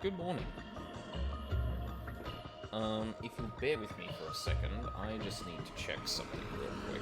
Good morning. If you'll bear with me for a second, I just need to check something real quick.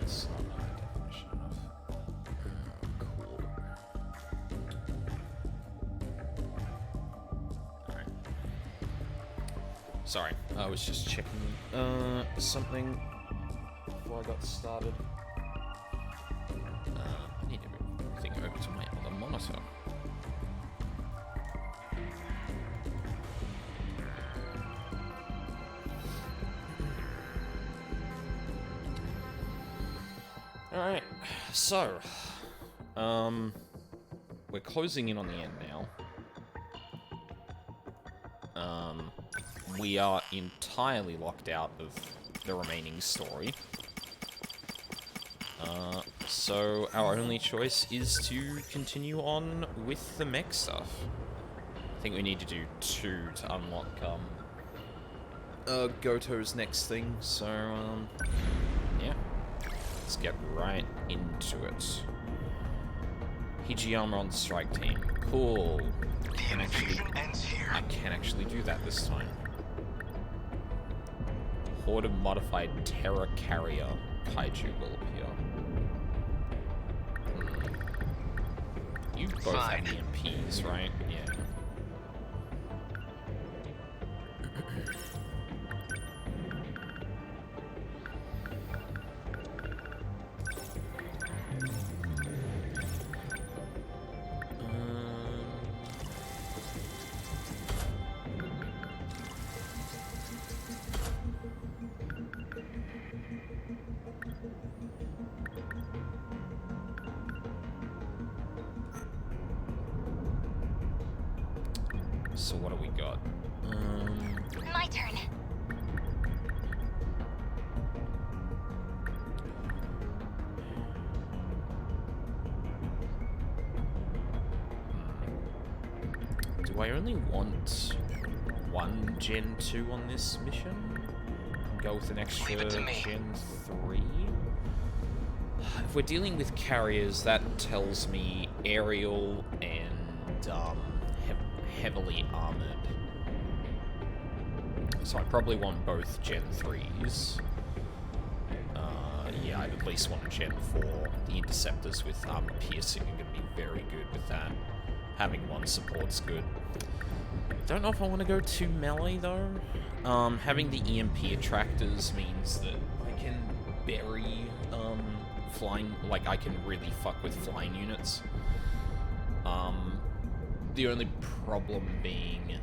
That's not my definition of cool. Alright. Sorry, I was just checking something before I got started. I need everything over to my other monitor. Alright, so, we're closing in on the end now. We are entirely locked out of the remaining story. So our only choice is to continue on with the mech stuff. I think we need to do 2 to unlock, Goto's next thing, so, yeah. Let's get right into it. Hijiyama on strike team. Cool. I can actually do that this time. Horde of modified Terra Carrier Kaiju will appear. You both have EMPs, right? Yeah. So what do we got? My turn. Do I only want one Gen 2 on this mission? Go with an extra Gen 3? If we're dealing with carriers, that tells me aerial and heavily armored. So I probably want both Gen 3s. Yeah, I'd at least want a Gen 4. The interceptors with armor piercing are going to be very good with that. Having one support's good. Don't know if I want to go too melee though. Having the EMP attractors means that I can bury flying, like I can really fuck with flying units. The only problem being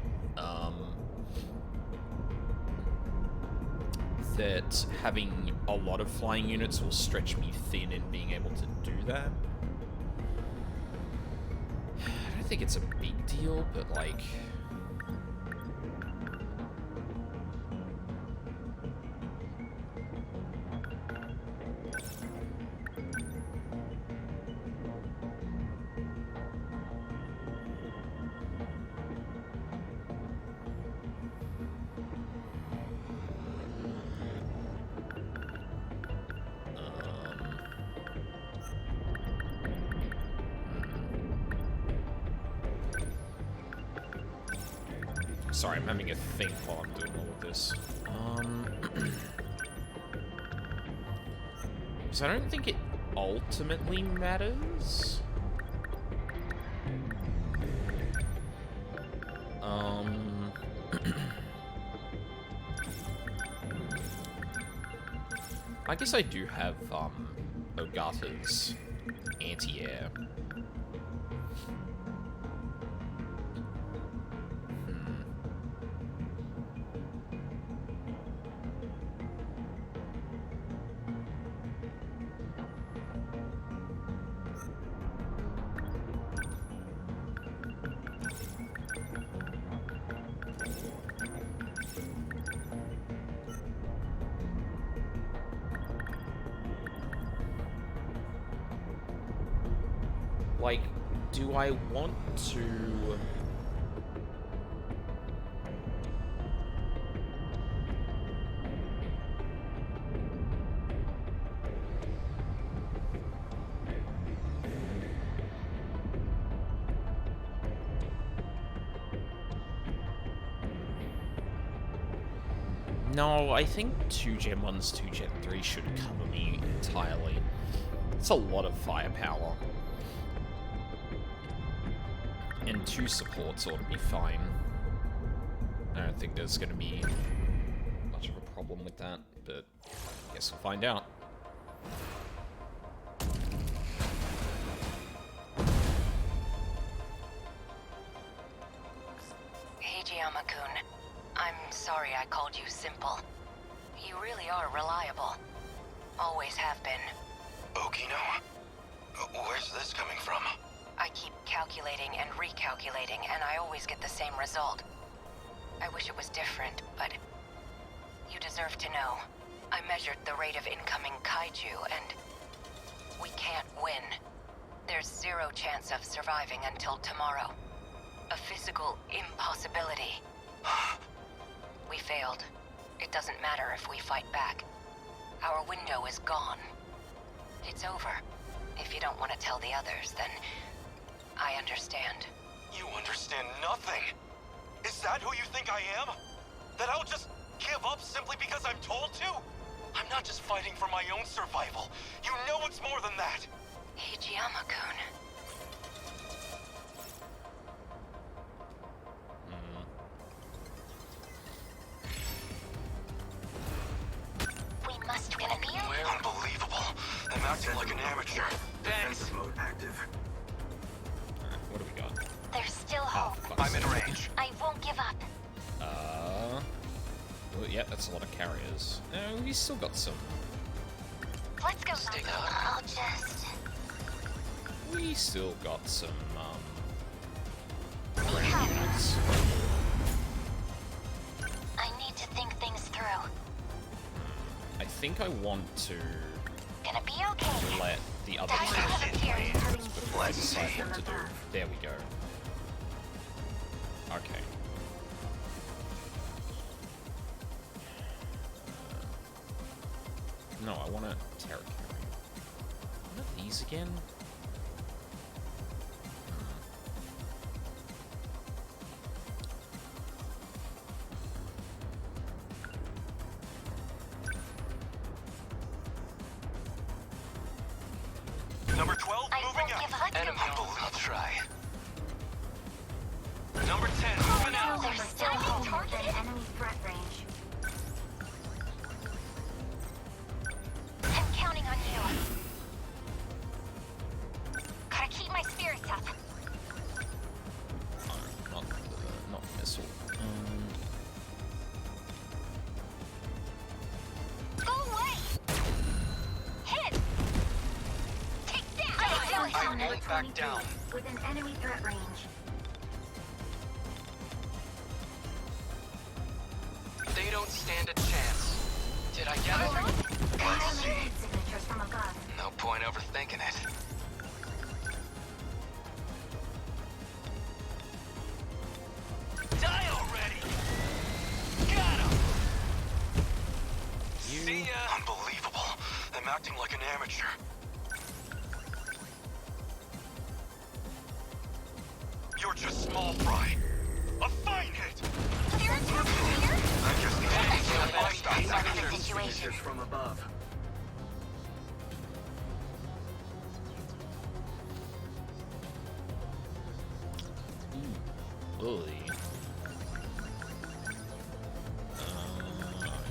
that having a lot of flying units will stretch me thin in being able to do that. I don't think it's a big deal, but like... Sorry, I'm having a think while I'm doing all of this. Because I don't think it ultimately matters. I guess I do have, Ogata's anti-air. Like, do I want to... No, I think 2 Gen 1s, 2 Gen 3 should cover me entirely. It's a lot of firepower. And 2 supports ought to be fine. I don't think there's going to be much of a problem with that, but I guess we'll find out. Hey, Giamma-kun. I'm sorry I called you simple. You really are reliable. Always have been. Okino? Where's this coming from? I keep calculating and recalculating, and I always get the same result. I wish it was different, but you deserve to know. I measured the rate of incoming kaiju, and we can't win. There's 0 chance of surviving until tomorrow. A physical impossibility. We failed. It doesn't matter if we fight back. Our window is gone. It's over. If you don't want to tell the others, then I understand. You understand nothing! Is that who you think I am? That I'll just give up simply because I'm told to? I'm not just fighting for my own survival. You know it's more than that! Hey, Giamma-kun. We must win a beer. Unbelievable. I'm acting like an amateur. Defensive mode active. Alright, what do we got? There's still Oh, hope. fuck's I'm in sake. range. I won't give up. Well, yeah, that's a lot of carriers. We still got some. Let's go. Stay down. I'll just... We still got some, Be range careful. units. I need to think things through. I think I want to Gonna be okay. let the other Time to two have a hit period. range before I decide what to do. There we go. Okay. No, I want a terra carrier. What are these again? Number 12, I moving won't out. give up. Enemy. I'll try. Number 10, moving out. There's still hope. Within enemy threat range. I'm counting on you. Gotta keep my spirits up. Not missile. Go away! Hit! Take that! I won't back down. Within enemy threat range. They don't stand a chance. Did I get it? Let's see. Enemy signatures from above. No point overthinking it. Die already! Got him! See ya! Unbelievable. I'm acting like an amateur. You're just small fry. A fine hit! There are two here? I just need to Situation. Signatures from above. Ugh. I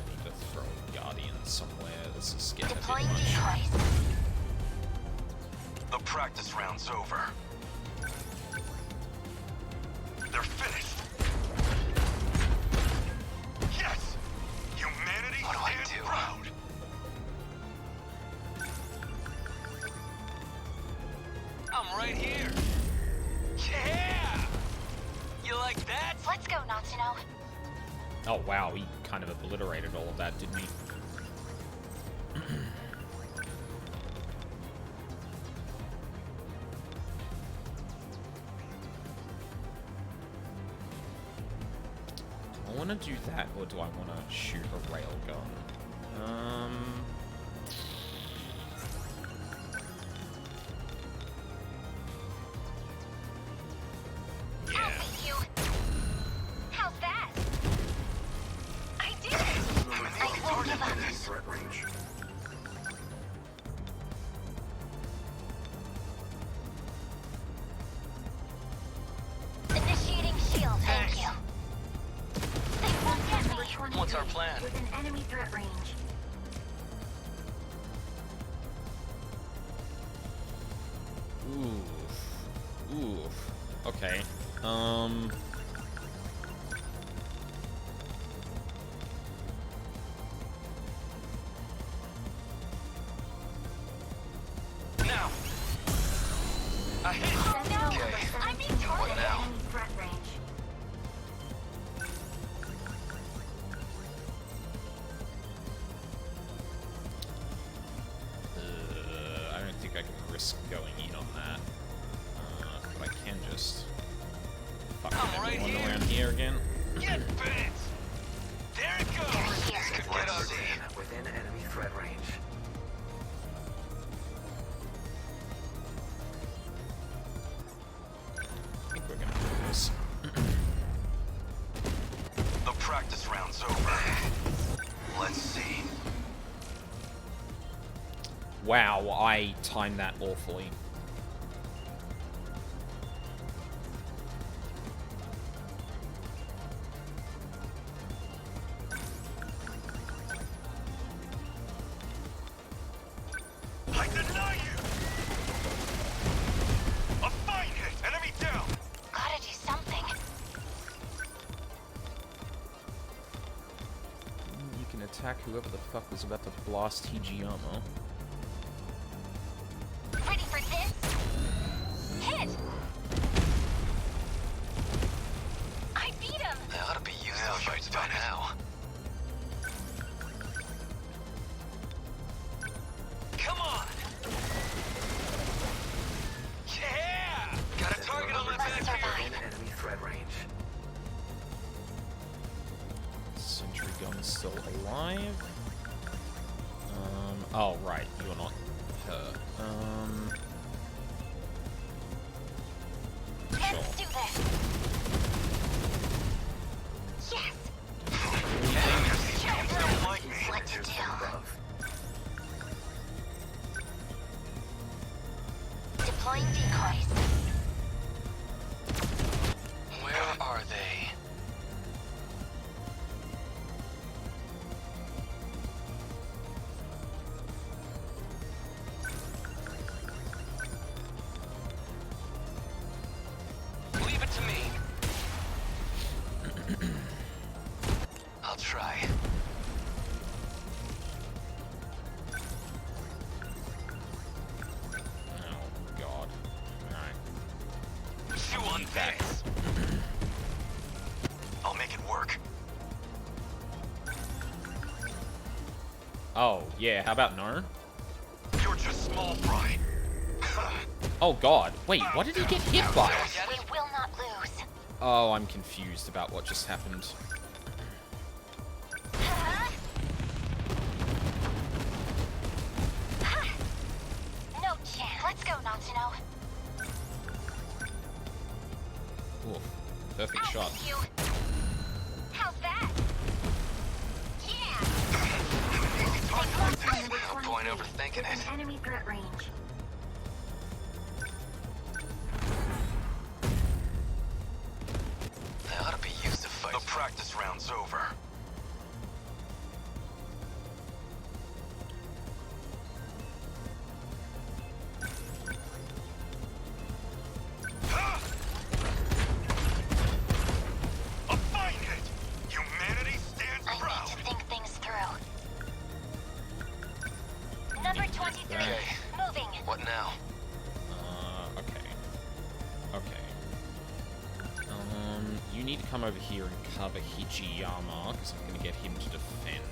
need to throw a Guardian somewhere. This is getting a bit Deploying much. decoys. The practice round's over. They're finished. Yes! Humanity stands proud. I'm right here. Yeah! You like that? Let's go, Natsuno. Oh wow, he kind of obliterated all of that, didn't he? I want to do that, or do I want to shoot a railgun? I'll beat you. How's that? I did it. I won't give up. Enemy threat range. Initiating shield. Thank you. They won't get me. Number 23. What's our plan? Within enemy threat range. Oof. Oof. Okay. Now. I hit. Oh no! Okay. I'm being What targeted. now? Enemy threat range. I don't think I can risk going in on that. But I can just fucking I'm right everyone here. around here again. Get bent! There it goes! Here. This could get Let's ugly. see. Within enemy threat range. I think we're gonna do this. The practice round's over. Let's see. Wow, I timed that awfully. I deny you! A fine hit! Enemy down! Gotta do something. You can attack whoever the fuck was about to blast Hijiyama. Ready for this? Hit! I beat him! They ought to be used to fights by now. Come on! Yeah! Got a target on my back Let's here. survive. Within enemy threat range. Sentry gun's still alive. Oh right, you're not her. Sure. Let's do this! Yes! Don't like me. What to Tears do? from above. Deploying decoys. Where are they? Leave it to me. I'll try. Oh god. Alright. Chew on this. I'll make it work. Oh, yeah, how about no? You're just small fry. Oh god, wait, what did he get hit by? Get We it? will not lose. Oh, I'm confused about what just happened. Huh? Ha! No chance. Let's go, Natsuno. Oof. Perfect I'll shot. beat you. How's that? Yeah! Number No 23. point overthinking Within it. enemy threat range. over. A fine hit! Humanity stands I proud! need to think things through. Number 23. Okay. Moving. What now? Okay. Okay. You need to come over here and cover Hijiyama, because I'm going to get him to defend.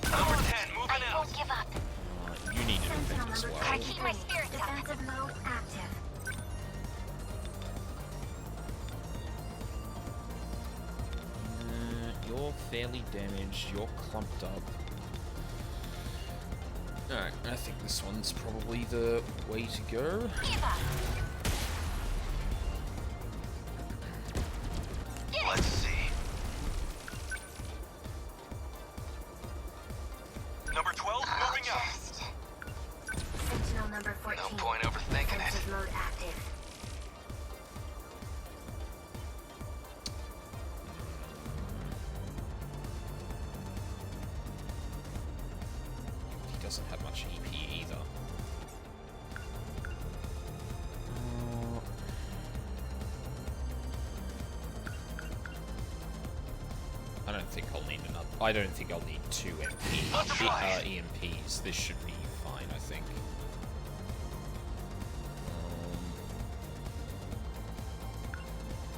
Number 10, moving I out. won't give up. You need to Sentinel defend as number well. Gotta keep my spirits up. Defensive mode active. You're fairly damaged. You're clumped up. Alright, I think this one's probably the way to go. Give up. Let's see. Number 12, moving out. Just... Sentinel number 14. No point overthinking it. Defensive mode active. He doesn't have much EP either. I don't think I'll need another. I don't think I'll need two EMPs. This should be fine, I think.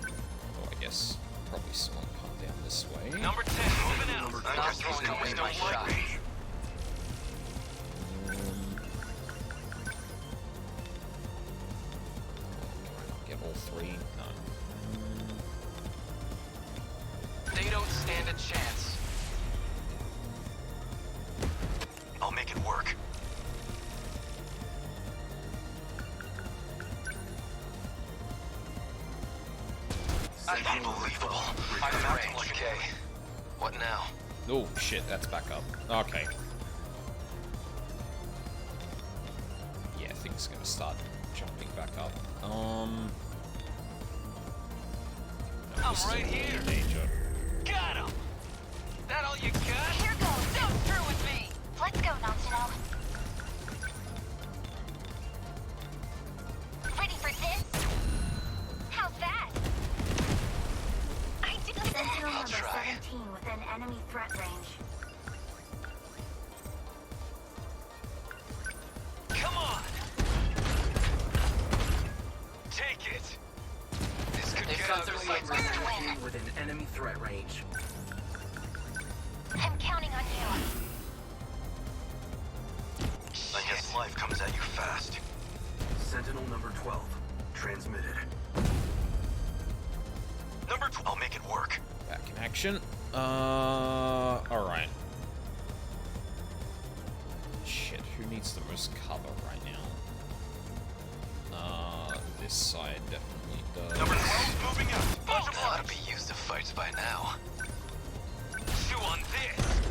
Oh, I guess probably someone come down this way. Number 10, moving out. I guess these guys don't like me. Get all three? No. They don't stand a chance. I'll make it work. Unbelievable. I'm acting like okay. What now? Oh shit, that's back up. Okay. Yeah, things are gonna start jumping back up. No, I'm this is right already here. in danger. Got him. That all you got? Here goes. Don't screw with me. Let's go, Sentinel. Ready for this? How's that? I did Sentinel that. number try. 17 within enemy threat range. Come on. Take it. This could get ugly. Win. Within enemy threat range. I'm counting on you. I guess life comes at you fast. Sentinel number 12. Transmitted. Number 12. I'll make it work. Back in action. Alright. Shit, who needs the most cover right now? This side definitely does. Number 12, moving out. Bunch of Ought to be used to fights by now. Chew on this.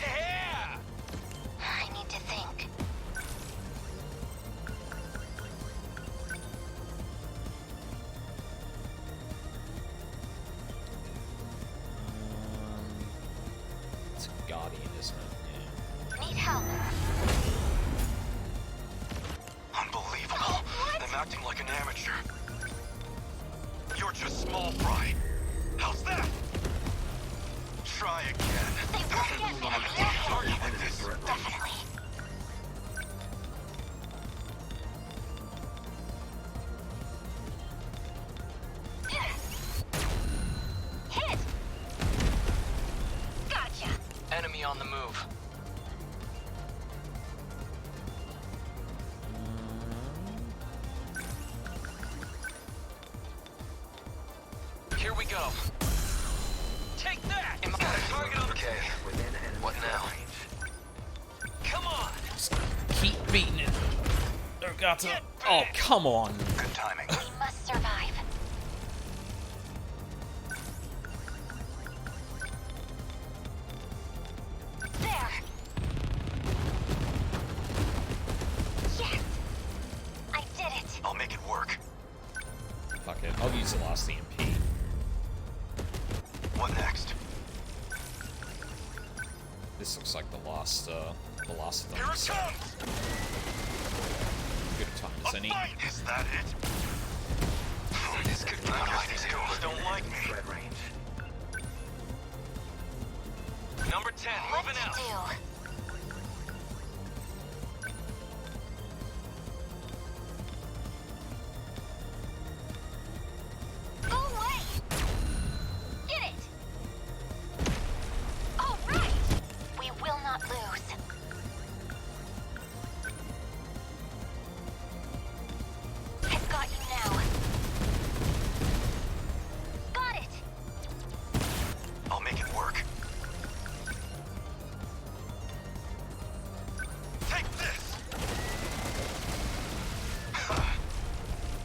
Yeah. I need to think. It's a Guardian, isn't it? Need help. Unbelievable. I'm acting like an amateur. You're just small fry. How's that? Try again. They won't get me. I'm a tough target like this. Definitely. Hit! Gotcha! Enemy on the move. Here we go. Take that! Got a target on the Okay. Within enemy What threat now? range. Come on! Just keep beating it. Ogata. Get Oh, back. come on. Good timing. We must survive. There! Yes! I did it! I'll make it work. Fuck it. I'll use the last EMP. What next? This looks like the last of them. Here it So comes! good a time as A any. fight! Is that it? This could be why these girls don't like me. Threat range. Number 10, What moving to out. do? Go away! Get it! All right! We will not lose. I've got you now. Got it! I'll make it work. Take this!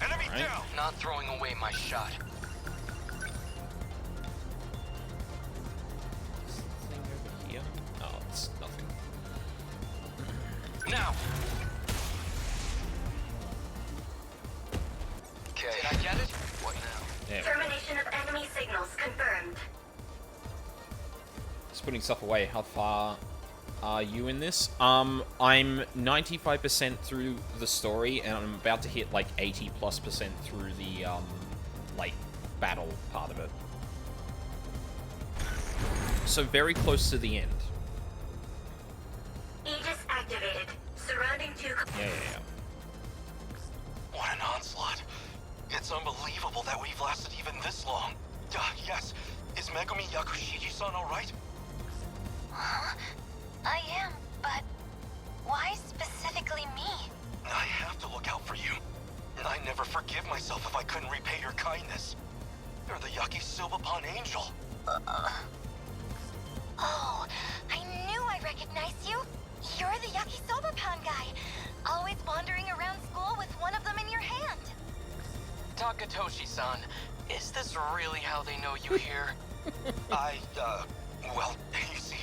Enemy Alright. down! Not throwing away my shot. Thing over here? Oh, it's nothing. Now. Okay. Did I get it? What now? There. Termination of enemy signals confirmed. Just putting stuff away. How far are you in this? I'm 95% through the story, and I'm about to hit like 80+% through the like battle part of it. So very close to the end. Aegis activated. Surrounding two. Yeah. What an onslaught. It's unbelievable that we've lasted even this long. Yes. Is Megumi Yakushiji-san alright? Huh? I am, but why specifically me? I have to look out for you. And I never forgive myself if I couldn't repay your kindness. You're the Yakisoba-pan angel. Oh, I knew I recognized you. You're the Yakisoba-pan guy. Always wandering around school with one of them in your hand. Takatoshi-san, is this really how they know you here? Well, you see,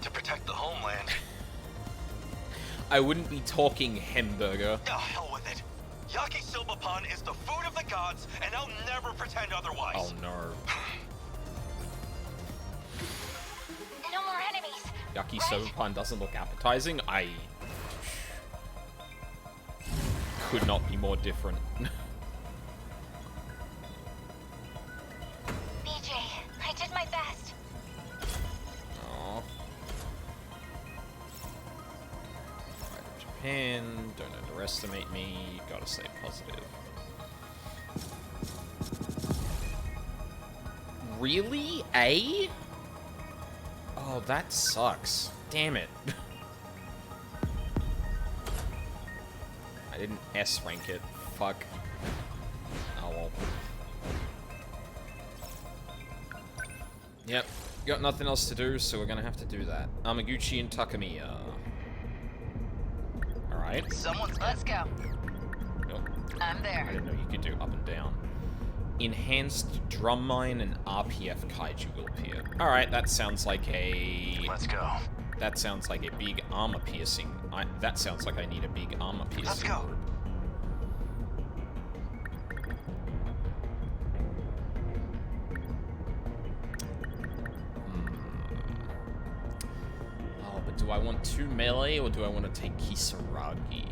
to protect the homeland. I wouldn't be talking hamburger. Hell with it. Yakisoba-pan is the food of the gods, and I'll never pretend otherwise. Oh no. No more enemies. Yakisoba-pan doesn't look appetizing. I could not be more different. BJ, I did my best. Aw. Pride of Japan, don't underestimate me, gotta stay positive. Really? A? Oh, that sucks. Damn it. I didn't S rank it. Fuck. Oh well. Yep. Got nothing else to do, so we're gonna have to do that. Amaguchi and Takamiya. Alright. Let's go. Nope. I'm I there. didn't know you could do up and down. Enhanced drum mine and RPF kaiju will appear. Alright, that sounds like a... Let's go. That sounds like a big armor piercing. That sounds like I need a big armor piercing. Let's go. group. Oh, but do I want 2 melee or do I want to take Kisaragi?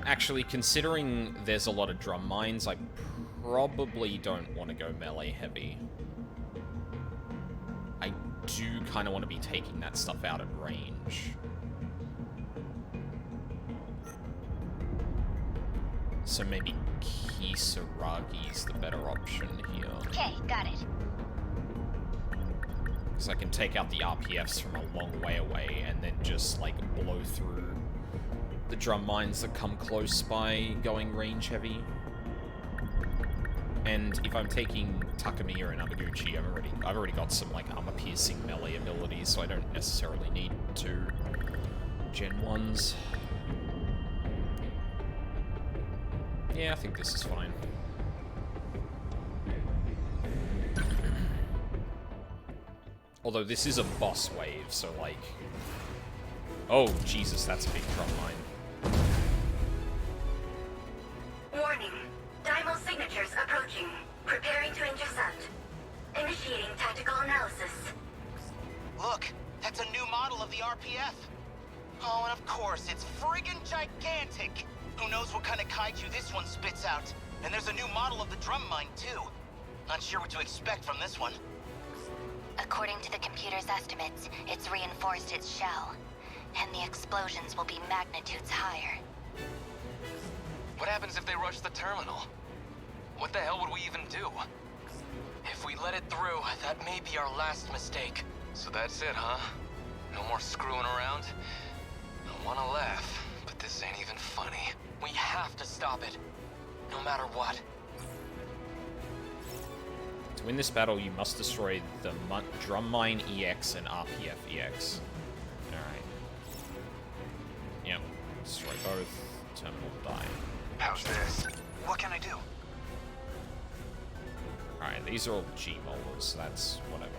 Actually, considering there's a lot of drum mines, I probably don't want to go melee heavy. I do kind of want to be taking that stuff out at range. So maybe Kisaragi's the better option here. Okay, got it. Because I can take out the RPFs from a long way away and then just, like, blow through the drum mines that come close by going range heavy. And if I'm taking Takamiya and Amaguchi, I've already got some like armor piercing melee abilities, so I don't necessarily need 2 Gen 1s. Yeah, I think this is fine. Although this is a boss wave, so like... Oh, Jesus, that's a big drum line. Warning. Dimal signatures approaching. Preparing to intercept. Initiating tactical analysis. Look, that's a new model of the RPF. Oh, and of course, it's friggin' gigantic. Who knows what kind of kaiju this one spits out? And there's a new model of the drum mine, too. Not sure what to expect from this one. According to the computer's estimates, it's reinforced its shell, and the explosions will be magnitudes higher. What happens if they rush the terminal? What the hell would we even do? If we let it through, that may be our last mistake. So that's it, huh? No more screwing around? I wanna laugh, but this ain't even funny. We have to stop it, no matter what. To win this battle, you must destroy the Drum Mine EX and RPF EX. Alright. Yep. Destroy both. Terminal die. How's this? What can I do? Alright, these are all G-molars, so that's whatever.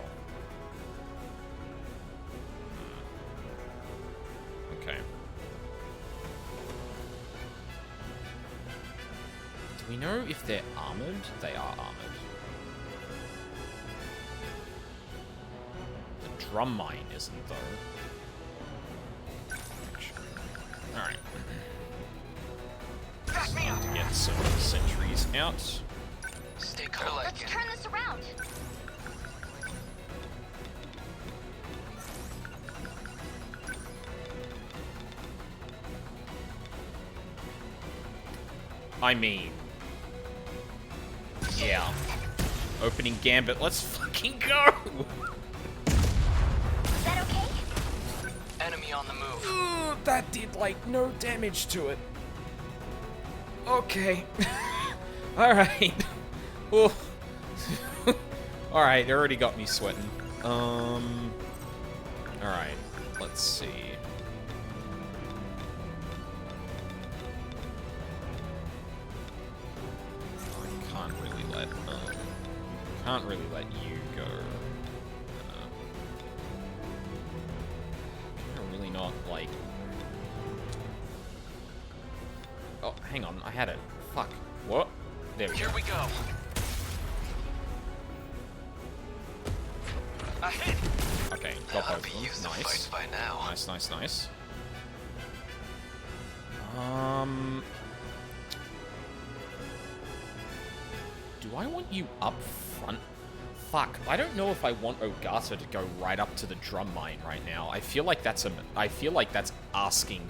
Okay. Do we know if they're armored? They are armored. The drum mine isn't, though. Alright. Back me up! Get some sentries out. Stay cool, Let's turn this around. I mean... Yeah. Opening gambit, let's fucking go! Is that okay? Enemy on the move. Ooh, that did, like, no damage to it. Okay. Alright. Alright, it already got me sweating. Alright, let's see. Can't really let you go. Can I really not, like... Oh, hang on, I had it. Fuck. What? There we go. Here we go. A hit. Okay, got I'll both be of them. used to Nice. fights by now. Nice, nice, nice. Do I want you up front? Fuck, I don't know if I want Ogata to go right up to the drum mine right now. I feel like that's asking.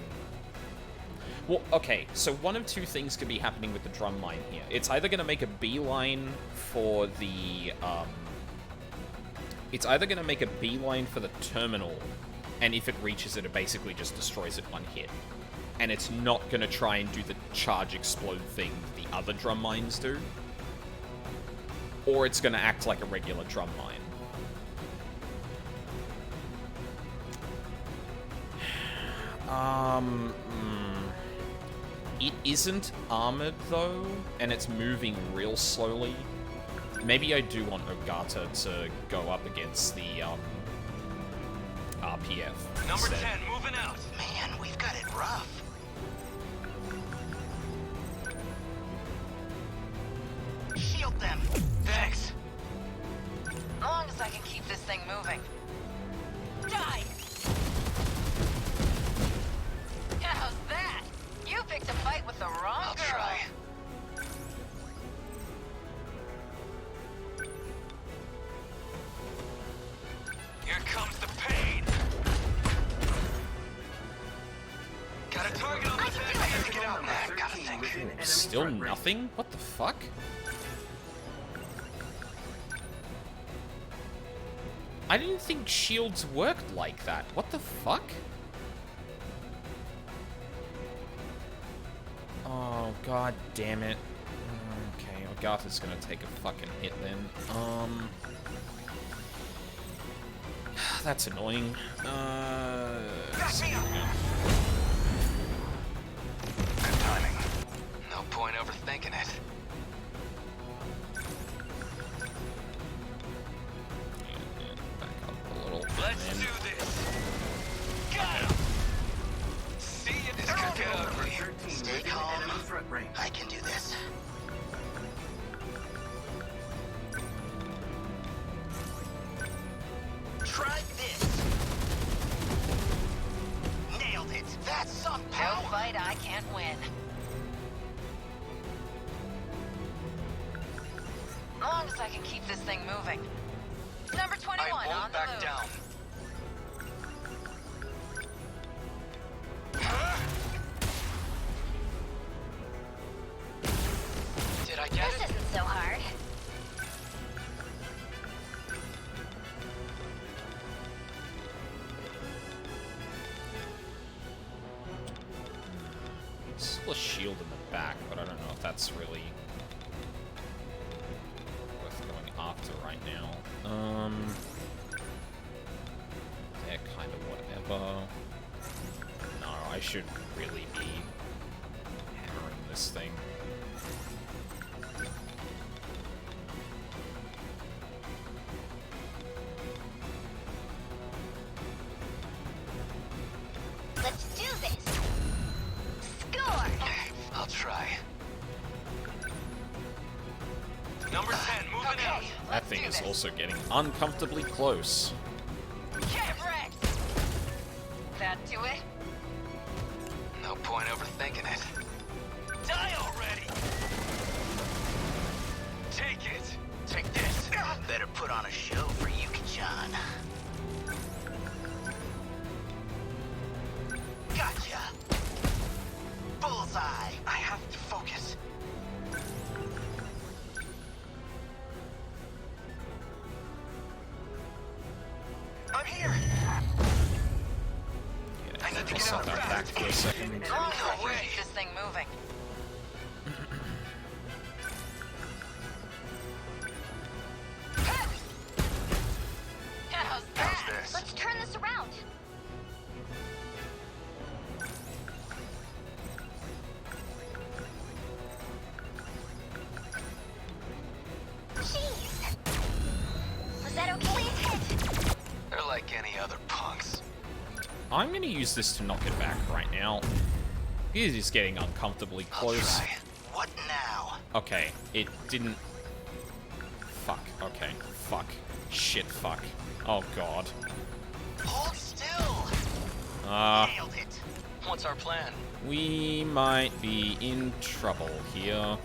Well, okay, so one of two things could be happening with the drum mine here. It's either going to make a beeline for the, It's either going to make a beeline for the terminal, and if it reaches it, it basically just destroys it one hit. And it's not going to try and do the charge explode thing the other drum mines do. Or it's going to act like a regular drum mine. It isn't armored, though, and it's moving real slowly. Maybe I do want Ogata to go up against the, RPF Number instead. 10, moving out. Man, we've got it rough. Shield them. Thanks. As long as I can keep this thing moving. Die! How's that? You picked a fight with the wrong I'll girl. try. Here comes the pain. Got a target on this end. Get out, man. Gotta think. Still nothing? What the fuck? I didn't think shields worked like that. What the fuck? Oh, god damn it. Okay, gut is gonna take a fucking hit then. That's annoying. Back me up. Good timing. No point overthinking it. Back up a little. Let's and do this. Got him. See ya. This could get ugly. 13 Stay within calm. enemy threat range. I can do this. Try this. Nailed it. That's some No power. fight I can't win. As long as I can keep this thing moving. Number 21 I on won't the back move. down. Did I get This it? isn't so hard. still a shield in the back, but I don't know if that's really worth going after right now. They're kind of whatever. No, I should really be hammering this thing. Let's do this. Score. I'll try. Number 10, moving Okay, out. That let's thing do is this. also getting uncomfortably close. Get wrecked! That do it? No point overthinking it. Die already. Take it. Take this. Better put on a show for Yuki-chan. Gotcha. Bullseye. I have to focus. I'm here. Yeah, I need to I'll get set out that fast. back for a second. As long as I No can way. keep this thing moving. How's that? How's this? Let's turn this around. Jeez. Was that okay? Please hit. They're like any other punks. I'm gonna use this to knock it back right now. It is getting uncomfortably I'll close. try. What now? Okay, it didn't... Fuck, okay, fuck. Shit, fuck. Oh god. Hold still. Nailed it. What's our plan? We might be in trouble here.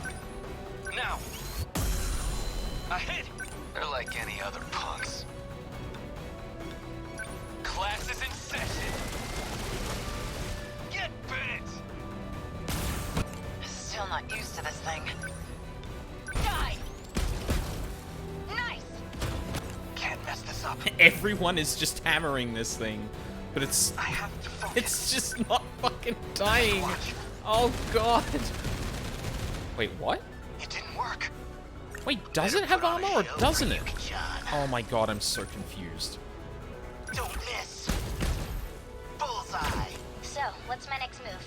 Now. A hit. They're like any other punks. Class is in session. Get bit. Still not used to this thing. Die! Nice! Can't mess this up. Everyone is just hammering this thing, but it's I have to focus. it's just not fucking dying. Watch. Oh god. Wait, what? It didn't work. Wait, does it have Put on armor a or show doesn't for it? Yuki-chan. Oh my god, I'm so confused. Don't miss. Bullseye. So, what's my next move?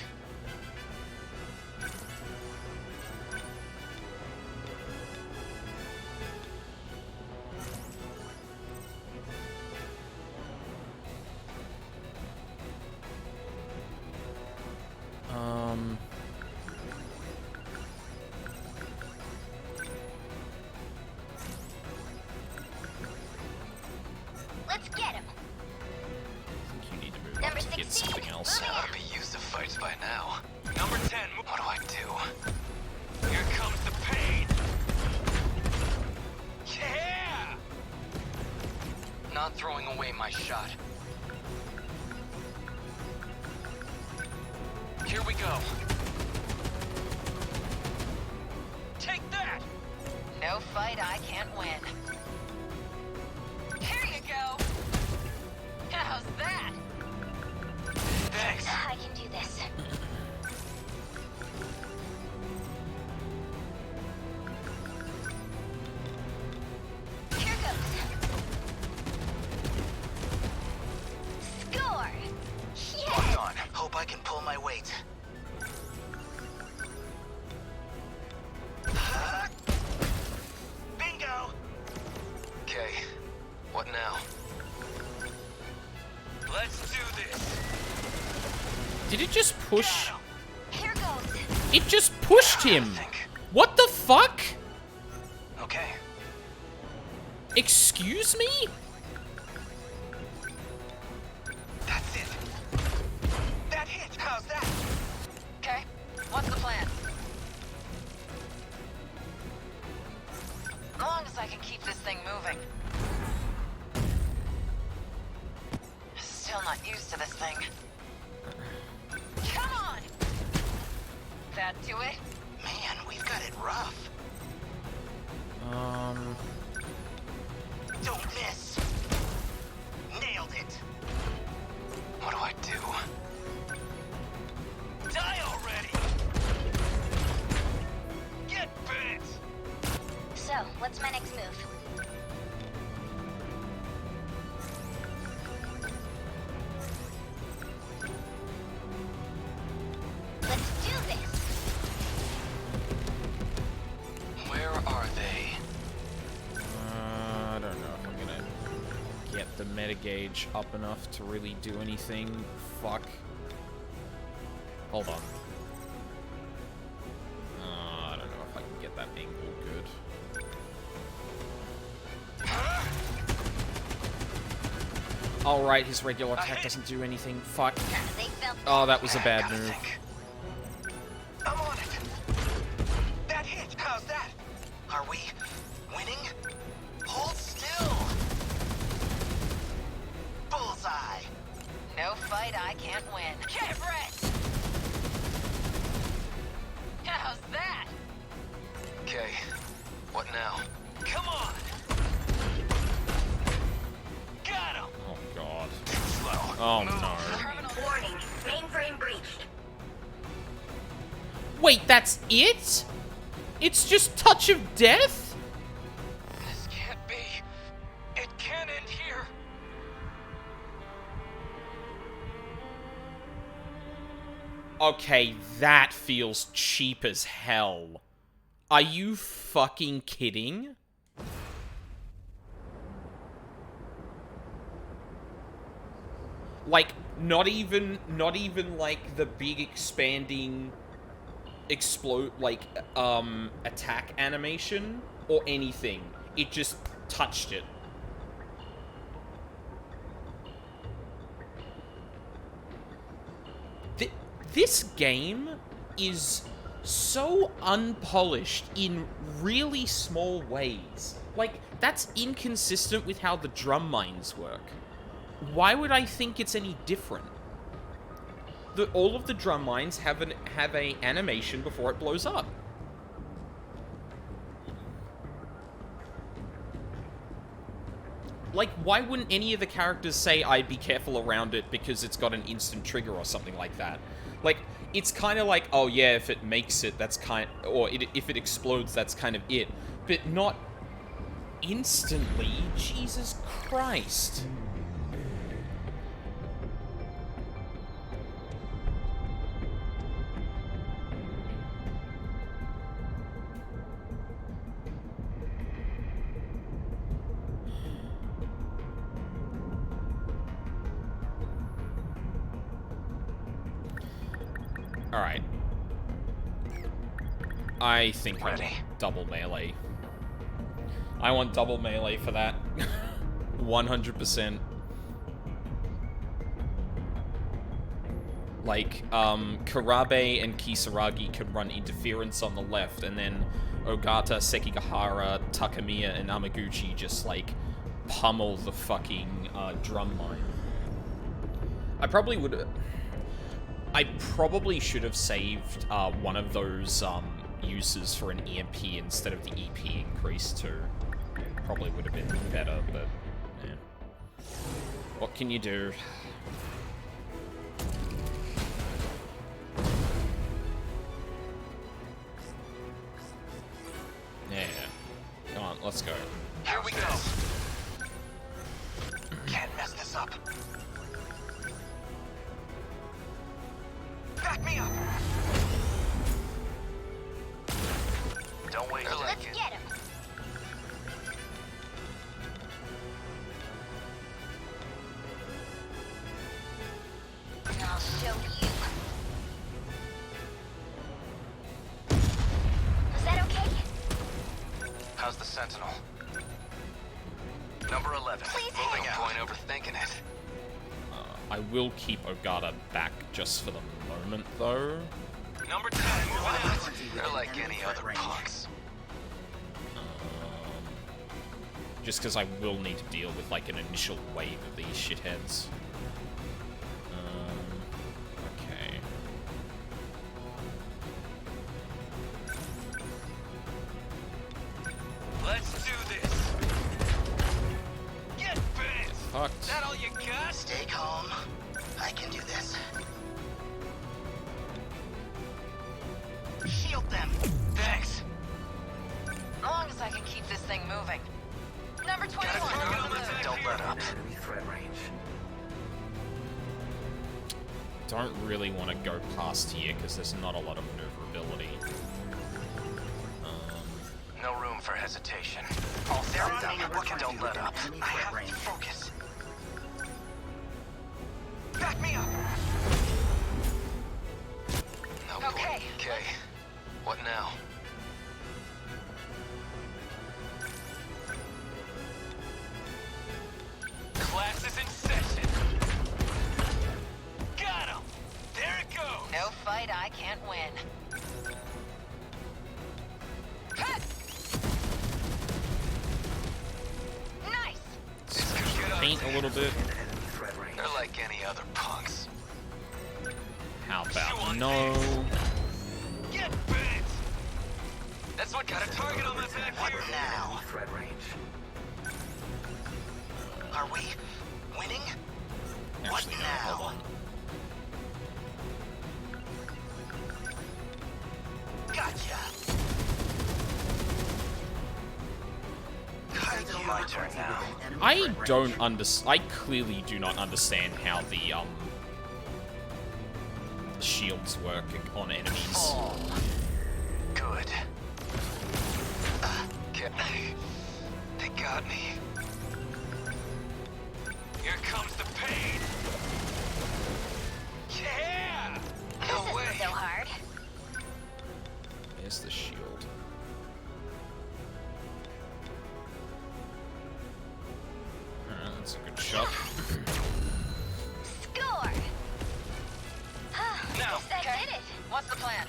Um... Let's get him. I think you need to move Number on to get 16, something else. moving Ought to be used to fights by now. Number 10, what do I do? Here comes the pain. Yeah! Not throwing away my shot. Here we go. Take that! No fight I can't win. Here you go! How's that? Thanks. I can do this. What now? Let's do this. Did it just push? Here goes. It just pushed him. Think. What the fuck? Okay. Excuse me? That's it. That hit. How's that? Okay, what's the plan? As long as I can keep this thing moving. Still not used to this thing. Come on! That do it? Man, we've got it rough. Don't miss. Nailed it. What do I do? Die already. Get bit. So, what's my next move? Let's do this. Where are they? I don't know if I'm gonna get the meta gauge up enough to really do anything. Fuck. Hold on. I don't know if I can get that angle good. All right, his regular attack doesn't do anything. Fuck. They felt Oh, that was a bad Gotta move. think. I'm on it. That hit. How's that? Are we winning? Hold still. Bullseye. No fight I can't win. Get rest! How's that? Okay. What now? Come on. Got him. Oh god. Slow. Oh no. warning. Mainframe breached. Wait, that's it? It's just touch of death? This can't be. It can't end here. Okay, that feels cheap as hell. Are you fucking kidding? Like, not even like the big expanding explode, like, attack animation or anything. It just touched it. This game is so unpolished in really small ways. Like, that's inconsistent with how the drum mines work. Why would I think it's any different? All of the drum mines have a animation before it blows up. Like, why wouldn't any of the characters say, I'd be careful around it because it's got an instant trigger or something like that? Like, it's kind of like, oh yeah, if it makes it, that's kind of, or if it explodes, that's kind of it. But not instantly. Jesus Christ. Alright. I think I want double melee. I want double melee for that. 100%. Like, Karabe and Kisaragi could run interference on the left, and then Ogata, Sekigahara, Takamiya, and Amaguchi just, like, pummel the fucking, drum mine. I probably should have saved one of those uses for an EMP instead of the EP increase too. Probably would have been better, but yeah. What can you do? Yeah. Come on, let's go. Here we go. Can't mess this up. Back me up. Don't wait. Let's get him. Sentinel. Number 11. Please Moving hit. out. Point overthinking it. I will keep Ogata back just for the moment, though. Number 10. What? They're like any other punks. Just because I will need to deal with, like, an initial wave of these shitheads. Okay. Let's do this. Get bent. Fucked. Is that all you got? Stay calm. I can do this. Shield them. Thanks. As long as I can keep this thing moving. Number 21. Got a target on my back Don't here. let up. Enemy threat range. Don't really want to go past here because there's not a lot of maneuverability. No room for hesitation. They're on me. Number What can 20 don't let within up. enemy I threat have range. to focus. Back me up. No Okay. point. Okay. What now? Class is in session. Got him. There it goes. No fight I can't win. Hut! Nice! This could get Paint a little bit. Within enemy threat range. They're like any other punks. How You about want no? Get bent. That's what got a target on my back What here. now? Enemy threat range. Are we winning? What Actually, no, now? hold on. Gotcha. Kaiju. My turn now. I don't I clearly do not understand how the shields work on enemies. Good. Get They got me. Here comes the pain. Yeah. No This way. isn't so hard. There's the shield. Alright, that's a good shot. Score! Now. That did it. What's the plan?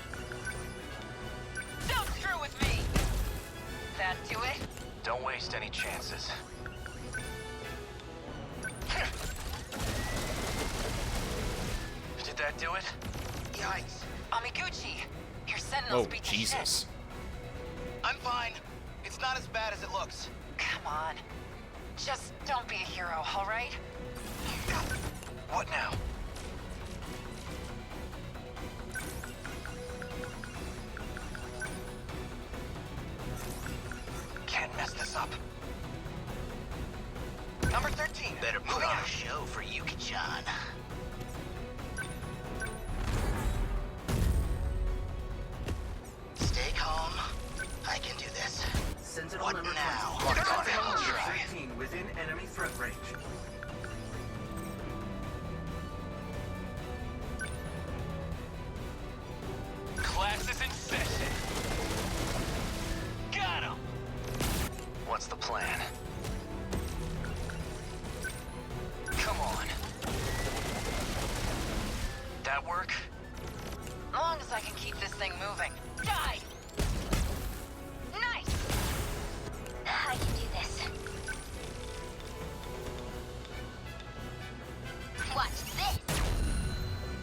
Don't screw with me! That do it? Don't waste any chances. Did that do it? Yikes. Amiguchi, your Sentinels Oh, beat the Jesus. shit. I'm fine. It's not as bad as it looks. Come on. Just don't be a hero, alright? What now? Can't mess this up. Number 13. Better put on a show for Yuki-chan. Stay calm. I can do this. Sentinel What number now? 20. Lock on, Sentinel I'll number try. 13 within enemy threat range. Class is in session. Got him. What's the plan? Come on. That work? As long as I can keep this thing moving. Die! Nice! I can do this. Watch this!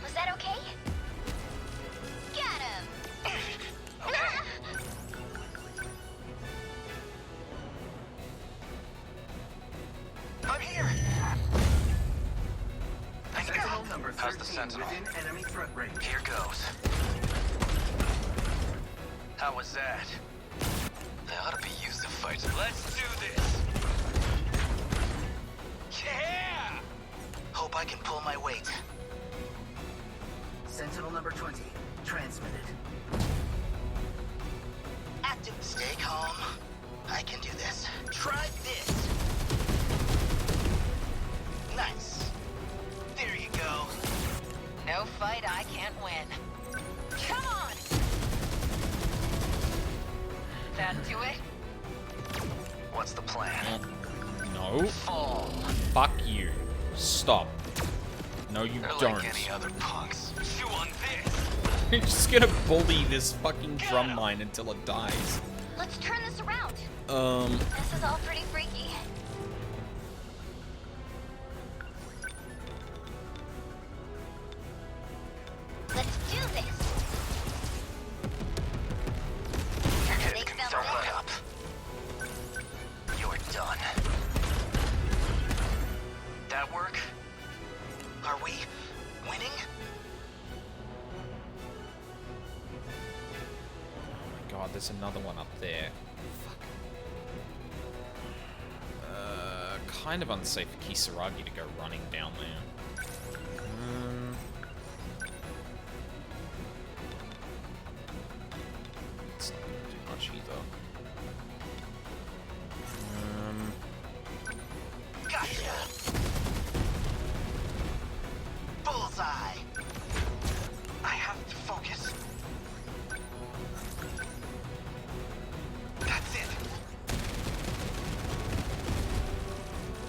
Was that okay? Got him! Okay. I'm here. Sentinel number 13 How's the Sentinel? within enemy threat range. Here goes. How was that? They ought to be used to fight. Let's do this. Yeah! Hope I can pull my weight. Sentinel number 20 transmitted. Active. Stay calm. I can do this. Try this. Nice. There you go. No fight I can't win. Come on! That do it? What's the plan? No. Fall. Fuck you. Stop. No, you They're don't. like any other punks. Chew on this. You're just gonna bully this fucking drum mine until it dies. Let's turn this around. This is all pretty freaky. Let's do this. Don't let up. You're done. That work? Are we winning? Oh my god, there's another one up there. Fuck. Kind of unsafe for Kisaragi to go running down there. It's not gonna do much either. Gotcha. Bullseye. I have to focus. That's it.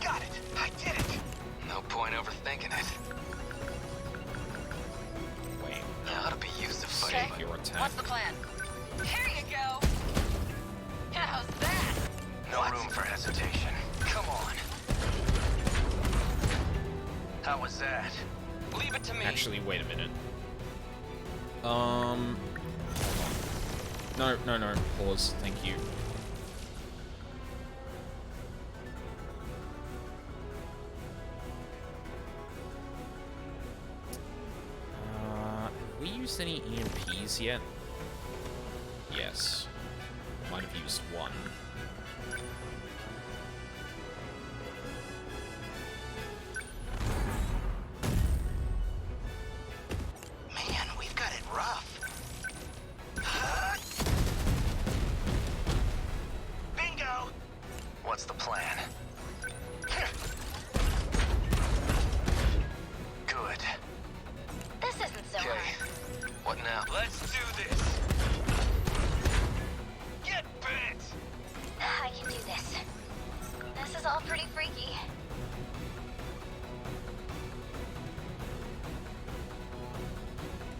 Got it. I did it. No point overthinking it. Wait. That ought to be used to fight. Save your attack. What's the plan? Here you go. How's that? No room for hesitation. Come on. How was that? Leave it to me. Actually, wait a minute. Hold on. No. Pause. Thank you. Have we used any EMPs yet? Yes. Might have used one. Man, we've got it rough. Bingo! What's the plan? Good. This isn't so Okay. hard. What now? Let's do this. Get bent. I can do this. This is all pretty freaky.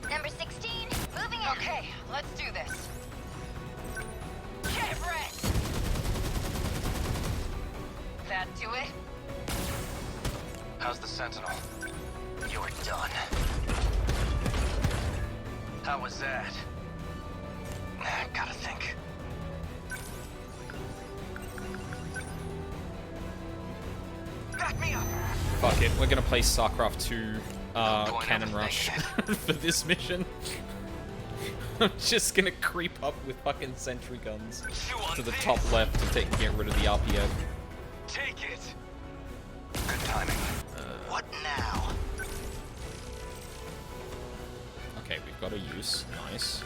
Number 16, moving in. Okay, let's do this. Get ready. That do it? How's the Sentinel? You're done. How was that? Gotta think. Back me up! Fuck it. We're gonna play StarCraft 2 point Cannon overthinking Rush for this mission. I'm just gonna creep up with fucking sentry guns Chew on to the this. top left to get rid of the RPF. Take it. Good timing. What now? Okay, we've got a use. Nice.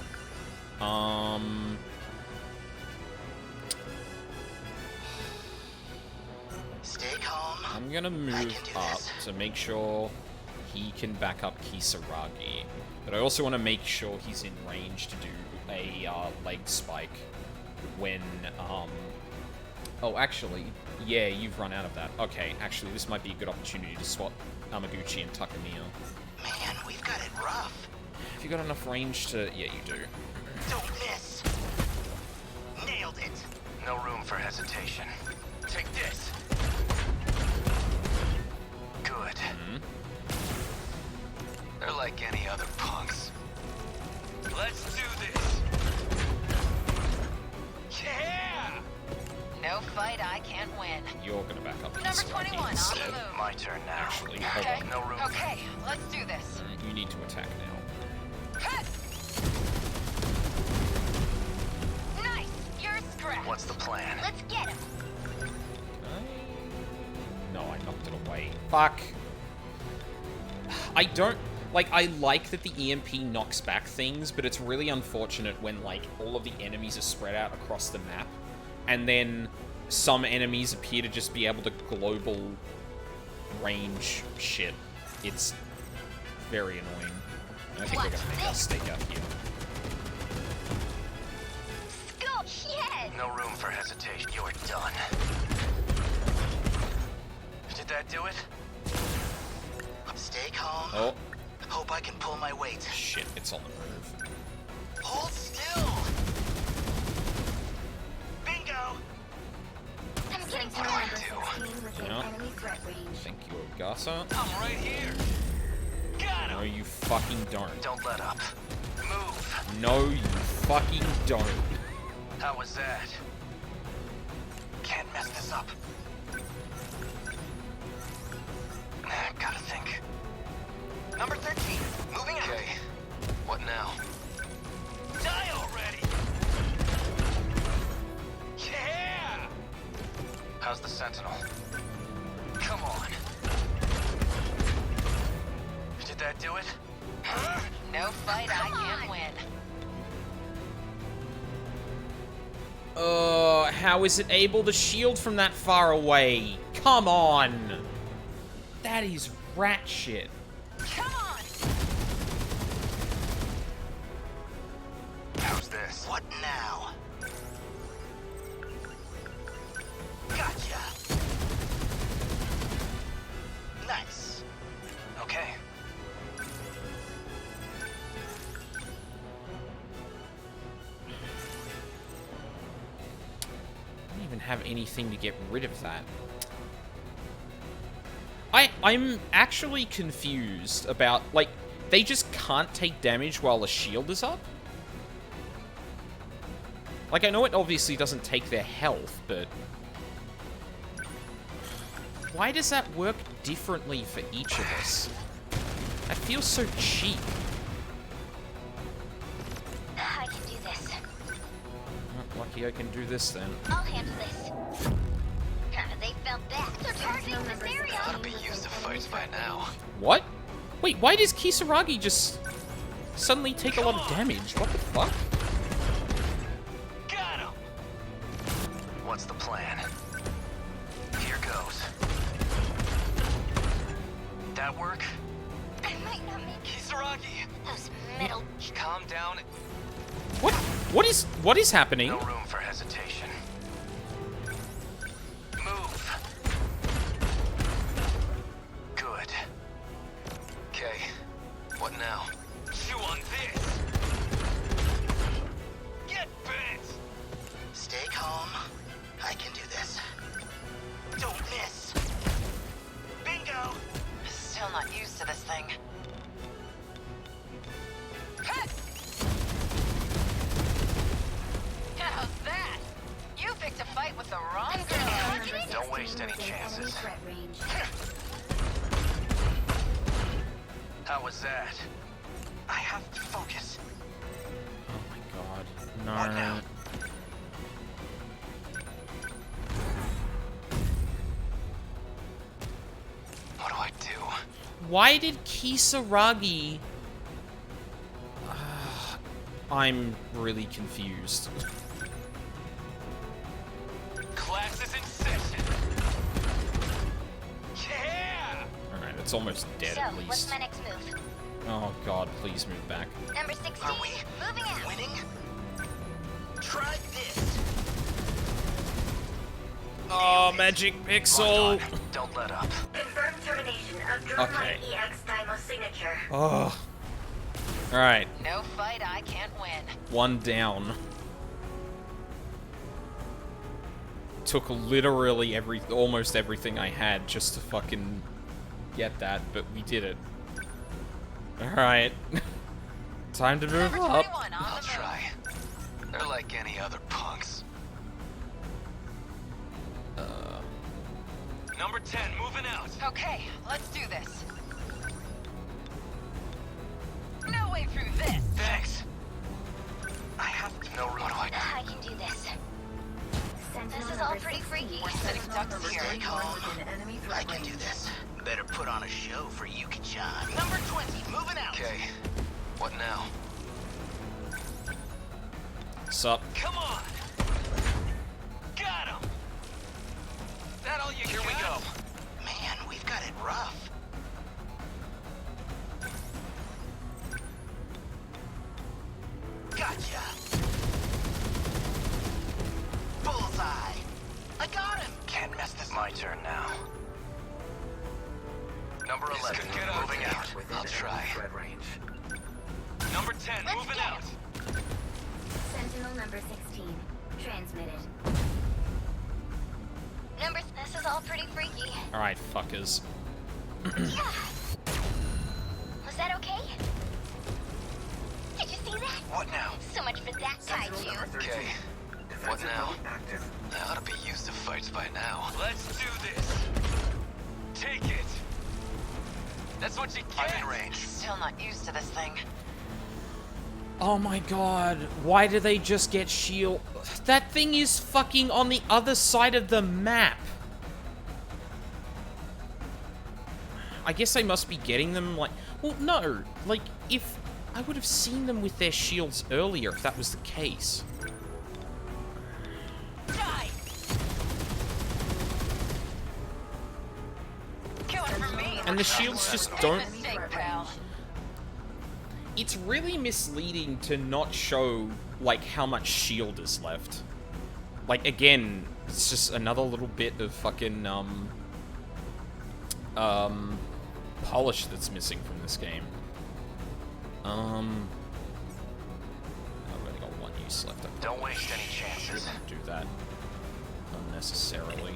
Stay calm. I'm gonna I move can do up this. to make sure he can back up Kisaragi. But I also want to make sure he's in range to do a leg spike when, Oh, actually, yeah, you've run out of that. Okay, actually, this might be a good opportunity to swap Amaguchi and Takamiya. Man, we've got it rough. Have you got enough range to... Yeah, you do. Don't miss. Nailed it. No room for hesitation. Take this. Good. They're like any other punks. Let's do this. Yeah! No fight I can't win. You're gonna back up Number Kisaragi 21, on instead. the move. My turn now. Actually, hold Okay. on. No room. Okay, let's do this. You need to attack now. Hut! Nice! You're scratched. What's the plan? Let's get him. No, I knocked it away. Fuck. I don't... Like, I like that the EMP knocks back things, but it's really unfortunate when, like, all of the enemies are spread out across the map, and then some enemies appear to just be able to global range shit. It's very annoying. And I think we're gonna make our stake out here. Go! Yes! No room for hesitation. You're done. do it? Stay calm. Oh, Hope I can pull my weight. shit, it's on the move. Hold still. Bingo! I'm getting What do I do? Yeah. Thank you, Ogasa. I'm right here. Got No, him! you fucking don't. Don't let up. Move. No, you fucking don't. How was that? Can't mess this up. Gotta think. Number 13, moving out. Okay. What now? Die already! Yeah! How's the Sentinel? Come on. Did that do it? No fight I can't win. How is it able to shield from that far away? Come on! That is rat shit. Come on! How's this? What now? Gotcha. Nice. Okay. I don't even have anything to get rid of that. I'm actually confused about, like, they just can't take damage while the shield is up? Like, I know it obviously doesn't take their health, but... why does that work differently for each of us? That feels so cheap. I can do this. Oh, lucky I can do this then. I'll handle this. They felt that. They're targeting this area. Gotta be used to fights by now. What? Wait, why does Kisaragi just suddenly take a lot of damage? What the fuck? Got him! What's the plan? Here goes. That work? I might not make Kisaragi! those metal. Calm down. What is happening? No room for hesitation. Move. Good. Okay. What now? Chew on this! Get bent! Stay calm. I can do this. Don't miss. Bingo! Still not used to this thing. How's that? You picked a fight with the wrong girl. Don't waste any chances. How was that? I have to focus. Oh my god. What now? No. What do I do? Why did Kisaragi... I'm really confused. Class is in session! Yeah! Alright, it's almost dead So, at what's least. my next move? Oh god, please move back. Number 16. Are we moving out? winning? Try this. Oh, Magic Pixel! Lock on. Don't let up. Confirm termination of Okay. EX Dymo signature. Oh. Alright, No fight I can't win. one down. Took literally almost everything I had just to fucking get that, but we did it. Alright. Time to move Number up. 21 on I'll the move. try. They're like any other punks. Number 10, moving out! Okay, let's do this. No way through this. Thanks! I have no room. What do I do? I can do this. This is all pretty freaky. We're sitting ducks here. Stay calm. I can do this. Better put on a show for Yuki-chan. Number 20, moving out. Okay. What now? Sup? Come on! Got him! That all you Here we got? go. Man, we've got it rough. Gotcha. Bullseye. I got him. Can't mess this. My turn now. Number 11, Get out. moving out. Within I'll enemy try. threat range. Number 10, Let's moving get out. Sentinel number 16. Transmitted. This is all pretty freaky. Alright, fuckers. Yeah. Was that okay? Did you see that? What now? So much for that Sentinel number kaiju. 13. Okay. Defensive What now? mode active. I ought to be used to fights by now. Let's do this. Take it. That's what you I'm get. in range. Still not used to this thing. Oh my god, why do they just get shield? That thing is fucking on the other side of the map. I guess I must be getting them like... Well, no. Like, if... I would have seen them with their shields earlier if that was the case. Die! Kill it for me. And the shields just don't... Mistake, pal. It's really misleading to not show, like, how much shield is left. Like, again, it's just another little bit of fucking, polish that's missing from this game. I've only got one use left. I Don't waste any chances. shouldn't do that unnecessarily.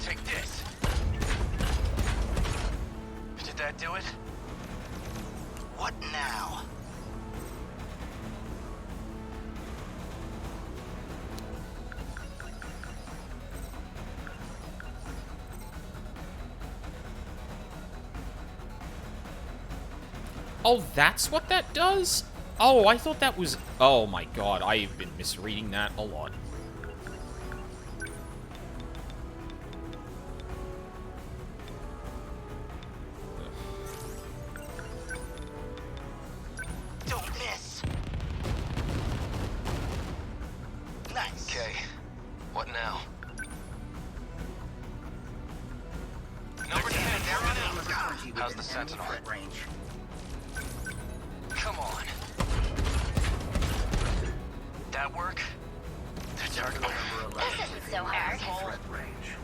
Take this. Did that do it? What now? Oh, that's what that does? Oh, I thought that was... Oh my god, I've been misreading that a lot. Don't miss. Nice. Okay. What now? Number 10, they're on out. Number 20 How's the within enemy Sentinel? threat range. Come on. That work? They're targeting Number 11 This isn't within so hard. enemy threat range.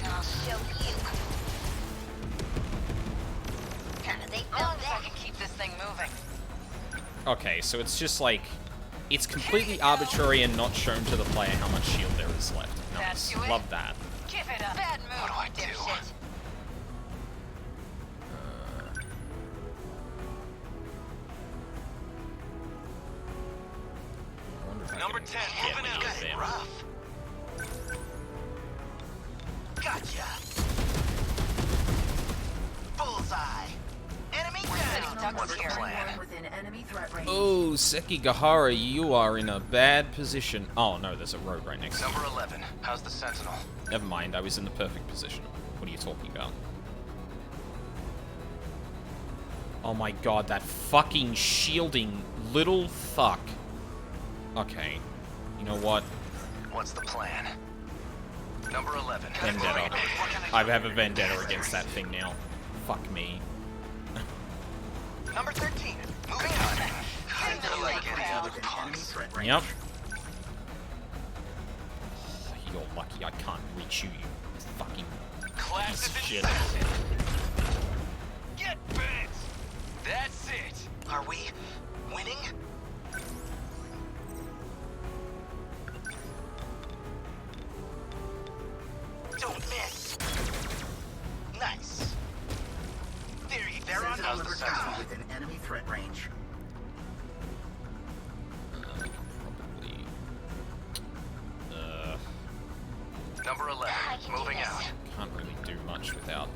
I'll show you. They How felt long till I that. can keep this thing moving? Okay, so it's just like... It's completely arbitrary and not shown to the player how much shield there is left. Nice. That's it. Love that. Give it up. Bad move, What do I do? dipshit. I wonder if I Number can 10, get moving any out. of them. rough. Gotcha. Bullseye. Enemy down. Duck Number here. 21 within enemy threat range. Oh, Sekigahara, you are in a bad position. Oh, no, there's a rogue right next to you. Number 11. How's the Sentinel? Never mind, I was in the perfect position. What are you talking about? Oh my god, that fucking shielding little fuck. Okay. You know what? What's the plan? Number 11. Vendetta. I have a vendetta against that thing now. Fuck me. Number 13. Moving on. Kinda like any other Within enemy punks. threat range. Yep. You're lucky I can't reach you, you fucking Class piece of is shit. infected. Get bent. That's it. Are we winning? Don't miss. Nice. They're on Sentinel How's the number 20 Sentinel? within enemy threat range. Probably. Number 11. I can do Moving this. out. Can't really do much without.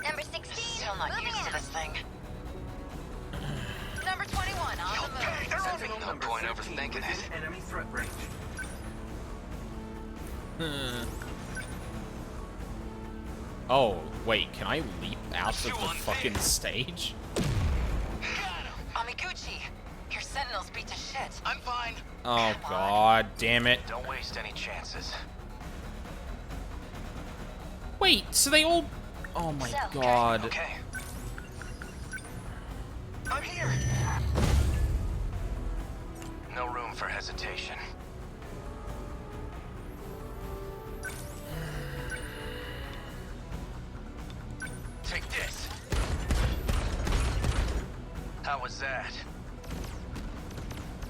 Number 16. Still not moving used to out. this thing. Number 21 on the move. They're on Sentinel No number point 13 overthinking within it. enemy threat range. Oh, wait, can I leap out of the fucking stage? Amiguchi, your Sentinels beat to shit. I'm fine. Oh god damn it. Don't waste any chances. Wait, so they all... Oh my So, god. Okay. I'm I'm here. No room for hesitation. Take this. How was that?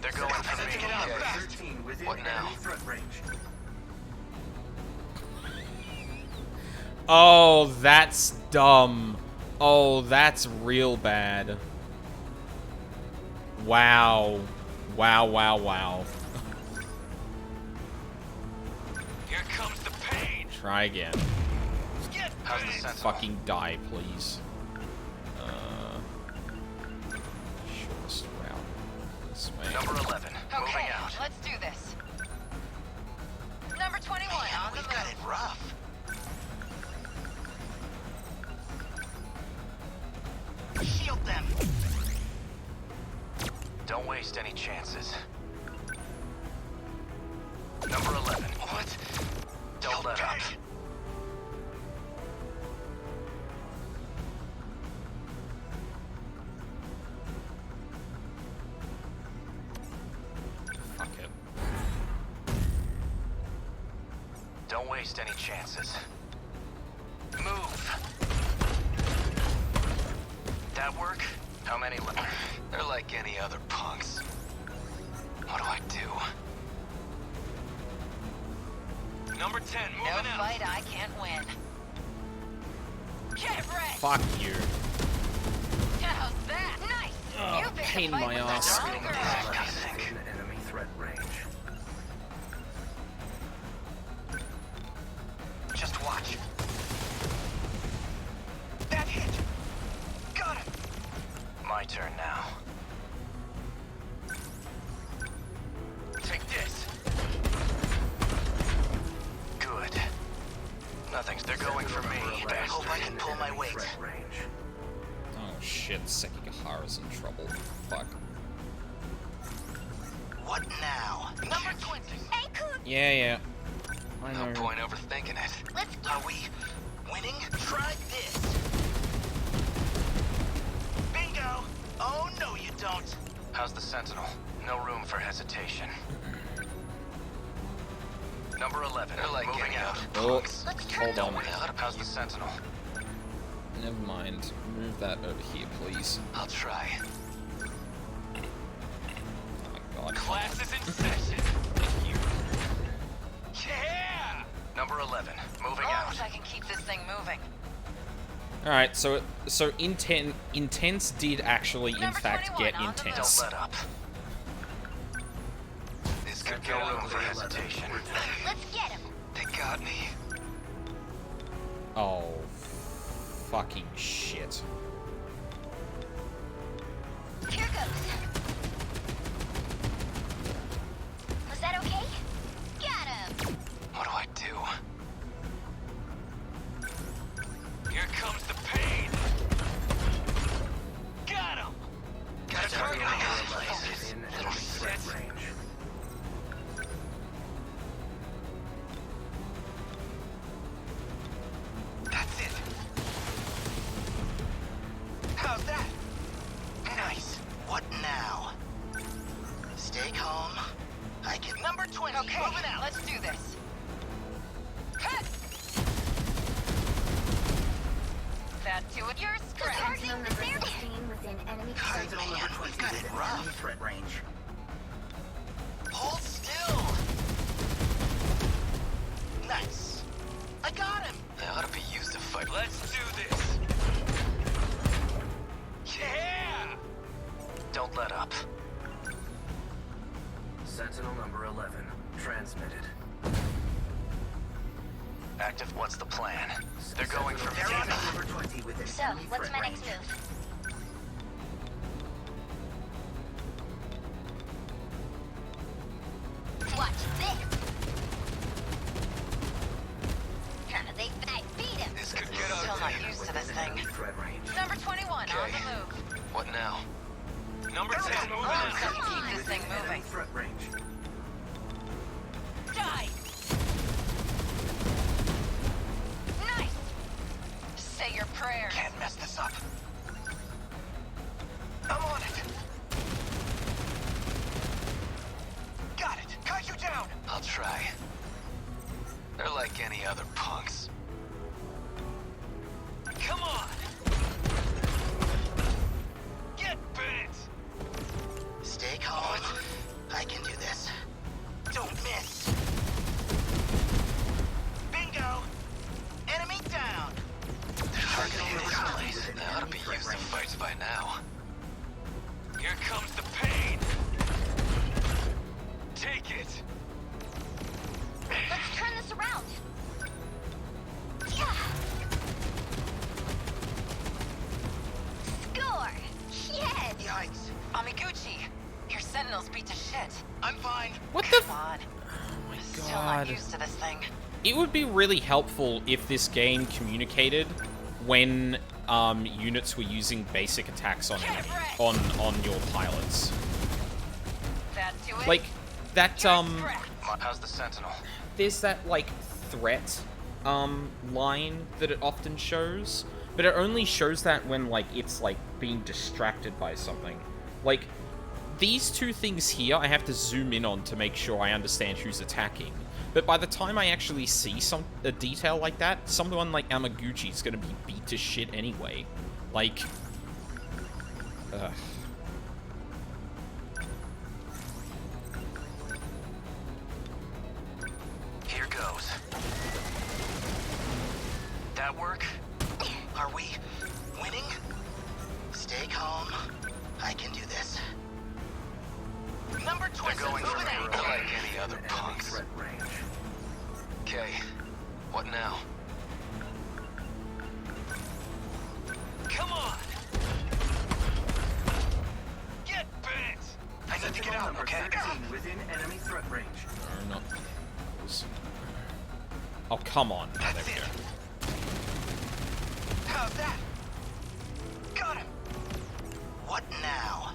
They're going for me. Get out Okay. fast. 13 within What now? enemy threat range. Oh, that's dumb. Oh, that's real bad. Wow. Wow, wow, wow. Here comes the pain. Try again. Get How's the bent. sentinel? Fucking die, please. Shortest route. This way. Number 11. Moving Okay, out. let's do this. Number 21 Man, on the we've got it move. rough. Shield them. Don't waste any chances. Number 11. What? Don't let up. Okay. Fuck it. Don't waste any chances. Move. That work? How many left? They're like any other punks. What do I do? Number 10, No moving out. fight I can't win. Get ready! Fuck you. How's that? Nice! Oh, You picked a pain in fight my with the ass. wrong girl. Within enemy threat range. Just watch. That hit. Got him. My turn now. Take this. Good. Nothing's. They're going for me. I hope I can pull my weight. Threat range. Oh shit, Sekigahara's in trouble. Fuck. What now? Number 20. Hey, Coon, Yeah. I No know. point overthinking it. let's go. Are we winning? Try this. Bingo. Oh, no, you don't. How's the Sentinel? No room for hesitation. Number 11. They're like moving out. Oh, Let's turn hold on. How's the Sentinel? Never mind. Move that over here, please. I'll try. Oh my god. Class is in session. Yeah. Number 11. Moving As long out. as I can keep this thing moving. Alright, so intense did actually, in Number fact, 21 get on the intense. Don't let up. This could go room for hesitation. Let's get him. They got me. Oh, fucking shit. Here goes. Was that okay? Got him. What do I do? Here comes the pain. Got him. Got a target on this place. Within Little enemy threat shit. range. That's it. How's that? Nice. What now? Stay calm. I can. Number 20. Okay, Moving out. let's do this. Hut! That do it. You're Target scratched. Sentinel number 16 within enemy God, threat man, range. we've got it Within rough. enemy threat range. Hold still. Nice. I got him. They ought to be used to fight. Let's do this. Yeah. Don't let up. Sentinel number 11. Transmitted. Active, what's the plan? They're going for me. Sentinel number 20 within So, enemy what's threat my next range. move? Watch this. I beat him. This could get Still ugly. not used to this Within thing. enemy threat range. Number 21 on Okay. the move. What now? Number 10 moving As long as I out. can keep this thing Within enemy moving. threat range. Die! Nice! Say your prayers. Can't mess this up. I'm on it. try. They're like any other punks. Come on! Get bent! Stay calm. I can do this. Don't miss. Bingo! Enemy down! Targeting this place. They ought to be used to fights by now. Here comes the pain! Take it! Let's turn this around. Yeah. Score! Yes! Yikes. Amiguchi, your Sentinels beat to shit. I'm fine. What the Come on. Oh my Still god. not used to this thing. It would be really helpful if this game communicated when units were using basic attacks on your pilots. That do it? Like that How's the Sentinel? there's that like threat line that it often shows, but it only shows that when like it's like being distracted by something. Like these two things here I have to zoom in on to make sure I understand who's attacking. But by the time I actually see a detail like that, someone like Amaguchi is gonna be beat to shit anyway. Like, ugh. Here goes. That work? Are we winning? Stay calm. I can do this. Number 20. They're going for me. They're like any other Enemy punks. threat range. Okay, what now? Come on! Get bent! I need to get out, Number okay? 13 within enemy threat range. No, not. Oh, come on. Oh, there That's we it. go. How's that? Got him. What now?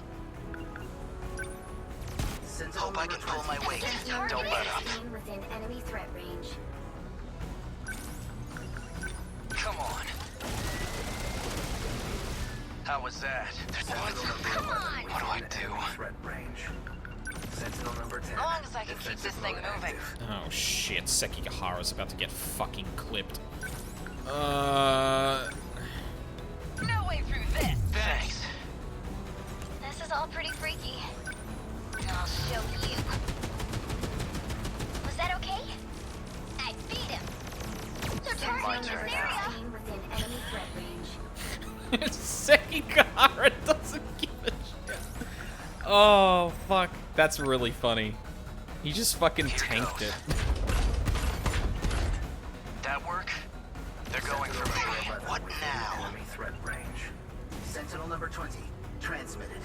Sentinel Hope I can number pull my 20. weight. Target Don't let up. seen within enemy threat range. Come on. How was that? Sentinel number 11 What do I within do? enemy threat range. Sentinel number 10. As long as I can keep this Defensive thing mode moving. active. Oh shit, Sekigahara's about to get fucking clipped. No way through this! Thanks. This is all pretty freaky. I'll show you. Was that okay? I beat him. They're targeting this turn area. Seen within enemy threat range. Sekigahara doesn't give a shit. Oh, fuck. That's really funny. He just fucking tanked it. That work? They're going for me. Sentinel number 11 What within now? Enemy threat range. Sentinel number 20. Transmitted.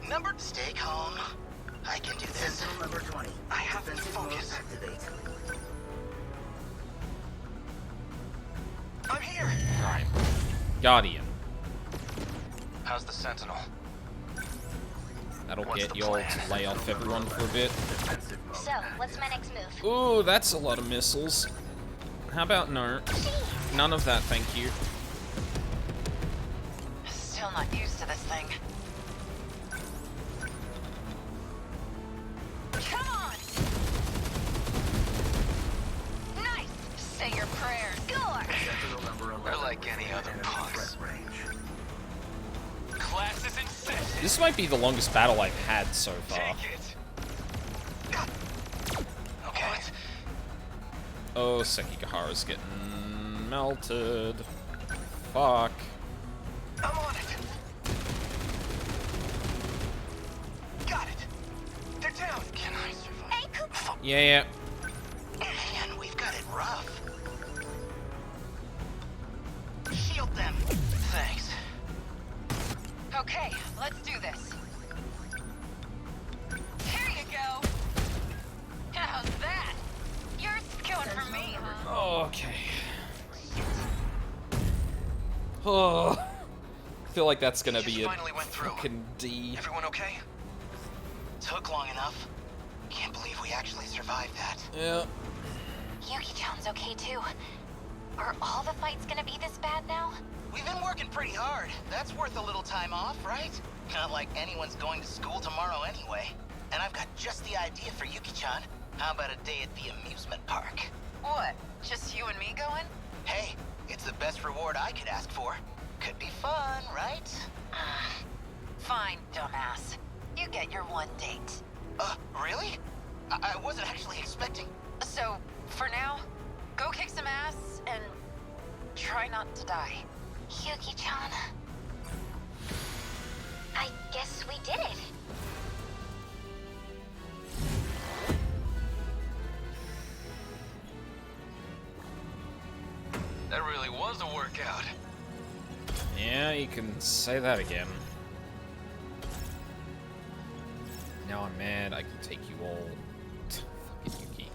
Number. Stay calm. I can do this. Sentinel number 20. I have to Defensive mode focus. activate. I'm here. Alright. Guardian. How's the Sentinel? That'll What's get the you all plan? to lay off everyone for a bit. Defensive mode So, what's my next move? Ooh, that's a lot of missiles. How about no? None of that, thank you. Still not used to this thing. Come on! Nice! Say your prayers. Score! Sentinel number 11 They're like any within other enemy punks. threat range. Class is in session! This might be the longest battle I've had so far. Take it! Okay. Oh, Sekigahara's getting melted. Fuck. I'm on it! Got it! They're down! Can I survive? Hey, Coop! Yeah. Man, we've got it rough. Shield them. Thanks. Okay, let's do this. Here you go! How's that? You're going for me, huh? Okay. Oh. I feel like that's gonna be a Finally went through. fucking D. Everyone okay? Took long enough. Can't believe we actually survived that. Yeah. Yuki-chan's okay too. Are all the fights gonna be this bad now? We've been working pretty hard. That's worth a little time off, right? Not like anyone's going to school tomorrow anyway. And I've got just the idea for Yuki-chan. How about a day at the amusement park? What? Just you and me going? Hey, it's the best reward I could ask for. Could be fun, right? Fine, dumbass. You get your one date. Really? I wasn't actually expecting... So, for now, go kick some ass and try not to die. Yuki-chan. I guess we did it. That really was a workout. Yeah, you can say that again. Now I'm mad, I can take you all. Fucking Yuki.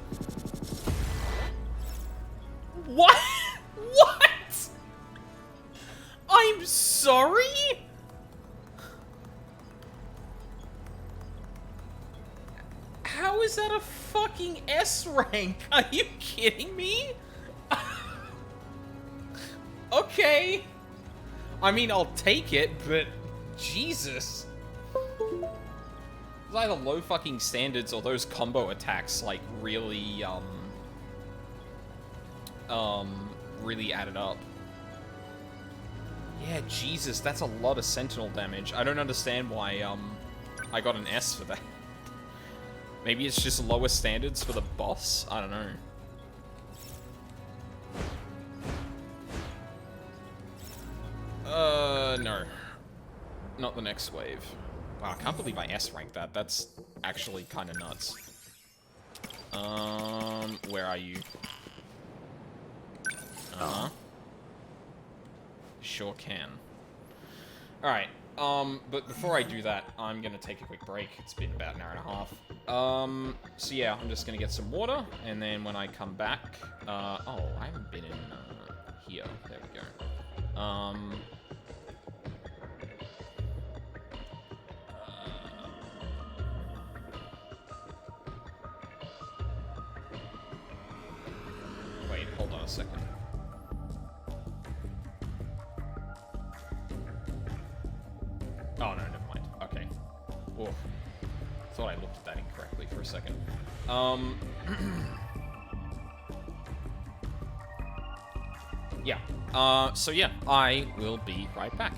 What? What? I'm sorry? How is that a fucking S rank? Are you kidding me? Okay. I mean, I'll take it, but Jesus. It's either low fucking standards or those combo attacks, like, really, really added up. Yeah, Jesus, that's a lot of Sentinel damage. I don't understand why, I got an S for that. Maybe it's just lower standards for the boss? I don't know. No. Not the next wave. Wow, I can't believe I S-ranked that. That's actually kind of nuts. Where are you? Uh-huh. Sure can. Alright, but before I do that, I'm gonna take a quick break. It's been about an hour and a half. So yeah, I'm just gonna get some water, and then when I come back, oh, I haven't been in, here. There we go. Wait, hold on a second. Oh, no, never mind. Okay. Oof. Thought I looked at that incorrectly for a second. Yeah. So yeah, I will be right back.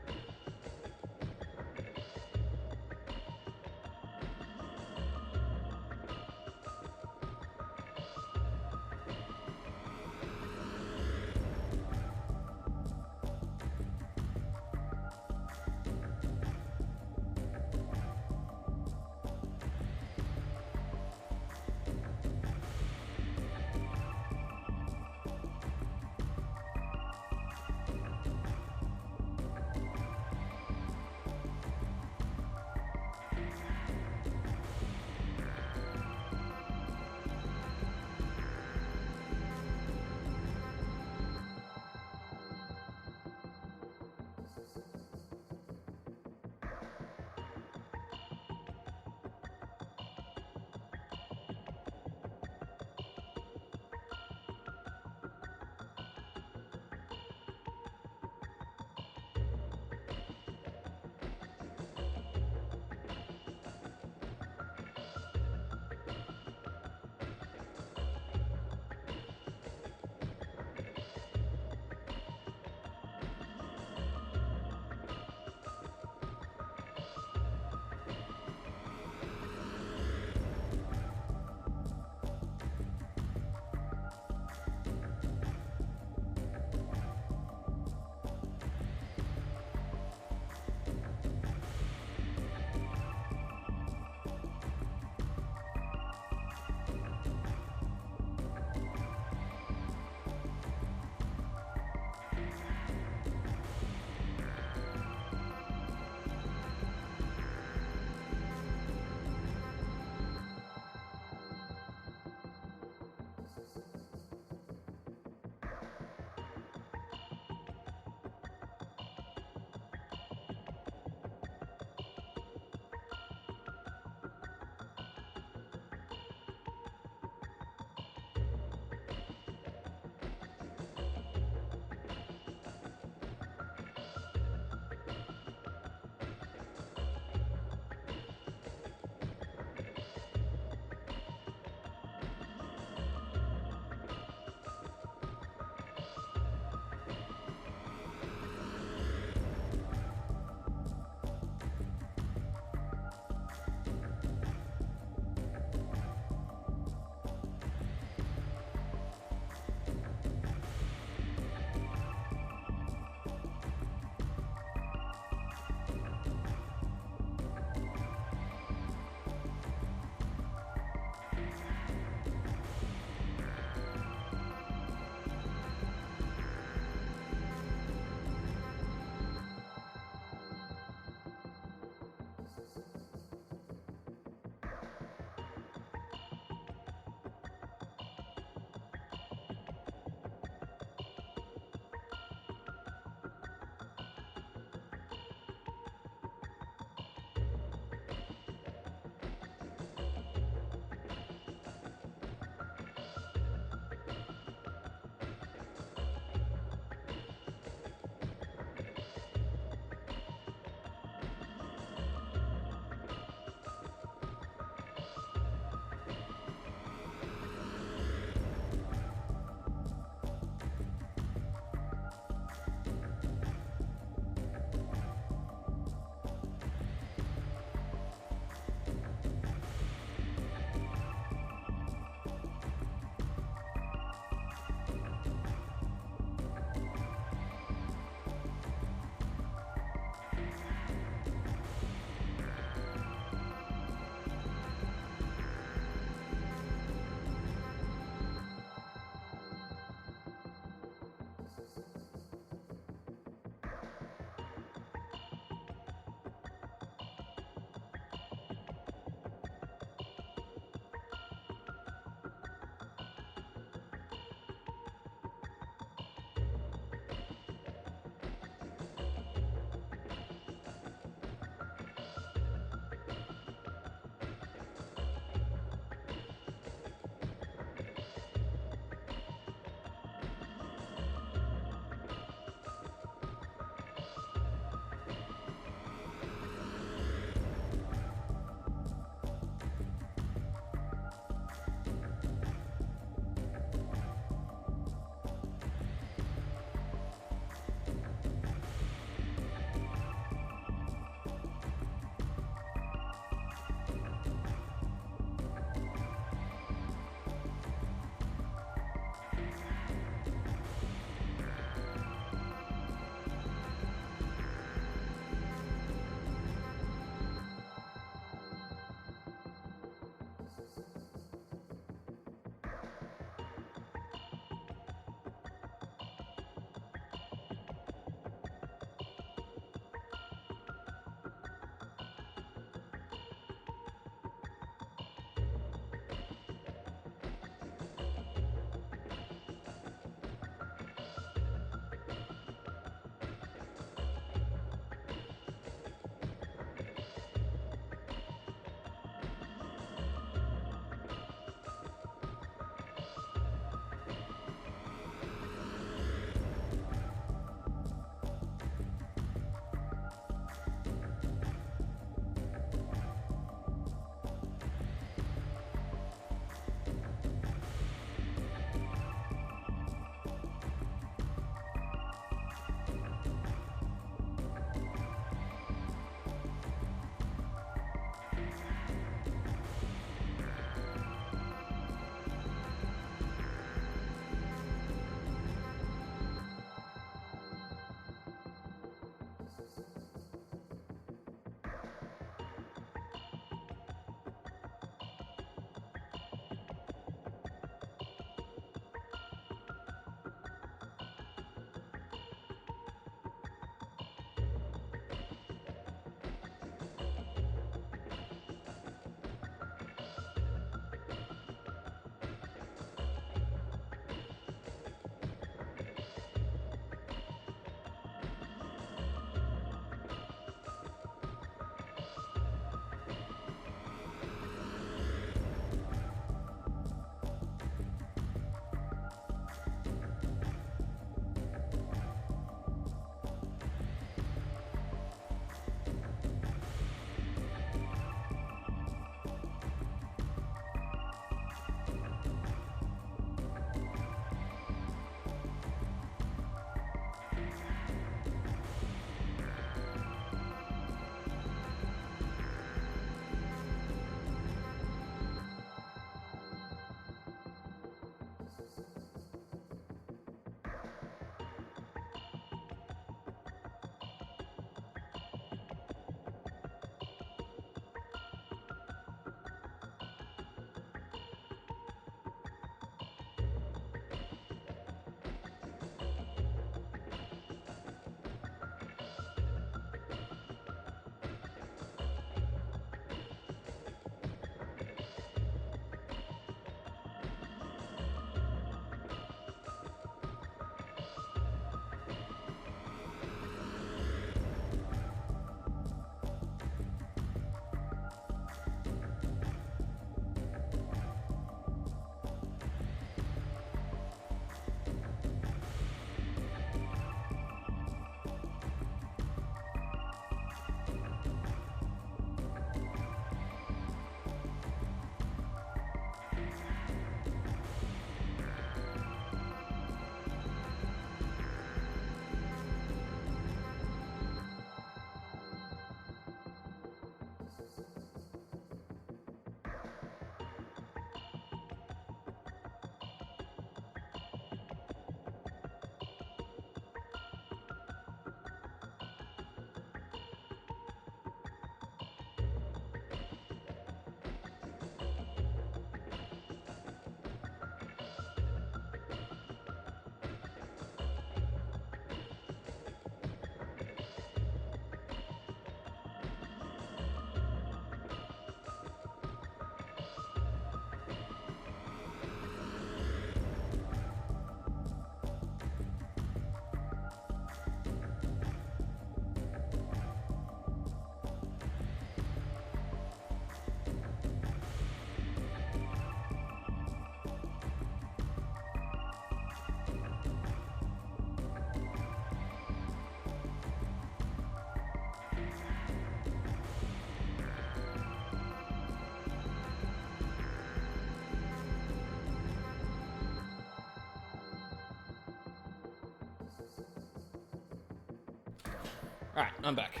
Alright, I'm back.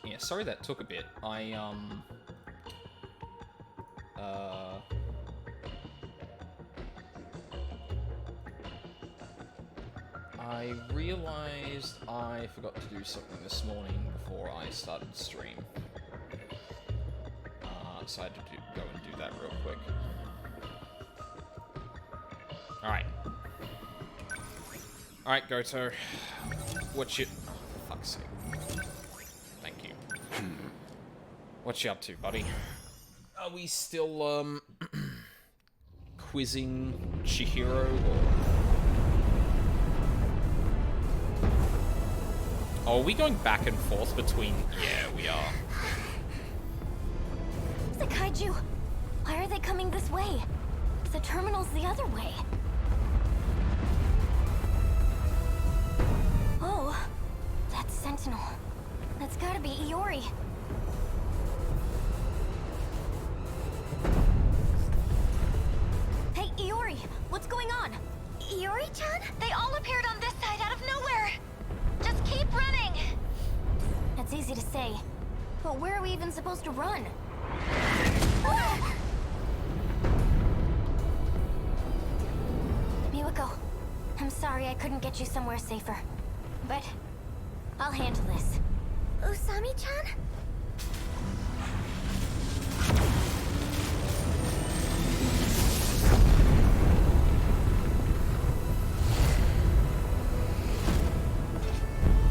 Yeah, sorry that took a bit. I realized I forgot to do something this morning before I started stream. So I had to go and do that real quick. Alright. Alright, Goto. What you... For fuck's sake. Thank you. What you up to, buddy? Are we still, quizzing Chihiro, or... Oh, are we going back and forth between... Yeah, we are. The kaiju! Why are they coming this way? The terminal's the other way. Oh, that's Sentinel. That's gotta be Iori. Hey, Iori, what's going on? Iori-chan? They all appeared on this side out of nowhere. Just keep running. That's easy to say, but where are we even supposed to run? Miwako, I'm sorry I couldn't get you somewhere safer, but I'll handle this. Usami-chan?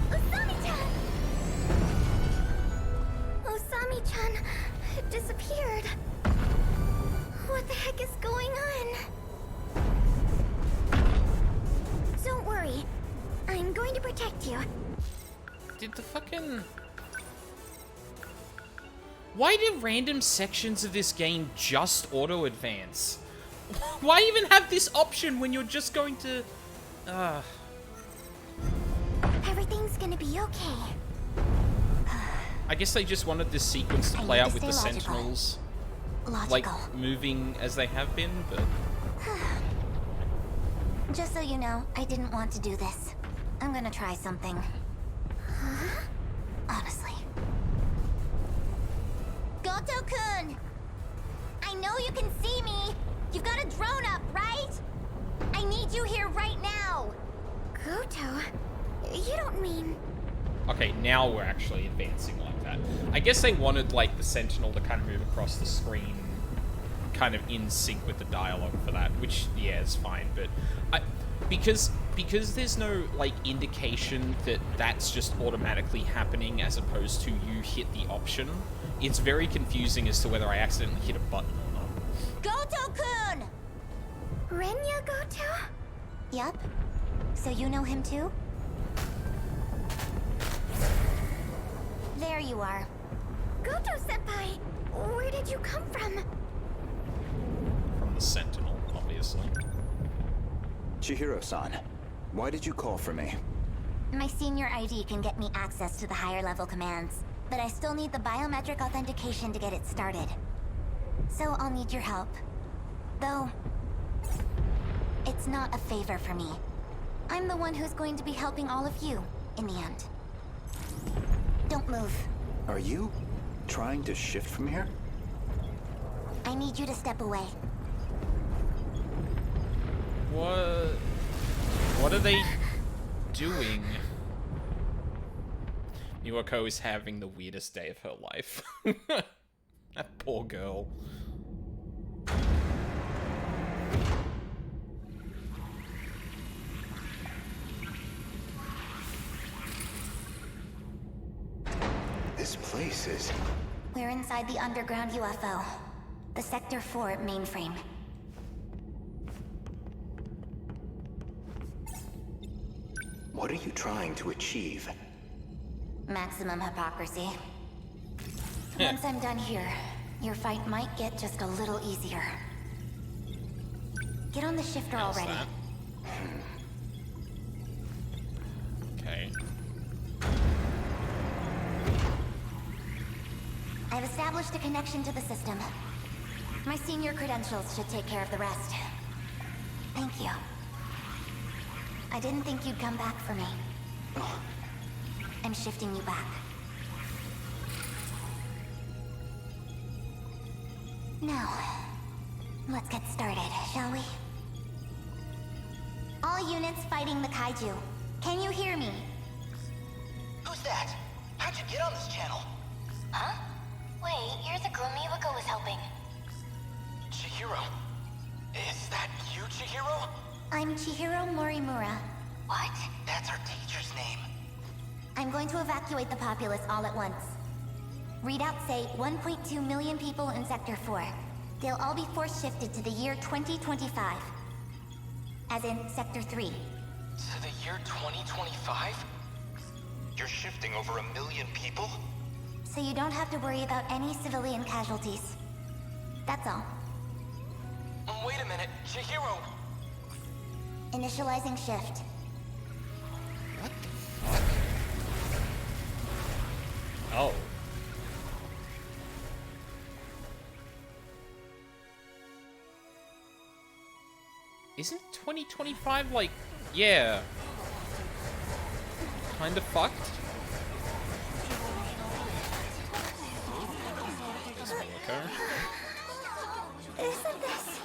Usami-chan! Usami-chan disappeared. What the heck is going on? Don't worry. I'm going to protect you. Did the fucking... Why do random sections of this game just auto-advance? Why even have this option when you're just going to... Everything's gonna be okay. I guess they just wanted this sequence to play out with the stay logical. Sentinels. Logical. Like, moving as they have been, but... Just so you know, I didn't want to do this. I'm gonna try something. Huh? Honestly. Goto-kun! I know you can see me! You've got a drone up, right? I need you here right now! Goto? You don't mean... Okay, now we're actually advancing like that. I guess they wanted, like, the Sentinel to kind of move across the screen kind of in sync with the dialogue for that, which, yeah, is fine, but... Because there's no, like, indication that that's just automatically happening as opposed to you hit the option, it's very confusing as to whether I accidentally hit a button or not. Goto-kun! Renya Goto? Yup. So you know him too? There you are. Goto-senpai! Where did you come from? From the Sentinel, obviously. Chihiro-san, why did you call for me? My senior ID can get me access to the higher level commands, but I still need the biometric authentication to get it started. So I'll need your help. Though, it's not a favor for me. I'm the one who's going to be helping all of you, in the end. Don't move. Are you trying to shift from here? I need you to step away. What are they doing? Miwako is having the weirdest day of her life. That poor girl. This place is... We're inside the underground UFO. The Sector 4 mainframe. What are you trying to achieve? Maximum hypocrisy. Once I'm done here, your fight might get just a little easier. Get on the shifter already. Okay. I've established a connection to the system. My senior credentials should take care of the rest. Thank you. I didn't think you'd come back for me. I'm shifting you back. Now, let's get started, shall we? All units fighting the kaiju. Can you hear me? Who's that? How'd you get on this channel? Huh? Wait, you're the girl Miwako was helping. Chihiro. Is that you, Chihiro? I'm Chihiro Morimura. What? That's our teacher's name. I'm going to evacuate the populace all at once. Readouts say 1.2 million people in Sector 4. They'll all be force-shifted to the year 2025. As in Sector 3. To the year 2025? You're shifting over 1 million people? So you don't have to worry about any civilian casualties. That's all. Wait a minute, Chihiro! Initializing shift. Oh. Isn't 2025 like, yeah, kind of fucked? There's Miwako. Isn't this?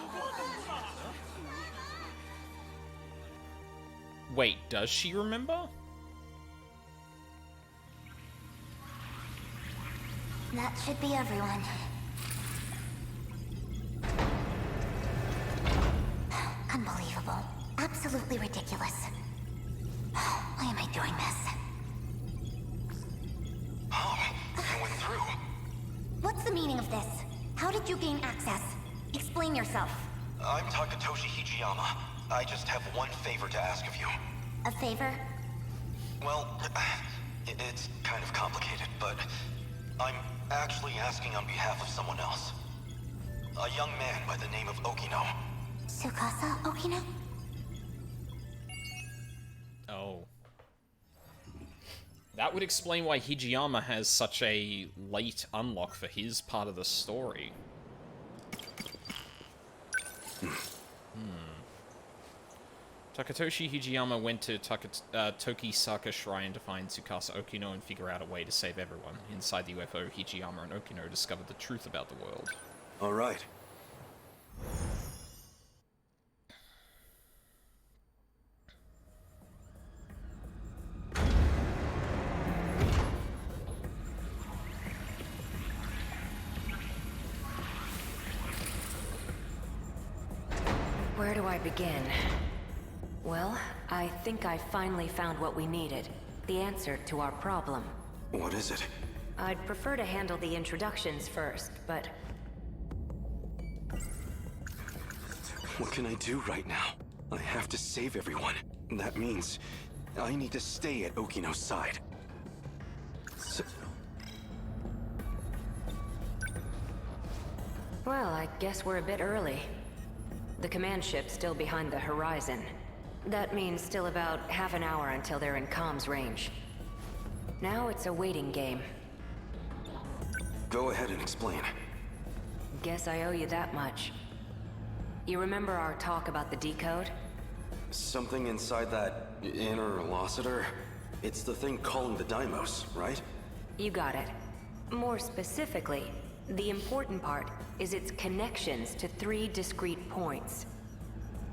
Wait, does she remember? That should be everyone. Unbelievable. Absolutely ridiculous. Why am I doing this? Oh, I went through. What's the meaning of this? How did you gain access? Explain yourself. I'm Takatoshi Hijiyama. I just have one favor to ask of you. A favor? Well, it's kind of complicated, but I'm actually asking on behalf of someone else. A young man by the name of Okino. Tsukasa Okino? Oh. That would explain why Hijiyama has such a late unlock for his part of the story. Takatoshi Hijiyama went to Tokisaka Shrine to find Tsukasa Okino and figure out a way to save everyone. Inside the UFO, Hijiyama and Okino discovered the truth about the world. All right. Where do I begin? Well, I think I finally found what we needed. The answer to our problem. What is it? I'd prefer to handle the introductions first, but... What can I do right now? I have to save everyone. That means I need to stay at Okino's side. Well, I guess we're a bit early. The command ship's still behind the horizon. That means still about half an hour until they're in comms range. Now it's a waiting game. Go ahead and explain. Guess I owe you that much. You remember our talk about the decode? Something inside that interlocutor? It's the thing calling the Deimos, right? You got it. More specifically, the important part is its connections to 3 discrete points.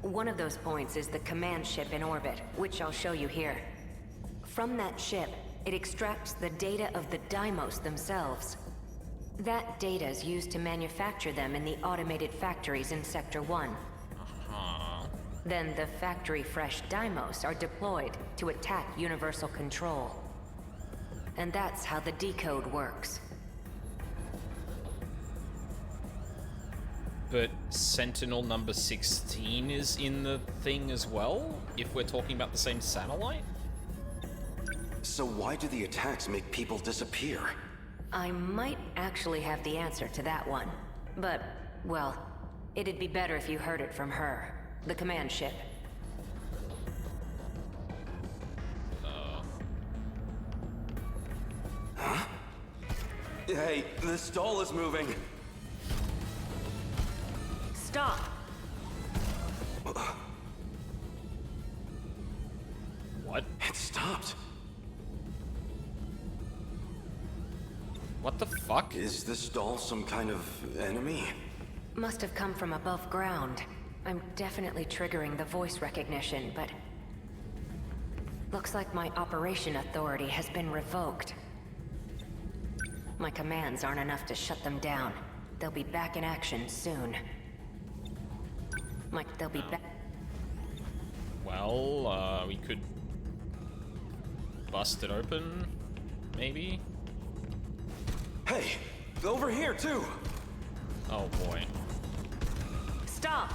One of those points is the command ship in orbit, which I'll show you here. From that ship, it extracts the data of the Deimos themselves. That data is used to manufacture them in the automated factories in Sector 1. Then the factory-fresh Deimos are deployed to attack Universal Control. And that's how the decode works. But Sentinel number 16 is in the thing as well, if we're talking about the same satellite? So why do the attacks make people disappear? I might actually have the answer to that one. But, well, it'd be better if you heard it from her, the command ship. Huh? Hey, the stall is moving. Stop! fuck? Is this doll some kind of enemy? Must have come from above ground. I'm definitely triggering the voice recognition, but... looks like my operation authority has been revoked. My commands aren't enough to shut them down. They'll be back in action soon. They'll be back... Well, we could bust it open, maybe? Hey, over here too! Oh boy. Stop!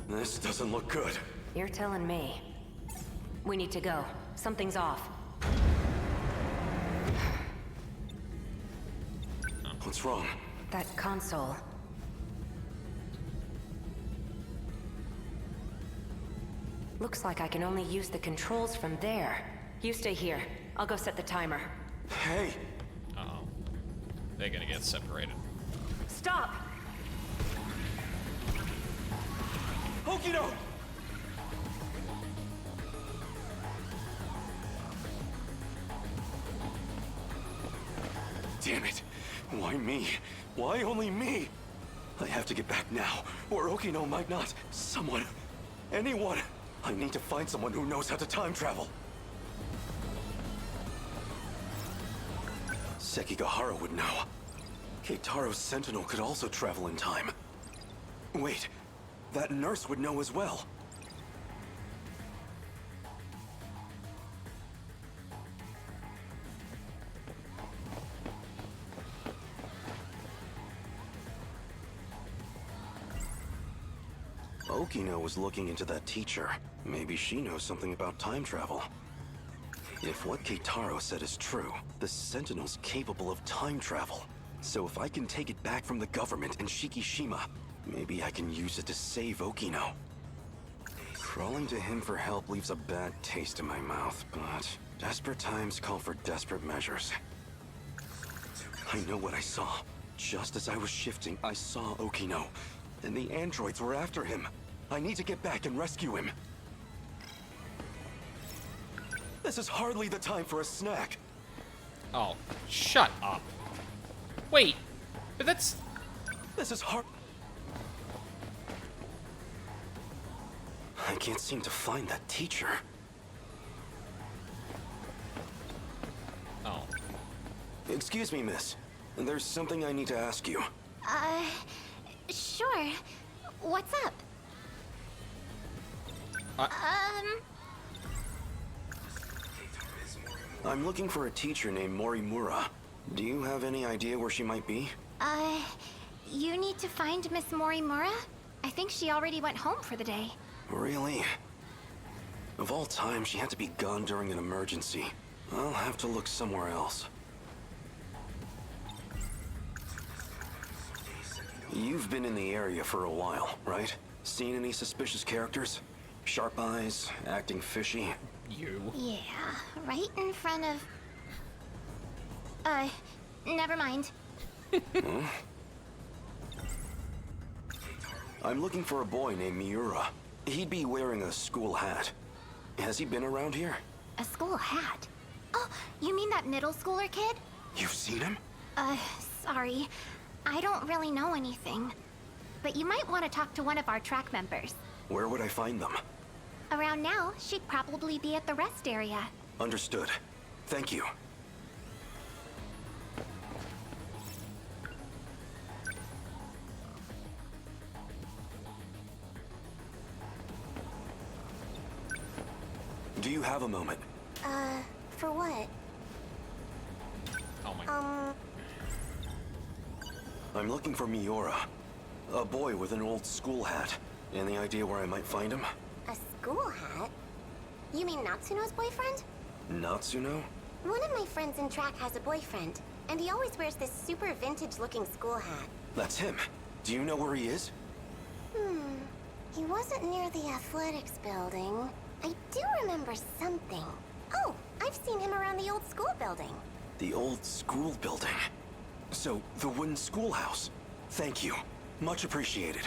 This doesn't look good. You're telling me. We need to go. Something's off. What's wrong? That console. Looks like I can only use the controls from there. You stay here. I'll go set the timer. Hey! Uh-oh. They're gonna get separated. Stop! Okino! Damn it! Why me? Why only me? I have to get back now, or Okino might not. Someone. Anyone. I need to find someone who knows how to time travel. Sekigahara would know. Keitaro's Sentinel could also travel in time. Wait, that nurse would know as well. Okino was looking into that teacher. Maybe she knows something about time travel. If what Keitaro said is true, the Sentinel's capable of time travel. So if I can take it back from the government and Shikishima, maybe I can use it to save Okino. Crawling to him for help leaves a bad taste in my mouth, but desperate times call for desperate measures. I know what I saw. Just as I was shifting, I saw Okino, and the androids were after him. I need to get back and rescue him. This is hardly the time for a snack. Oh, shut up. Wait, but that's... This is hard. I can't seem to find that teacher. Oh. Excuse me, miss. There's something I need to ask you. Sure. What's up? I'm looking for a teacher named Morimura. Do you have any idea where she might be? You need to find Miss Morimura? I think she already went home for the day. Really? Of all time, she had to be gone during an emergency. I'll have to look somewhere else. You've been in the area for a while, right? Seen any suspicious characters? Sharp eyes, acting fishy? You. Yeah, right in front of... never mind. Huh? I'm looking for a boy named Miura. He'd be wearing a school hat. Has he been around here? A school hat? Oh, you mean that middle schooler kid? You've seen him? Sorry. I don't really know anything. But you might want to talk to one of our track members. Where would I find them? Around now, she'd probably be at the rest area. Understood. Thank you. Do you have a moment? For what? Oh my... I'm looking for Miura. A boy with an old school hat. Any idea where I might find him? A school hat? You mean Natsuno's boyfriend? Natsuno? One of my friends in track has a boyfriend, and he always wears this super vintage-looking school hat. That's him. Do you know where he is? He wasn't near the athletics building. I do remember something. Oh, I've seen him around the old school building. The old school building. So, the wooden schoolhouse. Thank you. Much appreciated.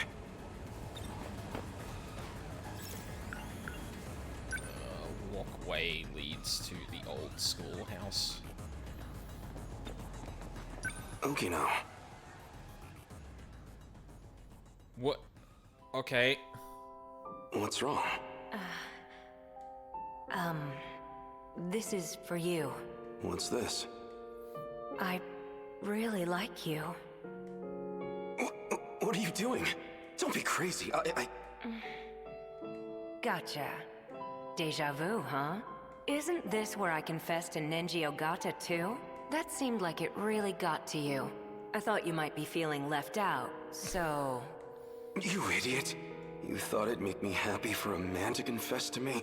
Walkway leads to the old schoolhouse. Okino. What? Okay. What's wrong? This is for you. What's this? I really like you. What are you doing? Don't be crazy. Gotcha. Deja vu, huh? Isn't this where I confessed to Nenji Ogata too? That seemed like it really got to you. I thought you might be feeling left out, so... You idiot. You thought it'd make me happy for a man to confess to me?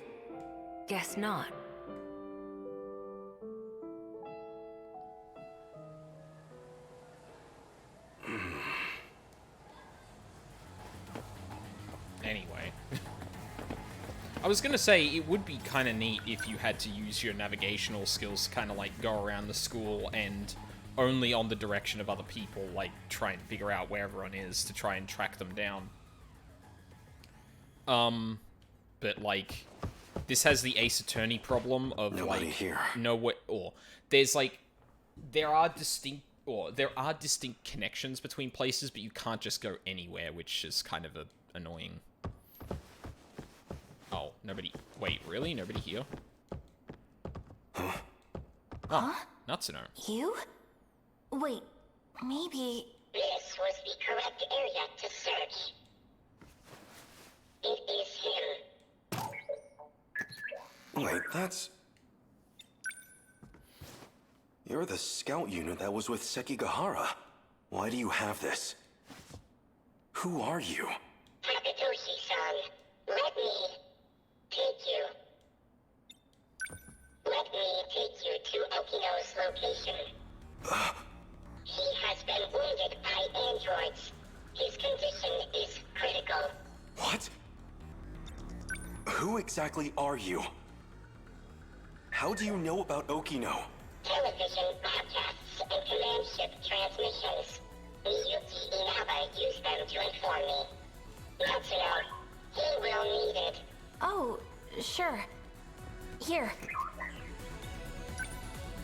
Guess not. Anyway. I was gonna say, it would be kind of neat if you had to use your navigational skills to kind of, like, go around the school and only on the direction of other people, like, try and figure out where everyone is to try and track them down. But, like, this has the Ace Attorney problem of, Nobody like... here. There's, like... There are distinct connections between places, but you can't just go anywhere, which is kind of annoying. Oh, nobody... Wait, really? Nobody here? Huh? Oh, Natsuno. You? Wait, maybe... This was the correct area to search. It is him. Wait, that's... You're the scout unit that was with Sekigahara. Why do you have this? Who are you? Takatoshi-san, let me take you. Let me take you to Okino's location. He has been wounded by androids. His condition is critical. What? Who exactly are you? How do you know about Okino? Television broadcasts and command ship transmissions. Miyuki Inaba used them to inform me. Natsuno, he will need it. Oh, sure. Here.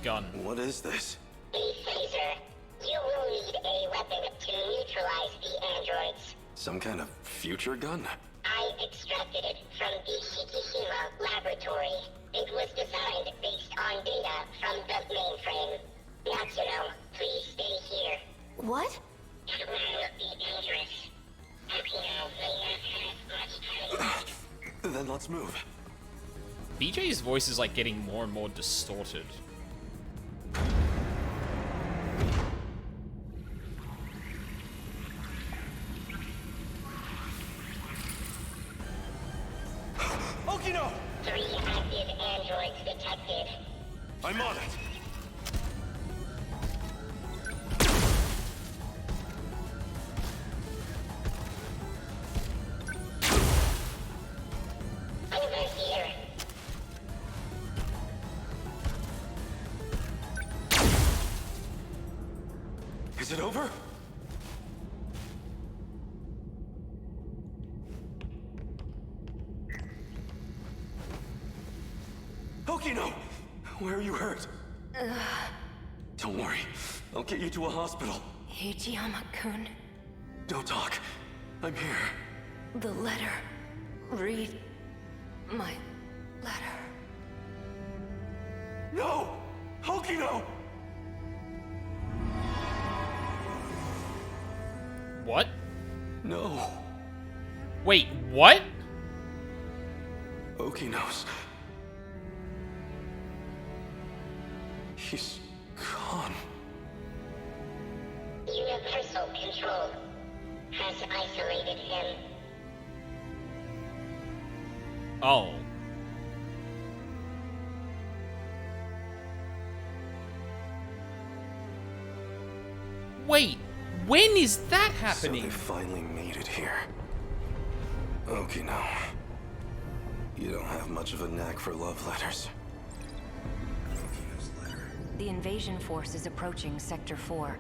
Gun. What is this? A phaser. You will need a weapon to neutralize the androids. Some kind of future gun? I extracted it from the Shikishima laboratory. It was designed based on data from the mainframe. Natsuno, please stay here. What? It will be dangerous. Okino may not have much time. Then let's move. BJ's voice is, like, getting more and more distorted. Okino! 3 active androids detected. I'm on it. Over here. Is it over? Okino! Where are you hurt? Don't worry. I'll get you to a hospital. Ichiyama-kun, Don't talk. I'm here. the letter. Read my letter. No! Okino! What? No. Wait, what? Okino's. He's gone. Universal Control has isolated him. Oh. Wait, when is that So happening? they finally made it here. Okino. You don't have much of a knack for love letters. Okino's letter. The invasion force is approaching Sector 4.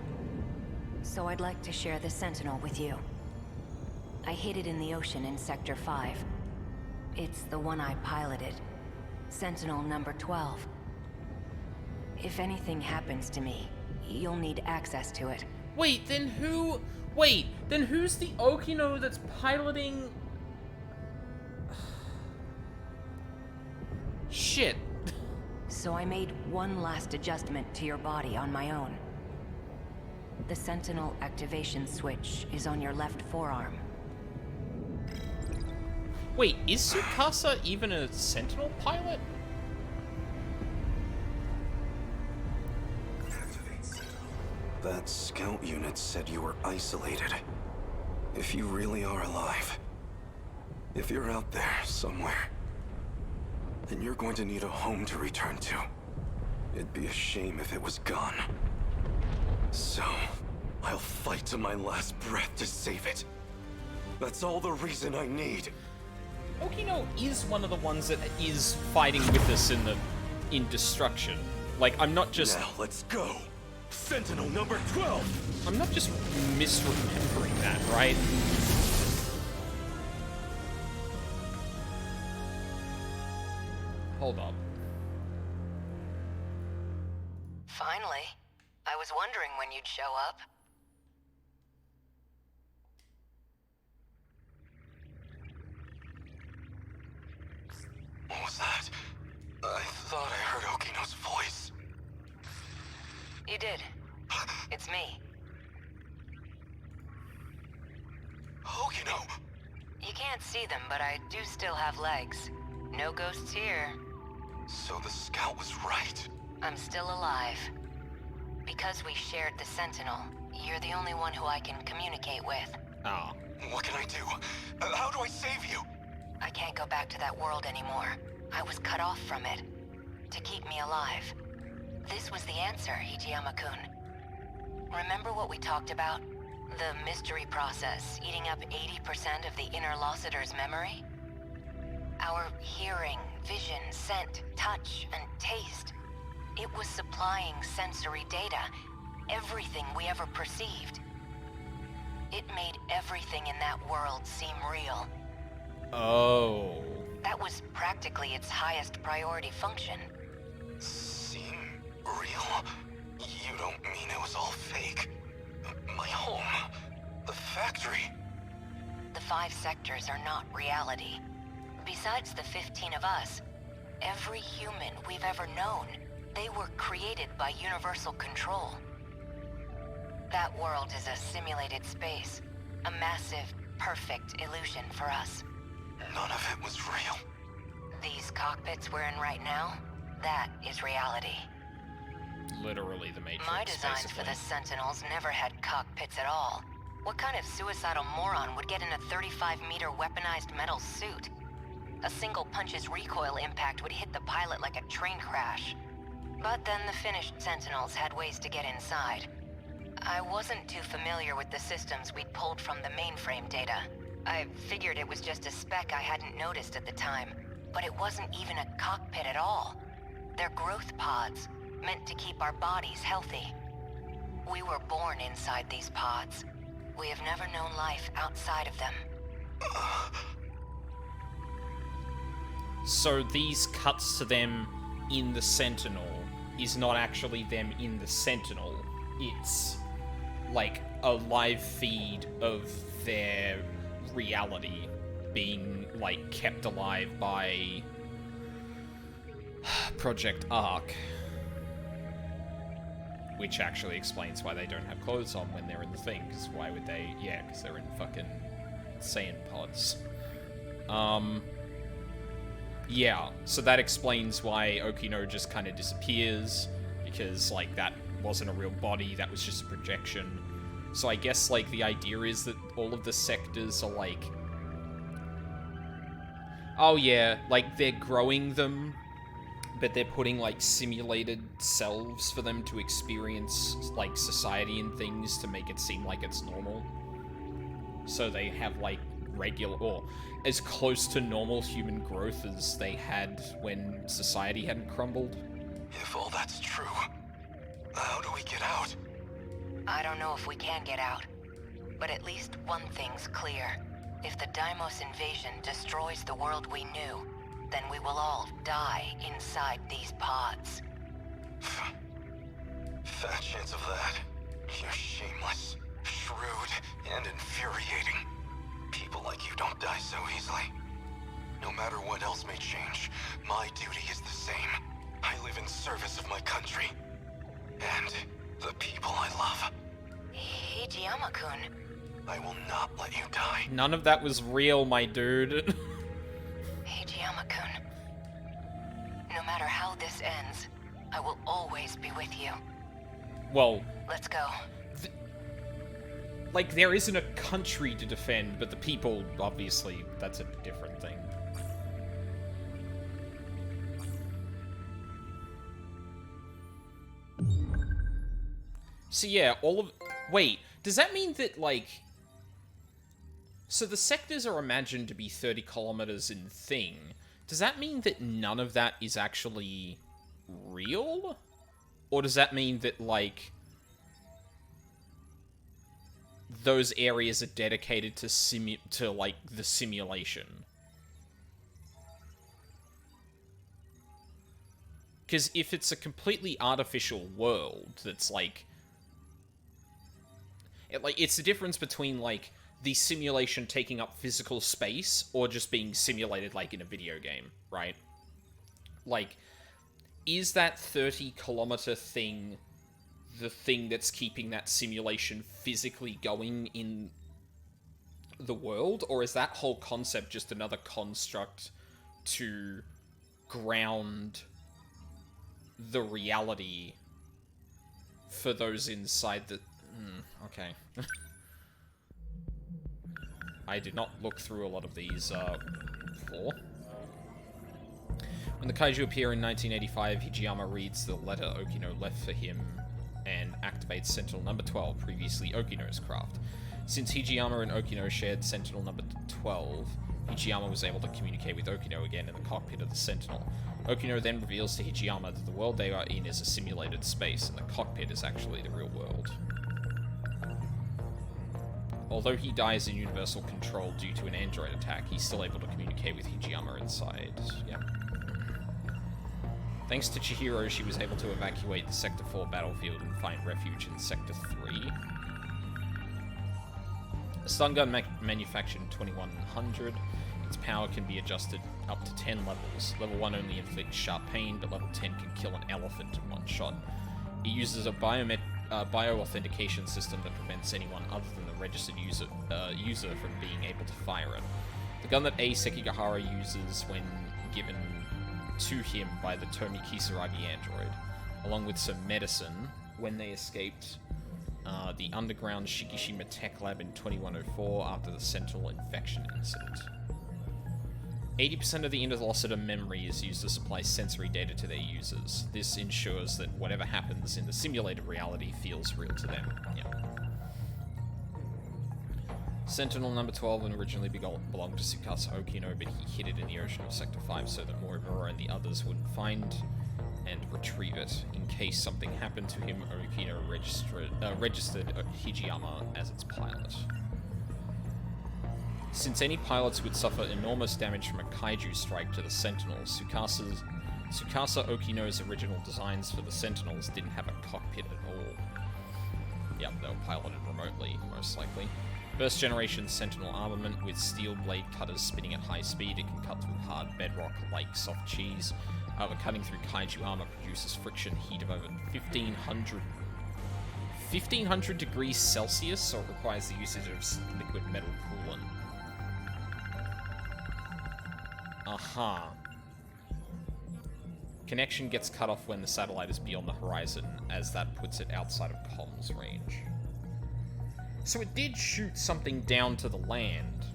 So I'd like to share the Sentinel with you. I hid it in the ocean in Sector 5. It's the one I piloted. Sentinel number 12. If anything happens to me, you'll need access to it. Wait, then who... Wait, then who's the Okino that's piloting... Shit. So I made one last adjustment to your body on my own. The Sentinel activation switch is on your left forearm. Wait, is Tsukasa even a Sentinel pilot? That scout unit said you were isolated. If you really are alive, if you're out there somewhere, then you're going to need a home to return to. It'd be a shame if it was gone. So, I'll fight to my last breath to save it. That's all the reason I need. Okino is one of the ones that is fighting with us in destruction. Like, I'm not just... Now, let's go! Sentinel number 12! I'm not just misremembering that, right? Hold on. Finally. I was wondering when you'd show up. What was that? I thought I heard Okino's voice. You did. It's me. Okino! You can't see them, but I do still have legs. No ghosts here. So the scout was right. I'm still alive. Because we shared the Sentinel, you're the only one who I can communicate with. Ah. What can I do? How do I save you? I can't go back to that world anymore. I was cut off from it. To keep me alive. This was the answer, Hijiyama-kun. Remember what we talked about? The mystery process eating up 80% of the inner Lossiter's memory? Our hearing, vision, scent, touch, and taste. It was supplying sensory data. Everything we ever perceived. It made everything in that world seem real. Oh. That was practically its highest priority function. Seem real? You don't mean it was all fake? My home? The factory? The 5 sectors are not reality. Besides the 15 of us, every human we've ever known, they were created by universal control. That world is a simulated space. A massive, perfect illusion for us. None of it was real. These cockpits we're in right now, that is reality. Literally the Matrix, My designs basically. for the Sentinels never had cockpits at all. What kind of suicidal moron would get in a 35-meter weaponized metal suit? A single punch's recoil impact would hit the pilot like a train crash. But then the finished Sentinels had ways to get inside. I wasn't too familiar with the systems we'd pulled from the mainframe data. I figured it was just a speck I hadn't noticed at the time, but it wasn't even a cockpit at all. They're growth pods, meant to keep our bodies healthy. We were born inside these pods. We have never known life outside of them. So these cuts to them in the Sentinel is not actually them in the Sentinel. It's like a live feed of their reality being like kept alive by Project Ark. Which actually explains why they don't have clothes on when they're in the thing, because why would they? Yeah, because they're in fucking sand pods. Yeah, so that explains why Okino just kind of disappears, because, like, that wasn't a real body, that was just a projection. So I guess, like, the idea is that all of the sectors are, like... Oh, yeah, like, they're growing them, but they're putting, like, simulated selves for them to experience, like, society and things to make it seem like it's normal. So they have, like, regular, or as close to normal human growth as they had when society hadn't crumbled. If all that's true, how do we get out? I don't know if we can get out, but at least one thing's clear. If the Deimos invasion destroys the world we knew, then we will all die inside these pods. Fat chance of that. You're shameless, shrewd, and infuriating. People like you don't die so easily. No matter what else may change, my duty is the same. I live in service of my country. And the people I love. Hijiyama-kun. I will not let you die. None of that was real, my dude. Hijiyama-kun. No matter how this ends, I will always be with you. Well, Let's go. like, there isn't a country to defend, but the people, obviously, that's a different thing. So yeah, wait, does that mean that, like... So the sectors are imagined to be 30 kilometers in thing. Does that mean that none of that is actually real? Or does that mean that, like... those areas are dedicated to the simulation? Because if it's a completely artificial world that's like... it's the difference between, like, the simulation taking up physical space or just being simulated, like, in a video game, right? Like, is that 30-kilometer thing the thing that's keeping that simulation physically going in the world? Or is that whole concept just another construct to ground the reality for those inside the... okay. I did not look through a lot of these before. When the kaiju appear in 1985, Hijiyama reads the letter Okino left for him and activates Sentinel number 12, previously Okino's craft. Since Hijiyama and Okino shared Sentinel number 12, Hijiyama was able to communicate with Okino again in the cockpit of the Sentinel. Okino then reveals to Hijiyama that the world they are in is a simulated space, and the cockpit is actually the real world. Although he dies in Universal Control due to an android attack, he's still able to communicate with Hijiyama inside. Yep. Thanks to Chihiro, she was able to evacuate the Sector 4 battlefield and find refuge in Sector 3. A stun gun manufactured in 2100. Its power can be adjusted up to 10 levels. Level 1 only inflicts sharp pain, but level 10 can kill an elephant in one shot. It uses a bio-authentication system that prevents anyone other than the registered user from being able to fire it. The gun that A. Sekigahara uses when given to him by the Tomi Kisaragi android, along with some medicine when they escaped the underground Shikishima Tech Lab in 2104 after the Sentinel infection incident. 80% of the interlocutor memory is used to supply sensory data to their users. This ensures that whatever happens in the simulated reality feels real to them. Yep. Sentinel number 12 originally belonged to Tsukasa Okino, but he hid it in the ocean of Sector 5 so that Morimura and the others wouldn't find and retrieve it. In case something happened to him, Okino registered Hijiyama as its pilot. Since any pilots would suffer enormous damage from a kaiju strike to the Sentinels, Tsukasa Okino's original designs for the Sentinels didn't have a cockpit at all. Yep, they were piloted remotely, most likely. First generation Sentinel armament with steel blade cutters spinning at high speed. It can cut through hard bedrock like soft cheese. However, cutting through kaiju armor produces friction heat of over 1500 degrees Celsius, so it requires the usage of liquid metal coolant. Aha. Connection gets cut off when the satellite is beyond the horizon, as that puts it outside of comms range. So it did shoot something down to the land.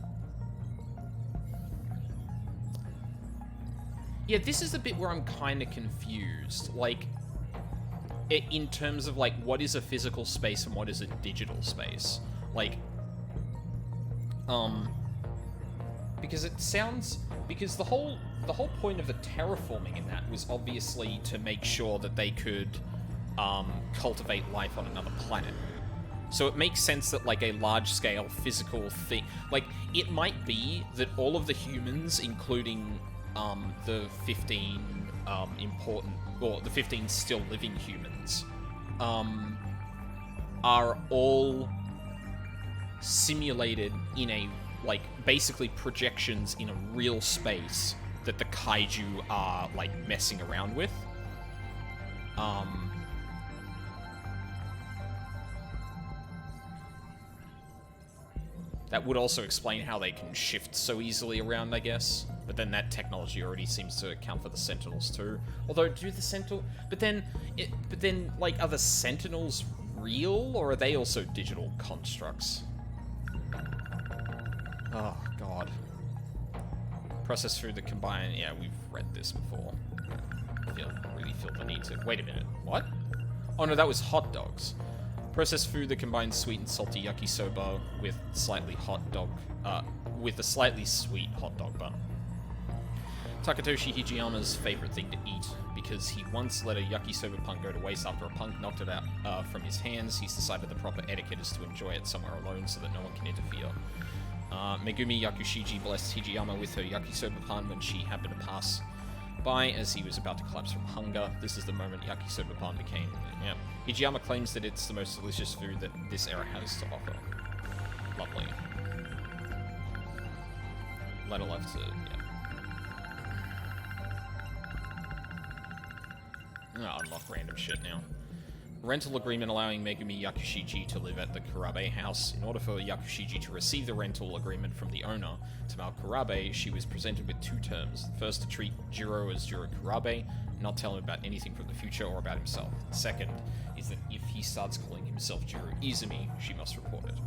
Yeah, this is the bit where I'm kind of confused. Like, in terms of, like, what is a physical space and what is a digital space? Like, because it sounds... Because the whole point of the terraforming in that was obviously to make sure that they could, cultivate life on another planet. So it makes sense that, like, a large-scale physical thing... Like, it might be that all of the humans, including, the 15, the 15 still living humans, are all simulated in a, like, basically projections in a real space that the kaiju are, like, messing around with. That would also explain how they can shift so easily around, I guess. But then that technology already seems to account for the Sentinels too. Although, do the Sentinel... But then, like, are the Sentinels real, or are they also digital constructs? Oh, God. Processed food that combine... Yeah, we've read this before. I really feel the need to... Wait a minute. What? Oh, no, that was hot dogs. Processed food that combines sweet and salty yakisoba with slightly with a slightly sweet hot dog bun. Takatoshi Hijiyama's favorite thing to eat, because he once let a yakisoba punk go to waste after a punk knocked it out from his hands. He's decided the proper etiquette is to enjoy it somewhere alone so that no one can interfere. Megumi Yakushiji blessed Hijiyama with her yakisoba pan when she happened to pass by as he was about to collapse from hunger. This is the moment yakisoba pan became... Yeah. Hijiyama claims that it's the most delicious food that this era has to offer. Lovely. Letter left to... Yeah. I'll unlock random shit now. Rental agreement allowing Megumi Yakushiji to live at the Kurabe house. In order for Yakushiji to receive the rental agreement from the owner, Tamao Kurabe, she was presented with two terms. First, to treat Jiro as Jiro Kurabe, not tell him about anything from the future or about himself. The second is that if he starts calling himself Jiro Izumi, she must report it.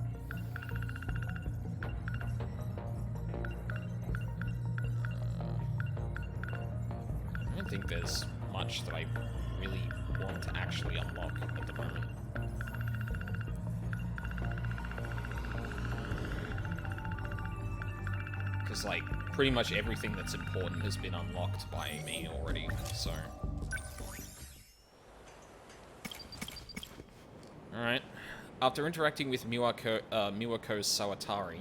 I don't think there's much that I really want to actually unlock at the moment. Because, like, pretty much everything that's important has been unlocked by me already, so... Alright. After interacting with Miwako Sawatari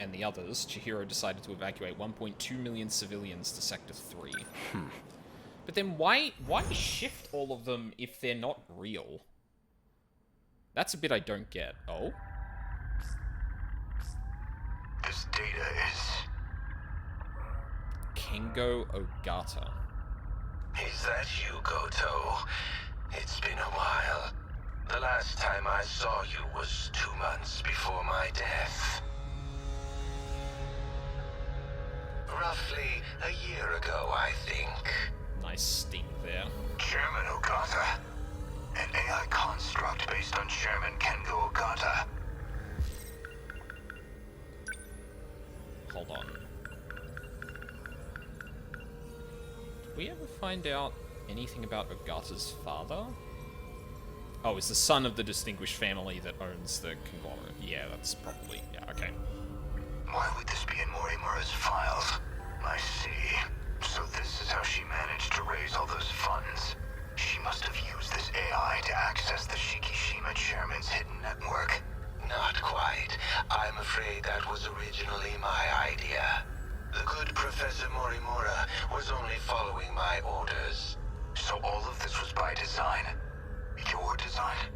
and the others, Chihiro decided to evacuate 1.2 million civilians to Sector 3. But then why shift all of them if they're not real? That's a bit I don't get. Oh? This data is... Kengo Ogata. Is that you, Goto? It's been a while. The last time I saw you was 2 months before my death. Roughly a year ago, I think. Nice sting there. Chairman Ogata. An AI construct based on Chairman Kengo Ogata. Hold on. Did we ever find out anything about Ogata's father? Oh, it's the son of the distinguished family that owns the conglomerate. Yeah, that's probably... Yeah, okay. Why would this be in Morimura's files? I see. So this is how she managed to raise all those funds. She must have used this AI to access the Shikishima chairman's hidden network. Not quite. I'm afraid that was originally my idea. The good Professor Morimura was only following my orders. So all of this was by design? Your design?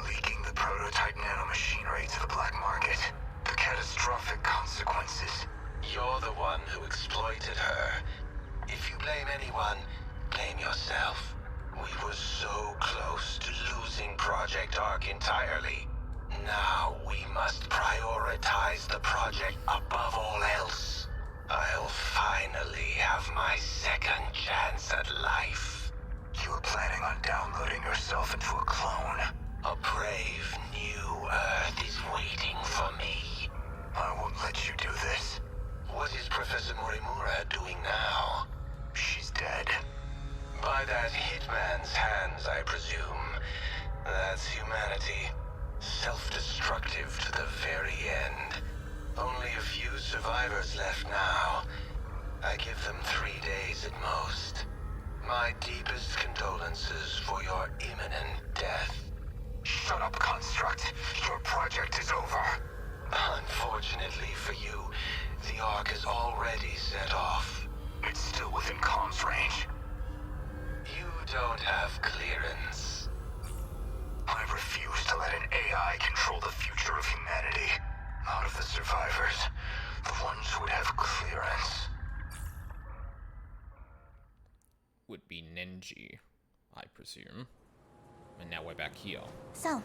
Leaking the prototype nanomachinery to the black market? The catastrophic consequences? You're the one who exploited her. If you blame anyone, blame yourself. We were so close to losing Project Ark entirely. Now we must prioritize the project above all else. I'll finally have my second chance at life. You're planning on downloading yourself into a clone. A brave new Earth is waiting for me. I won't let you do this. What is Professor Morimura doing now? She's dead. By that hitman's hands, I presume. That's humanity. Self-destructive to the very end. Only a few survivors left now. I give them 3 days at most. My deepest condolences for your imminent death. Shut up, Construct. Your project is over. Unfortunately for you, the Ark is already set off. It's still within comms range. You don't have clearance. let an AI control the future of humanity. Out of the survivors, the ones who would have clearance. Would be Nenji, I presume. And now we're back here. So,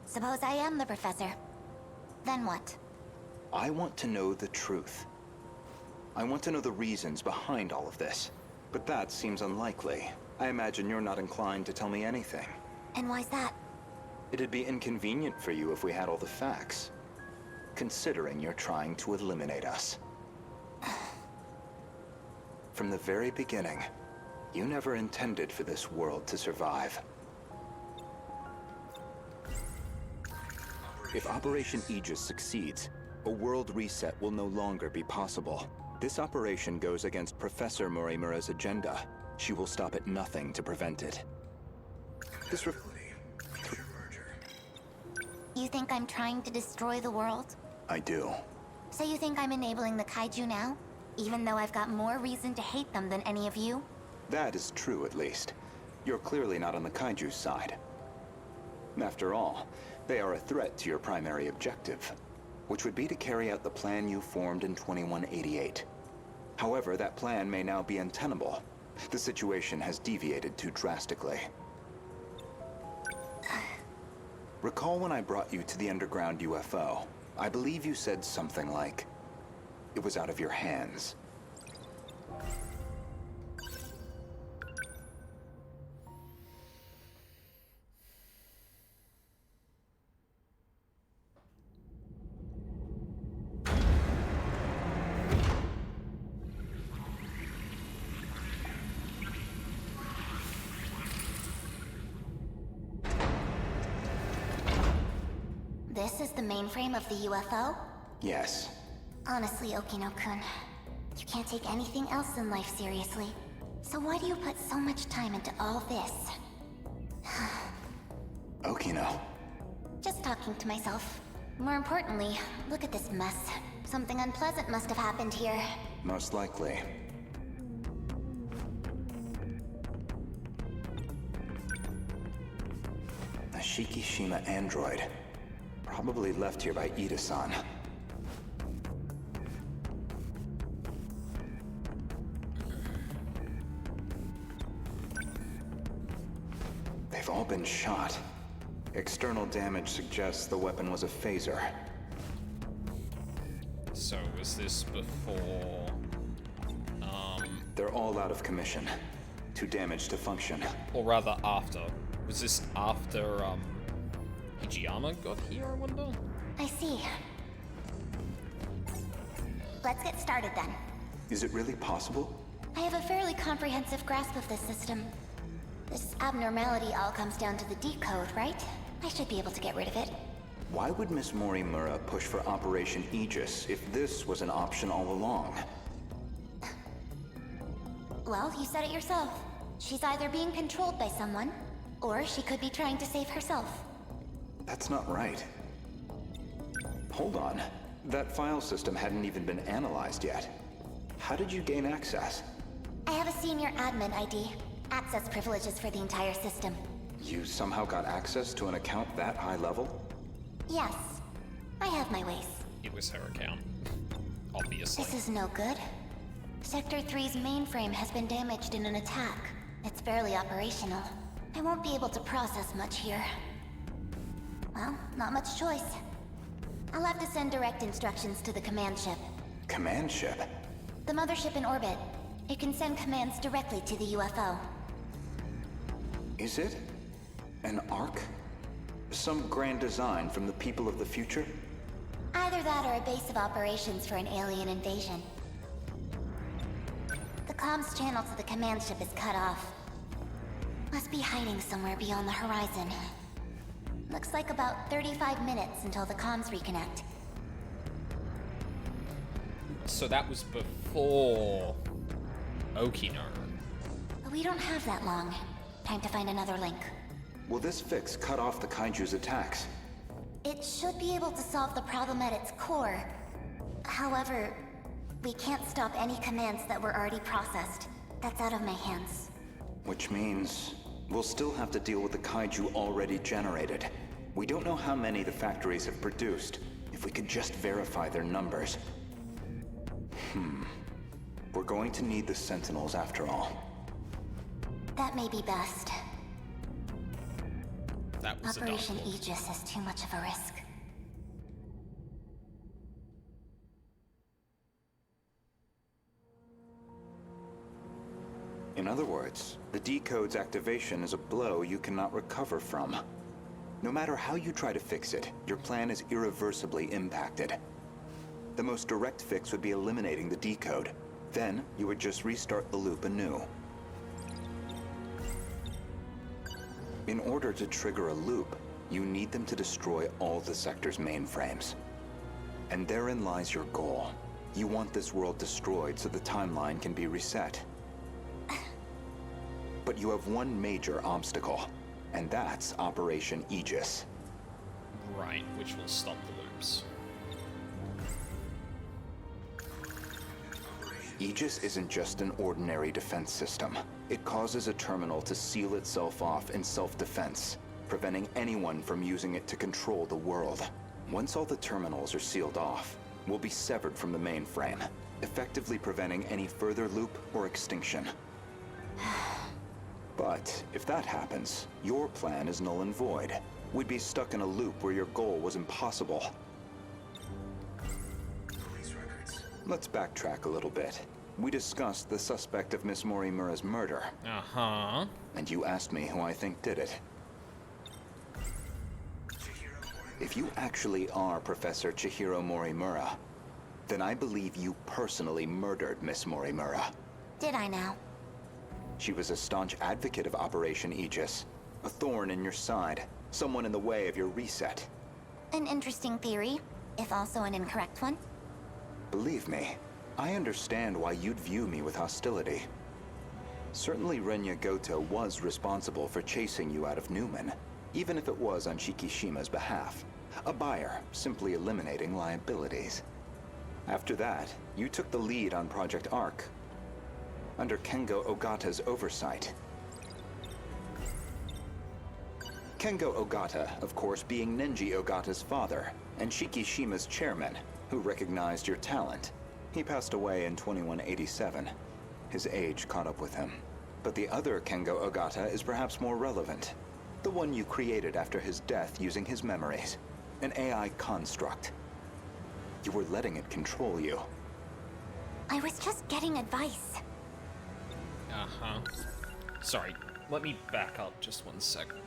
suppose I am the professor. Then what? I want to know the truth. I want to know the reasons behind all of this. But that seems unlikely. I imagine you're not inclined to tell me anything. And why's that? It'd be inconvenient for you if we had all the facts. Considering you're trying to eliminate us. From the very beginning, you never intended for this world to survive. If Operation Aegis succeeds, a world reset will no longer be possible. This operation goes against Professor Morimura's agenda. She will stop at nothing to prevent it. This You think I'm trying to destroy the world? I do. So you think I'm enabling the kaiju now? Even though I've got more reason to hate them than any of you? That is true, at least. You're clearly not on the kaiju's side. After all, they are a threat to your primary objective, which would be to carry out the plan you formed in 2188. However, that plan may now be untenable. The situation has deviated too drastically. Recall when I brought you to the underground UFO? I believe you said something like, it was out of your hands. This is the mainframe of the UFO? Yes. Honestly, Okino-kun, you can't take anything else in life seriously. So why do you put so much time into all this? Okino. Just talking to myself. More importantly, look at this mess. Something unpleasant must have happened here. Most likely. A Shikishima android. Probably left here by Ida-san. They've all been shot. External damage suggests the weapon was a phaser. So was this before... They're all out of commission. Too damaged to function. Or rather after. Was this after, Hijiyama got here, I wonder? I see. Let's get started then. Is it really possible? I have a fairly comprehensive grasp of this system. This abnormality all comes down to the decode, right? I should be able to get rid of it. Why would Miss Morimura push for Operation Aegis if this was an option all along? Well, you said it yourself. She's either being controlled by someone, or she could be trying to save herself. That's not right. Hold on. That file system hadn't even been analyzed yet. How did you gain access? I have a senior admin ID. Access privileges for the entire system. You somehow got access to an account that high level? Yes. I have my ways. It was her account. Obviously. This is no good. Sector 3's mainframe has been damaged in an attack. It's barely operational. I won't be able to process much here. Well, not much choice. I'll have to send direct instructions to the command ship. Command ship? The mothership in orbit. It can send commands directly to the UFO. Is it? An Ark? Some grand design from the people of the future? Either that or a base of operations for an alien invasion. The comms channel to the command ship is cut off. Must be hiding somewhere beyond the horizon. Looks like about 35 minutes until the comms reconnect. So that was before Okino. But we don't have that long. Time to find another link. Will this fix cut off the Kaiju's attacks? It should be able to solve the problem at its core. However, we can't stop any commands that were already processed. That's out of my hands. Which means we'll still have to deal with the Kaiju already generated. We don't know how many the factories have produced. If we could just verify their numbers. We're going to need the Sentinels after all. That may be best. That was Operation a dark Aegis is too much of a risk. In other words, the decode's activation is a blow you cannot recover from. No matter how you try to fix it, your plan is irreversibly impacted. The most direct fix would be eliminating the decode. Then, you would just restart the loop anew. In order to trigger a loop, you need them to destroy all the sector's mainframes. And therein lies your goal. You want this world destroyed so the timeline can be reset. But you have one major obstacle, and that's Operation Aegis. Right, which will stop the loops. Aegis isn't just an ordinary defense system. It causes a terminal to seal itself off in self-defense, preventing anyone from using it to control the world. Once all the terminals are sealed off, we'll be severed from the mainframe, effectively preventing any further loop or extinction. But if that happens, your plan is null and void. We'd be stuck in a loop where your goal was impossible. Let's backtrack a little bit. We discussed the suspect of Miss Morimura's murder. Uh-huh. And you asked me who I think did it. If you actually are Professor Chihiro Morimura, then I believe you personally murdered Miss Morimura. Did I now? She was a staunch advocate of Operation Aegis, a thorn in your side, someone in the way of your reset. An interesting theory, if also an incorrect one. Believe me, I understand why you'd view me with hostility. Certainly Renya Goto was responsible for chasing you out of Newman, even if it was on Shikishima's behalf. A buyer, simply eliminating liabilities. After that, you took the lead on Project Arc, under Kengo Ogata's oversight. Kengo Ogata, of course, being Nenji Ogata's father, and Shikishima's chairman, who recognized your talent. He passed away in 2187. His age caught up with him. But the other Kengo Ogata is perhaps more relevant. The one you created after his death using his memories. An AI construct. You were letting it control you. I was just getting advice. Uh-huh. Sorry, let me back up just one second.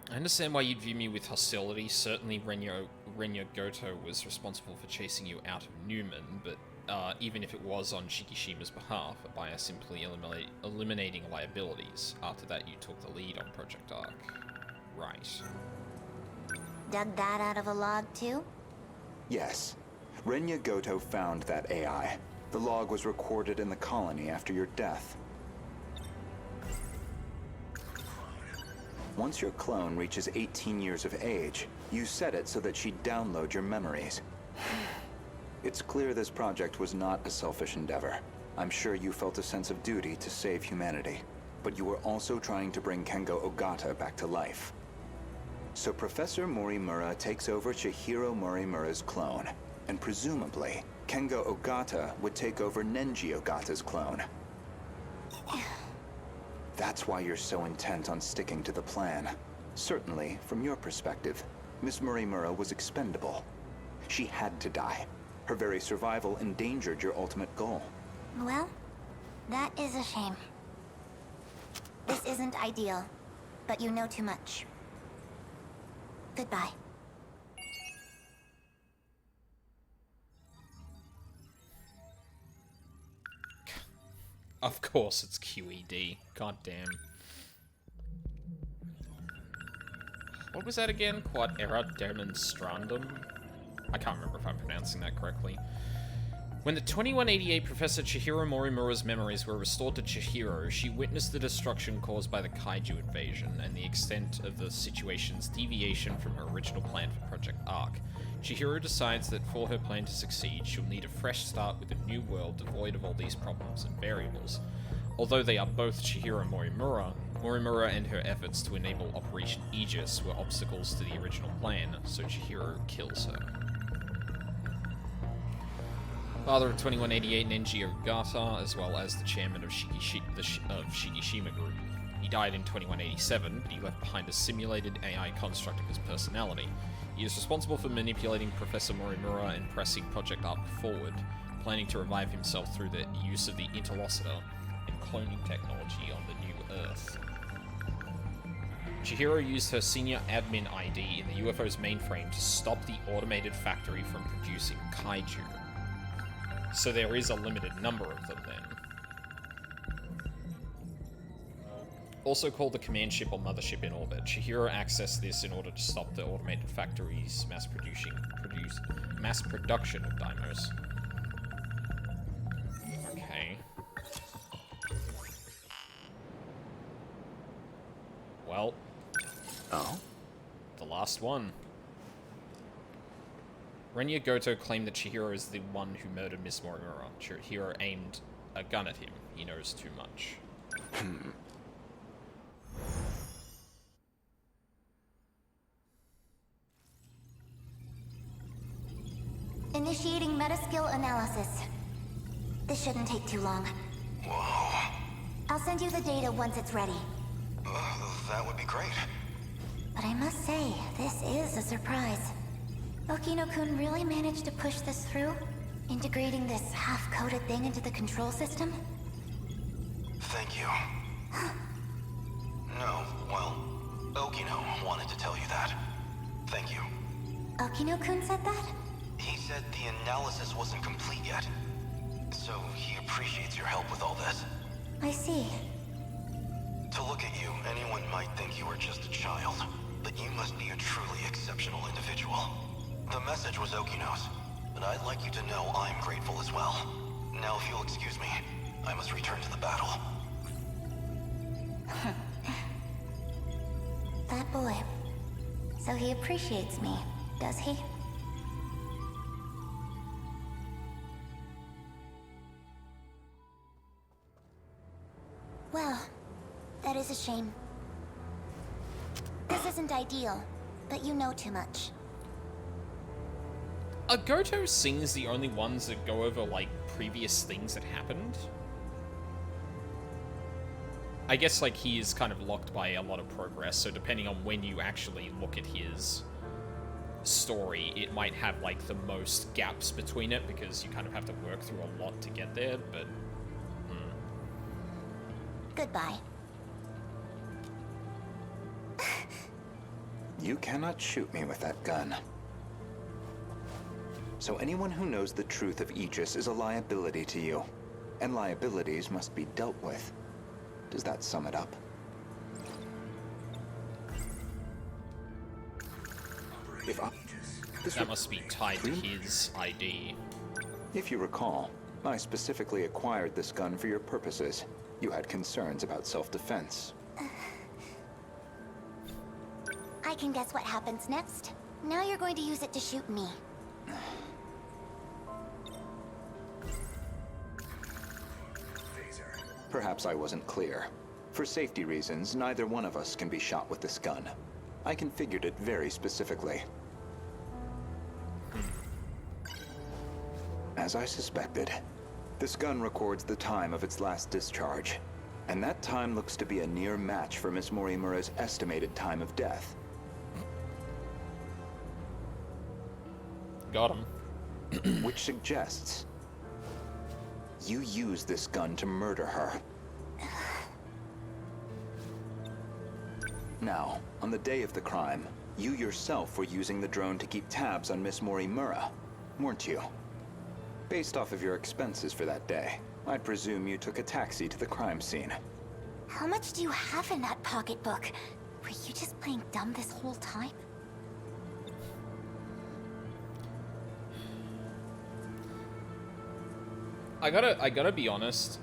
I understand why you'd view me with hostility. Certainly Renya Goto was responsible for chasing you out of Newman, but even if it was on Shikishima's behalf, by simply eliminating liabilities. After that, you took the lead on Project Arc. Right. Dug that out of a log, too? Yes. Renya Goto found that AI. The log was recorded in the colony after your death. Once your clone reaches 18 years of age, you set it so that she'd download your memories. It's clear this project was not a selfish endeavor. I'm sure you felt a sense of duty to save humanity, but you were also trying to bring Kengo Ogata back to life. So Professor Morimura takes over Chihiro Morimura's clone, and presumably, Kengo Ogata would take over Nenji Ogata's clone. That's why you're so intent on sticking to the plan. Certainly, from your perspective, Miss Morimura was expendable. She had to die. Her very survival endangered your ultimate goal. Well, that is a shame. This isn't ideal, but you know too much. Goodbye. Of course it's QED. God damn. What was that again? Quod erat demonstrandum? I can't remember if I'm pronouncing that correctly. When the 2188 Professor Chihiro Morimura's memories were restored to Chihiro, she witnessed the destruction caused by the kaiju invasion and the extent of the situation's deviation from her original plan for Project Arc. Chihiro decides that for her plan to succeed, she'll need a fresh start with a new world devoid of all these problems and variables. Although they are both Chihiro Morimura, Morimura and her efforts to enable Operation Aegis were obstacles to the original plan, so Chihiro kills her. Father of 2188 Nenji Ogata, as well as the chairman of Shikishima Group. He died in 2187, but he left behind a simulated AI construct of his personality. He is responsible for manipulating Professor Morimura and pressing Project Arc forward, planning to revive himself through the use of the Interlocutor and cloning technology on the New Earth. Chihiro used her senior admin ID in the UFO's mainframe to stop the automated factory from producing kaiju. So there is a limited number of them then. Also called the command ship or mothership in orbit, Chihiro accessed this in order to stop the automated factory's mass production of Daimos. Okay. Well. Oh? The last one. Renya Goto claimed that Chihiro is the one who murdered Miss Morimura. Chihiro aimed a gun at him. He knows too much. Initiating metaskill analysis. This shouldn't take too long. Whoa. I'll send you the data once it's ready. That would be great. But I must say, this is a surprise. Okino-kun really managed to push this through? Integrating this half-coded thing into the control system? Thank you. No, well, Okino wanted to tell you that. Thank you. Okino-kun said that? He said the analysis wasn't complete yet. So he appreciates your help with all this. I see. To look at you, anyone might think you were just a child. But you must be a truly exceptional individual. The message was Okino's, but I'd like you to know I'm grateful as well. Now if you'll excuse me, I must return to the battle. That boy. So he appreciates me, does he? Well, that is a shame. This isn't ideal, but you know too much. Are Goto scenes the only ones that go over, like, previous things that happened? I guess, like, he is kind of locked by a lot of progress, so depending on when you actually look at his story, it might have, like, the most gaps between it, because you kind of have to work through a lot to get there, but... Goodbye. You cannot shoot me with that gun. So anyone who knows the truth of Aegis is a liability to you. And liabilities must be dealt with. Does that sum it up? That must be tied to his ID. If you recall, I specifically acquired this gun for your purposes. You had concerns about self-defense. I can guess what happens next. Now you're going to use it to shoot me. Perhaps I wasn't clear. For safety reasons, neither one of us can be shot with this gun. I configured it very specifically. As I suspected, this gun records the time of its last discharge. And that time looks to be a near match for Miss Morimura's estimated time of death. Got him. Which suggests you used this gun to murder her. Now, on the day of the crime, you yourself were using the drone to keep tabs on Miss Morimura, weren't you? Based off of your expenses for that day, I presume you took a taxi to the crime scene. How much do you have in that pocketbook? Were you just playing dumb this whole time? I gotta be honest.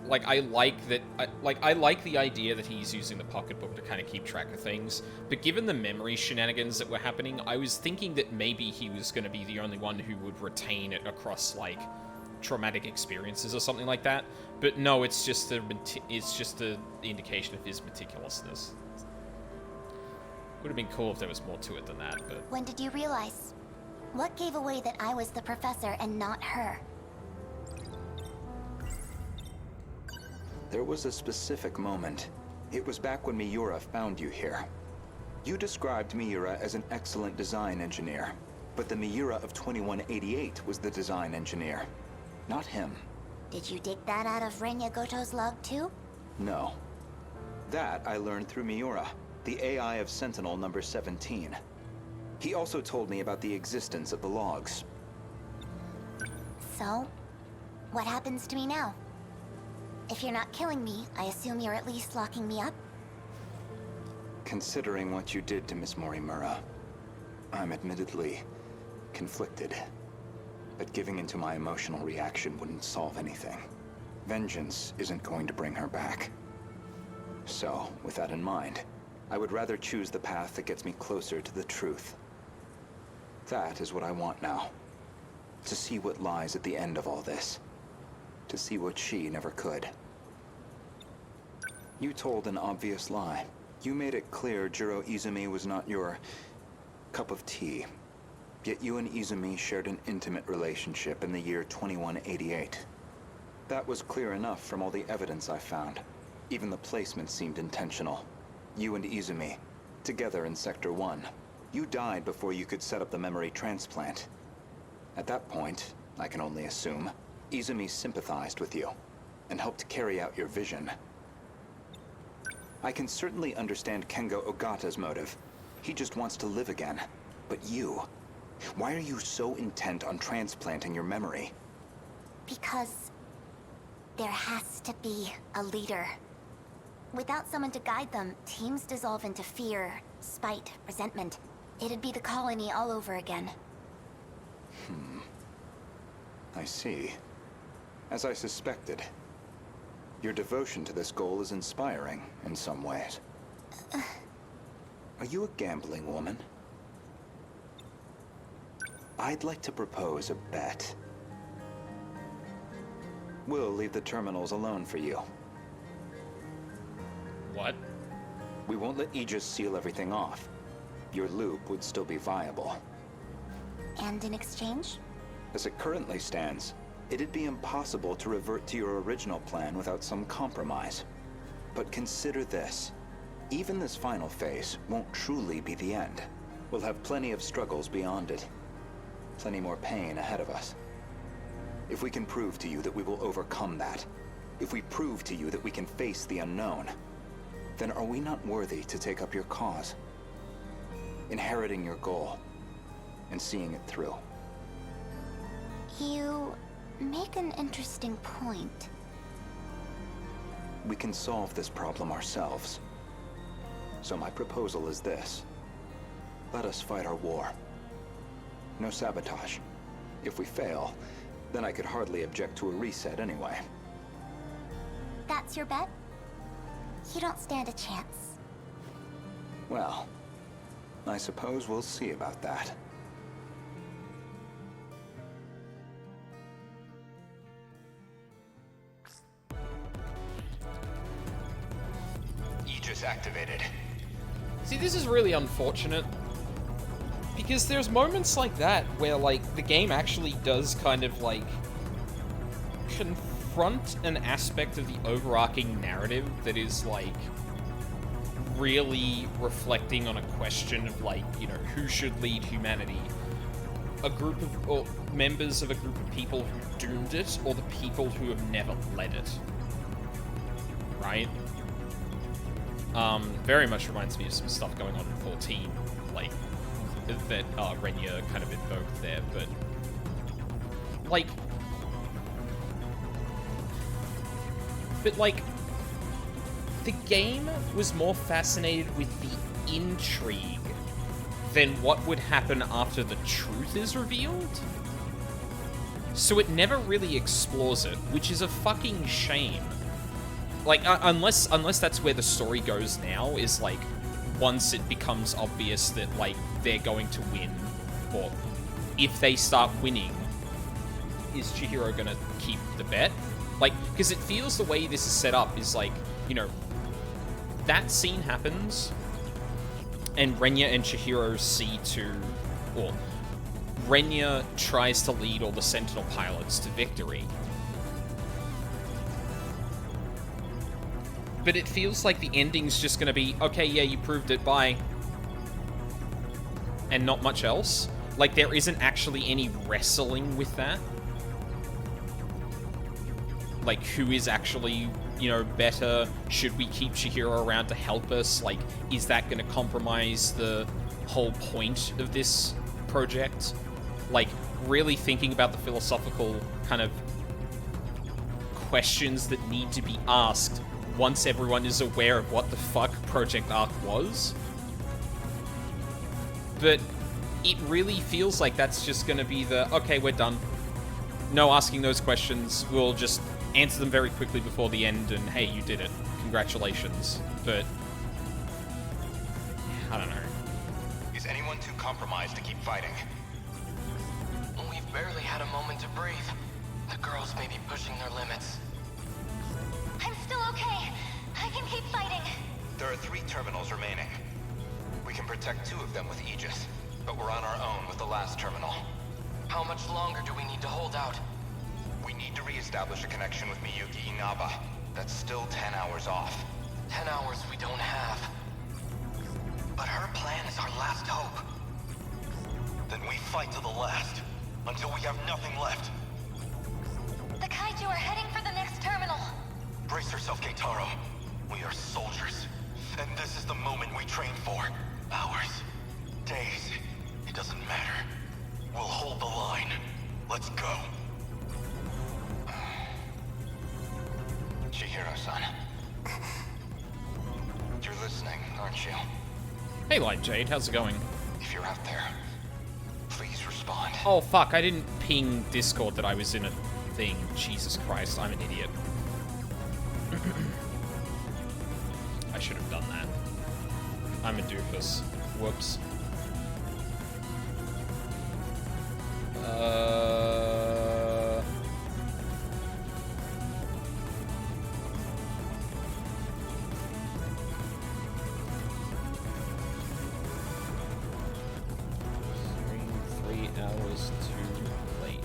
Like, I like that. I like the idea that he's using the pocketbook to kind of keep track of things. But given the memory shenanigans that were happening, I was thinking that maybe he was going to be the only one who would retain it across, like, traumatic experiences or something like that. But no, it's just the indication of his meticulousness. Would have been cool if there was more to it than that, but... When did you realize? What gave away that I was the professor and not her? There was a specific moment. It was back when Miura found you here. You described Miura as an excellent design engineer, but the Miura of 2188 was the design engineer, not him. Did you dig that out of Renya Goto's log too? No. That I learned through Miura, the AI of Sentinel number 17. He also told me about the existence of the logs. So, what happens to me now? If you're not killing me, I assume you're at least locking me up? Considering what you did to Miss Morimura, I'm admittedly conflicted. But giving into my emotional reaction wouldn't solve anything. Vengeance isn't going to bring her back. So, with that in mind, I would rather choose the path that gets me closer to the truth. That is what I want now. To see what lies at the end of all this. To see what she never could. You told an obvious lie. You made it clear Jiro Izumi was not your cup of tea. Yet you and Izumi shared an intimate relationship in the year 2188. That was clear enough from all the evidence I found. Even the placement seemed intentional. You and Izumi, together in Sector 1. You died before you could set up the memory transplant. At that point, I can only assume, Izumi sympathized with you, and helped carry out your vision. I can certainly understand Kengo Ogata's motive. He just wants to live again. But you, why are you so intent on transplanting your memory? Because there has to be a leader. Without someone to guide them, teams dissolve into fear, spite, resentment. It'd be the colony all over again. I see. As I suspected. Your devotion to this goal is inspiring, in some ways. Are you a gambling woman? I'd like to propose a bet. We'll leave the terminals alone for you. What? We won't let Aegis seal everything off. Your loop would still be viable. And in exchange? As it currently stands, it'd be impossible to revert to your original plan without some compromise. But consider this. Even this final phase won't truly be the end. We'll have plenty of struggles beyond it. Plenty more pain ahead of us. If we can prove to you that we will overcome that, if we prove to you that we can face the unknown, then are we not worthy to take up your cause? Inheriting your goal, and seeing it through. You make an interesting point. We can solve this problem ourselves. So my proposal is this. Let us fight our war. No sabotage. If we fail, then I could hardly object to a reset anyway. That's your bet? You don't stand a chance. Well, I suppose we'll see about that. Aegis activated. See, this is really unfortunate. Because there's moments like that where, like, the game actually does kind of, like, confront an aspect of the overarching narrative that is, like, really reflecting on a question of, like, you know, who should lead humanity? A group of, or members of a group of people who doomed it, or the people who have never led it? Right? Very much reminds me of some stuff going on in 14, like, that Renya kind of invoked there, but like the game was more fascinated with the intrigue than what would happen after the truth is revealed. So it never really explores it, which is a fucking shame. Like, unless that's where the story goes now, is like, once it becomes obvious that, like, they're going to win, or if they start winning, is Chihiro gonna keep the bet? Like, because it feels the way this is set up is like, you know, that scene happens, and Renya and Chihiro see to, well, Renya tries to lead all the Sentinel pilots to victory. But it feels like the ending's just gonna be, okay, yeah, you proved it, bye. And not much else. Like, there isn't actually any wrestling with that. Like, who is actually, you know, better? Should we keep Chihiro around to help us? Like, is that going to compromise the whole point of this project? Like, really thinking about the philosophical kind of questions that need to be asked once everyone is aware of what the fuck Project Arc was. But it really feels like that's just going to be the, okay, we're done. No asking those questions. We'll just answer them very quickly before the end, and hey, you did it. Congratulations. But I don't know. Is anyone too compromised to keep fighting? We've barely had a moment to breathe. The girls may be pushing their limits. I'm still okay. I can keep fighting. There are 3 terminals remaining. We can protect 2 of them with Aegis, but we're on our own with the last terminal. How much longer do we need to hold out? We need to re-establish a connection with Miyuki Inaba. That's still 10 hours off. 10 hours we don't have. But her plan is our last hope. Then we fight to the last, until we have nothing left. The kaiju are heading for the next terminal. Brace yourself, Keitaro. We are soldiers, and this is the moment we trained for. Hours, days, it doesn't matter. We'll hold the line. Let's go. Chihiro-san. You're listening, aren't you? Hey, Light Jade, how's it going? If you're out there, please respond. Oh, fuck, I didn't ping Discord that I was in a thing. Jesus Christ, I'm an idiot. I should have done that. I'm a doofus. Whoops. Three hours too late.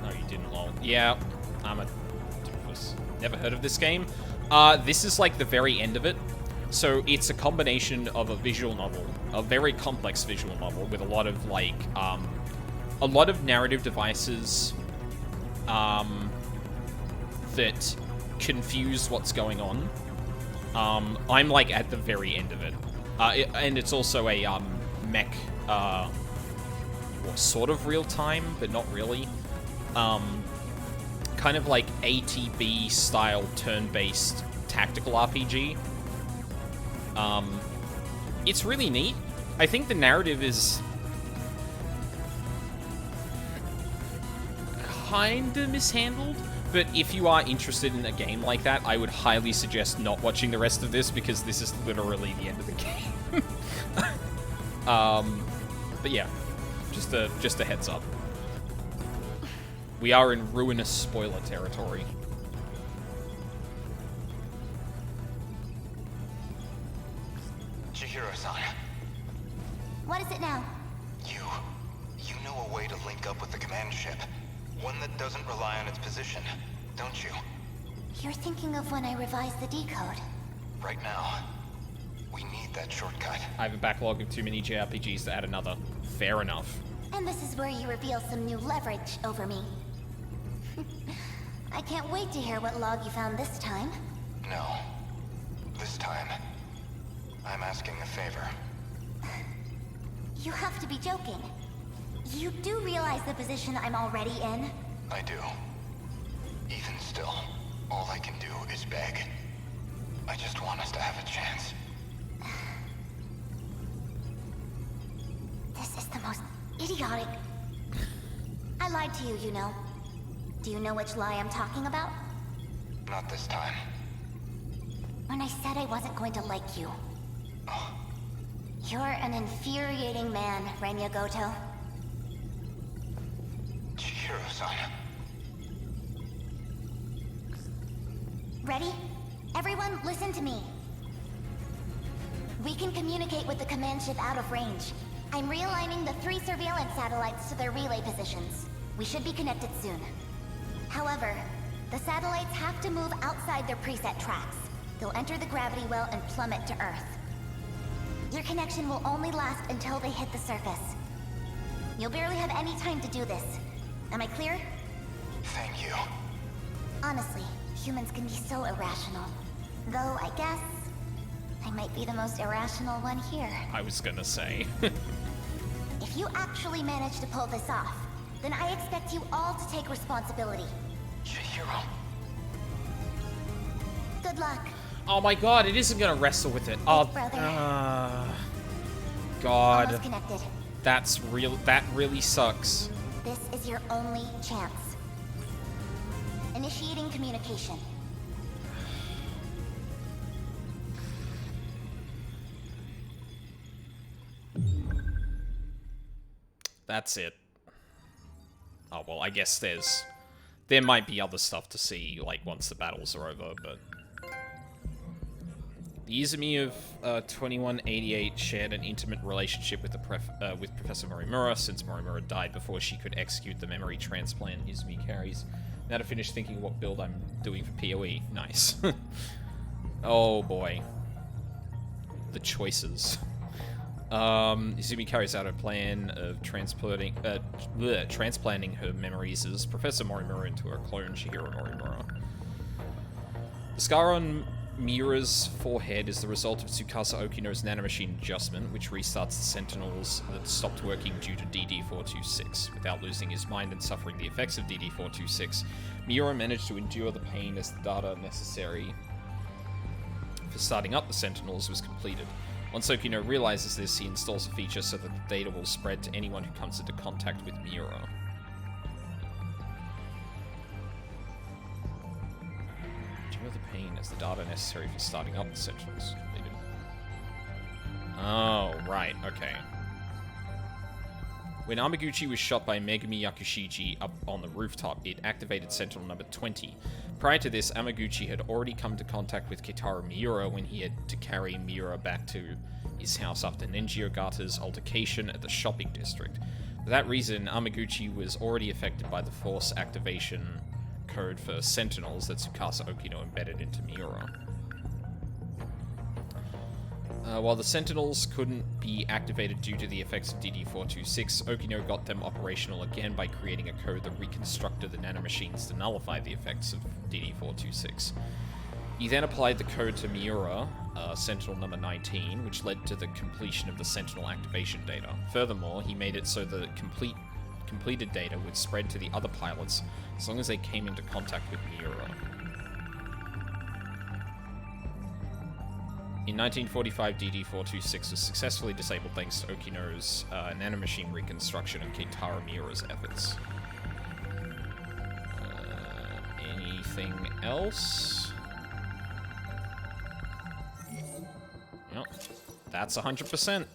No, you didn't, lol. Yeah, I'm a doofus. Never heard of this game. This is like the very end of it. So it's a combination of a visual novel, a very complex visual novel with a lot of like, a lot of narrative devices that confuse what's going on. I'm like at the very end of it. And it's also a mech, well, sort of real time, but not really. Kind of like ATB style turn-based tactical RPG. It's really neat. I think the narrative is kinda mishandled, but if you are interested in a game like that, I would highly suggest not watching the rest of this, because this is literally the end of the game. But yeah, just a heads up. We are in ruinous spoiler territory. Chihiro-san. What is it now? You know a way to link up with the command ship. One that doesn't rely on its position, don't you? You're thinking of when I revised the decode. Right now, we need that shortcut. I have a backlog of too many JRPGs to add another. Fair enough. And this is where you reveal some new leverage over me. I can't wait to hear what log you found this time. No. This time, I'm asking a favor. You have to be joking. You do realize the position I'm already in? I do. Even still, all I can do is beg. I just want us to have a chance. This is the most idiotic... I lied to you, you know. Do you know which lie I'm talking about? Not this time. When I said I wasn't going to like you. You're an infuriating man, Renya Goto. Chihiro-san. Ready? Everyone, listen to me. We can communicate with the command ship out of range. I'm realigning the 3 surveillance satellites to their relay positions. We should be connected soon. However, the satellites have to move outside their preset tracks. They'll enter the gravity well and plummet to Earth. Your connection will only last until they hit the surface. You'll barely have any time to do this. Am I clear? Thank you. Honestly, humans can be so irrational. Though, I guess, I might be the most irrational one here. I was gonna say. If you actually manage to pull this off, then I expect you all to take responsibility. Chihiro. Good luck. Oh my god, it isn't gonna wrestle with it. Oh, brother. God. Almost connected. That's real. That really sucks. This is your only chance. Initiating communication. That's it. Oh, well, I guess there might be other stuff to see, like, once the battles are over, but... The Izumi of 2188 shared an intimate relationship with with Professor Morimura, since Morimura died before she could execute the memory transplant Izumi carries. Now to finish thinking what build I'm doing for PoE. Nice. Oh, boy. The choices. Izumi carries out a plan of transplanting her memories as Professor Morimura into her clone, Chihiro Morimura. The scar on Miura's forehead is the result of Tsukasa Okino's nanomachine adjustment, which restarts the Sentinels that stopped working due to DD-426. Without losing his mind and suffering the effects of DD-426, Miura managed to endure the pain as the data necessary for starting up the Sentinels was completed. Once Okino realizes this, he installs a feature so that the data will spread to anyone who comes into contact with Miura. Endure the pain as the data necessary for starting up the Sentinels completed. Oh, right, okay. When Amaguchi was shot by Megumi Yakushiji up on the rooftop, it activated Sentinel number 20. Prior to this, Amaguchi had already come to contact with Keitaro Miura when he had to carry Miura back to his house after Nenji Ogata's altercation at the shopping district. For that reason, Amaguchi was already affected by the force activation code for Sentinels that Tsukasa Okino embedded into Miura. While the Sentinels couldn't be activated due to the effects of DD-426, Okino got them operational again by creating a code that reconstructed the nanomachines to nullify the effects of DD-426. He then applied the code to Miura, Sentinel number 19, which led to the completion of the Sentinel activation data. Furthermore, he made it so the completed data would spread to the other pilots as long as they came into contact with Miura. In 1945, DD-426 was successfully disabled thanks to Okino's nanomachine reconstruction and Keitaro Miura's efforts. Anything else? Yep, that's 100%.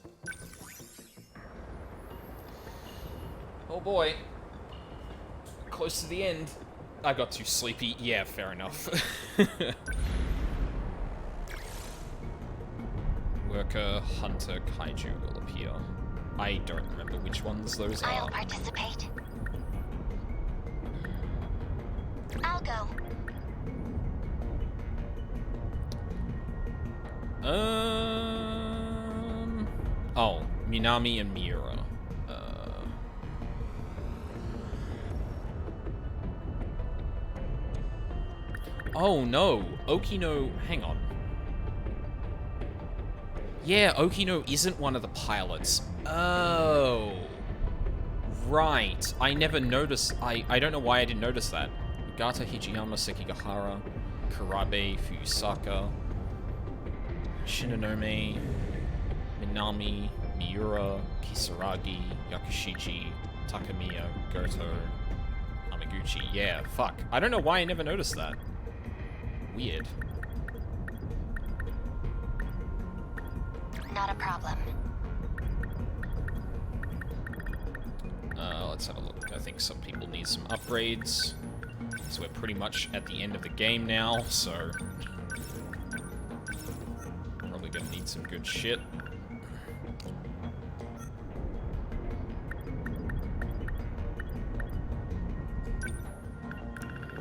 Oh boy. Close to the end. I got too sleepy. Yeah, fair enough. Worker, Hunter, Kaiju will appear. I don't remember which ones those are. I'll participate. I'll go. Oh, Minami and Miura. Oh no, Okino, hang on. Yeah, Okino isn't one of the pilots. Oh. Right. I never noticed. I don't know why I didn't notice that. Gata, Hijiyama, Sekigahara, Kurabe, Fuyusaka, Shinonome, Minami, Miura, Kisaragi, Yakushiji, Takamiya, Goto, Amaguchi. Gucci. Yeah, fuck. I don't know why I never noticed that. Weird. Not a problem. Let's have a look. I think some people need some upgrades. So we're pretty much at the end of the game now, so... probably gonna need some good shit.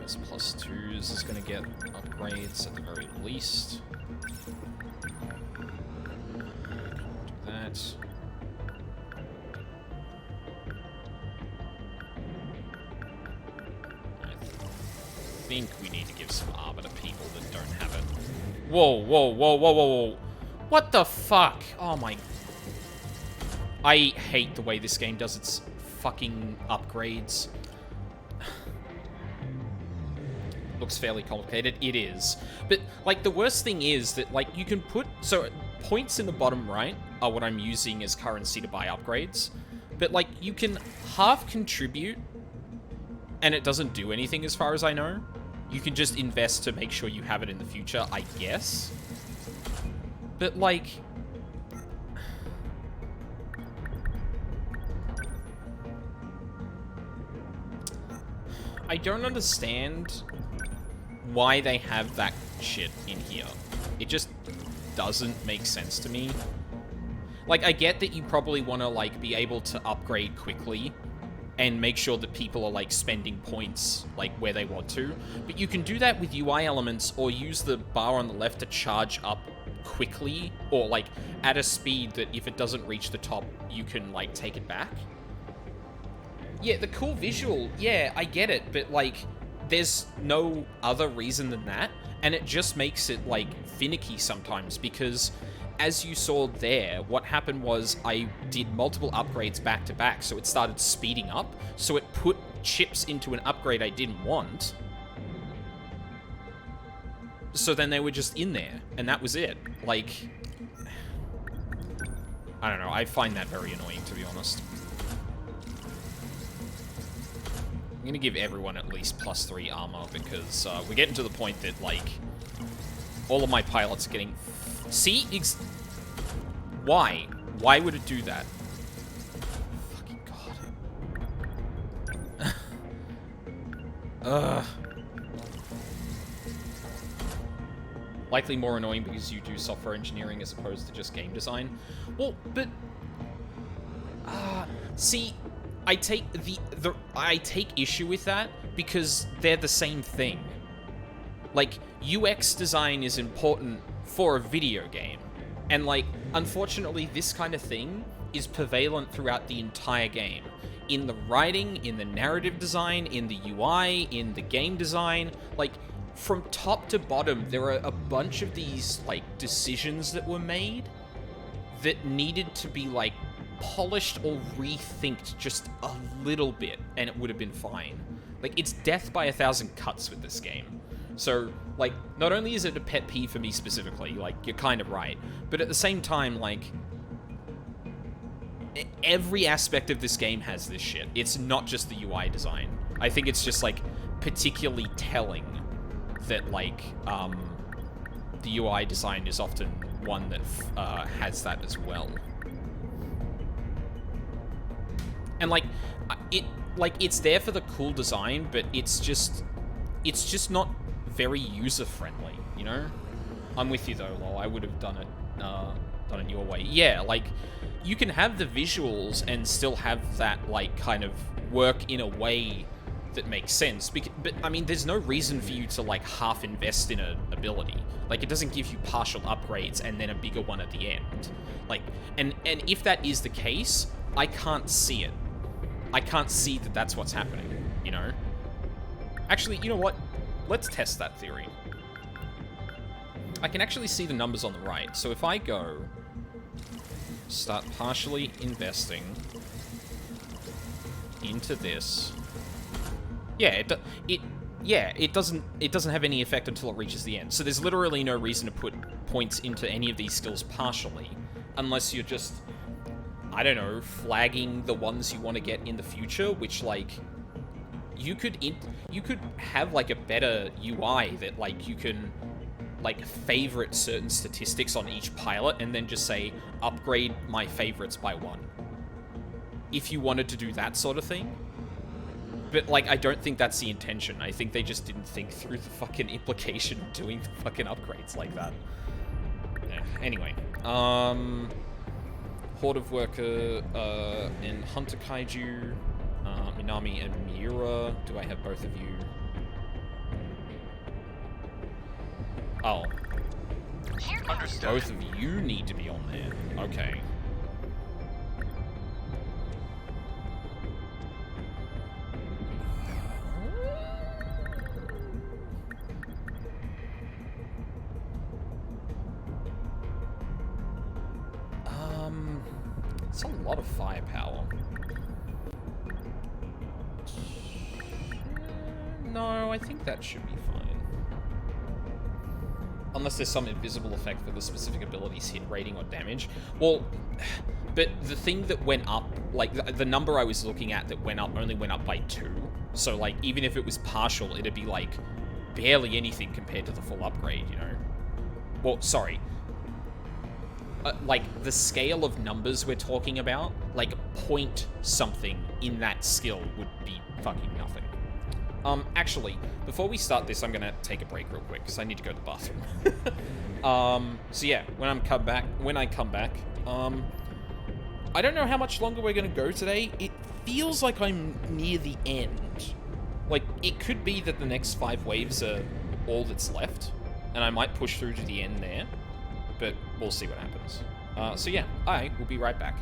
This +2s is gonna get upgrades at the very least. Do that. I think we need to give some armor to people that don't have it. Whoa, whoa, whoa, whoa, whoa, whoa. What the fuck? Oh my... I hate the way this game does its fucking upgrades. Looks fairly complicated. It is. But, like, the worst thing is that, like, you can put... So, points in the bottom right are what I'm using as currency to buy upgrades. But, like, you can half contribute, and it doesn't do anything as far as I know. You can just invest to make sure you have it in the future, I guess. But, like... I don't understand why they have that shit in here. It just doesn't make sense to me. Like, I get that you probably want to, like, be able to upgrade quickly and make sure that people are, like, spending points, like, where they want to. But you can do that with UI elements or use the bar on the left to charge up quickly or, like, at a speed that if it doesn't reach the top, you can, like, take it back. Yeah, the cool visual, yeah, I get it, but, like, there's no other reason than that, and it just makes it, like, finicky sometimes, because as you saw there, what happened was I did multiple upgrades back to back, so it started speeding up, so it put chips into an upgrade I didn't want, so then they were just in there, and that was it. Like, I don't know, I find that very annoying, to be honest. I'm gonna give everyone at least +3 armor, because we're getting to the point that, like, all of my pilots are getting... See? Why? Why would it do that? Fucking god. Ugh. Likely more annoying because you do software engineering as opposed to just game design. Well, but... see... I take I take issue with that because they're the same thing. Like, UX design is important for a video game. And, like, unfortunately, this kind of thing is prevalent throughout the entire game. In the writing, in the narrative design, in the UI, in the game design. Like, from top to bottom, there are a bunch of these, like, decisions that were made that needed to be, like, polished or rethinked just a little bit, and it would have been fine. Like, it's death by 1,000 cuts with this game. So, like, not only is it a pet peeve for me specifically, like, you're kind of right, but at the same time, like, every aspect of this game has this shit. It's not just the UI design. I think it's just, like, particularly telling that, like, the UI design is often one that has that as well. And, like, it's there for the cool design, but it's just not very user-friendly, you know? I'm with you, though, Lol. I would have done it your way. Yeah, like, you can have the visuals and still have that, like, kind of work in a way that makes sense. But, I mean, there's no reason for you to, like, half invest in an ability. Like, it doesn't give you partial upgrades and then a bigger one at the end. Like, and if that is the case, I can't see it. I can't see that that's what's happening, you know? Actually, you know what? Let's test that theory. I can actually see the numbers on the right. So if I go... start partially investing into this... Yeah, it doesn't have any effect until it reaches the end. So there's literally no reason to put points into any of these skills partially, unless you're just... I don't know, flagging the ones you want to get in the future, which, like, you could have like a better UI that like you can like favorite certain statistics on each pilot and then just say upgrade my favorites by 1. If you wanted to do that sort of thing. But like I don't think that's the intention. I think they just didn't think through the fucking implication of doing the fucking upgrades like that. Yeah. Anyway, Horde of Worker and Hunter Kaiju, Minami and Miura. Do I have both of you? Oh. Understood. Both of you need to be on there. Okay. It's a lot of firepower. No, I think that should be fine. Unless there's some invisible effect for the specific ability's hit rating or damage. Well, but the thing that went up, like, the number I was looking at that went up only went up by 2. So, like, even if it was partial, it'd be, like, barely anything compared to the full upgrade, you know? Well, sorry. Like, the scale of numbers we're talking about, like, point something in that skill would be fucking nothing. Actually, before we start this, I'm gonna take a break real quick, because I need to go to the bathroom. So yeah, when I come back, I don't know how much longer we're gonna go today. It feels like I'm near the end. Like, it could be that the next 5 waves are all that's left, and I might push through to the end there. But we'll see what happens. So yeah, I will be right back.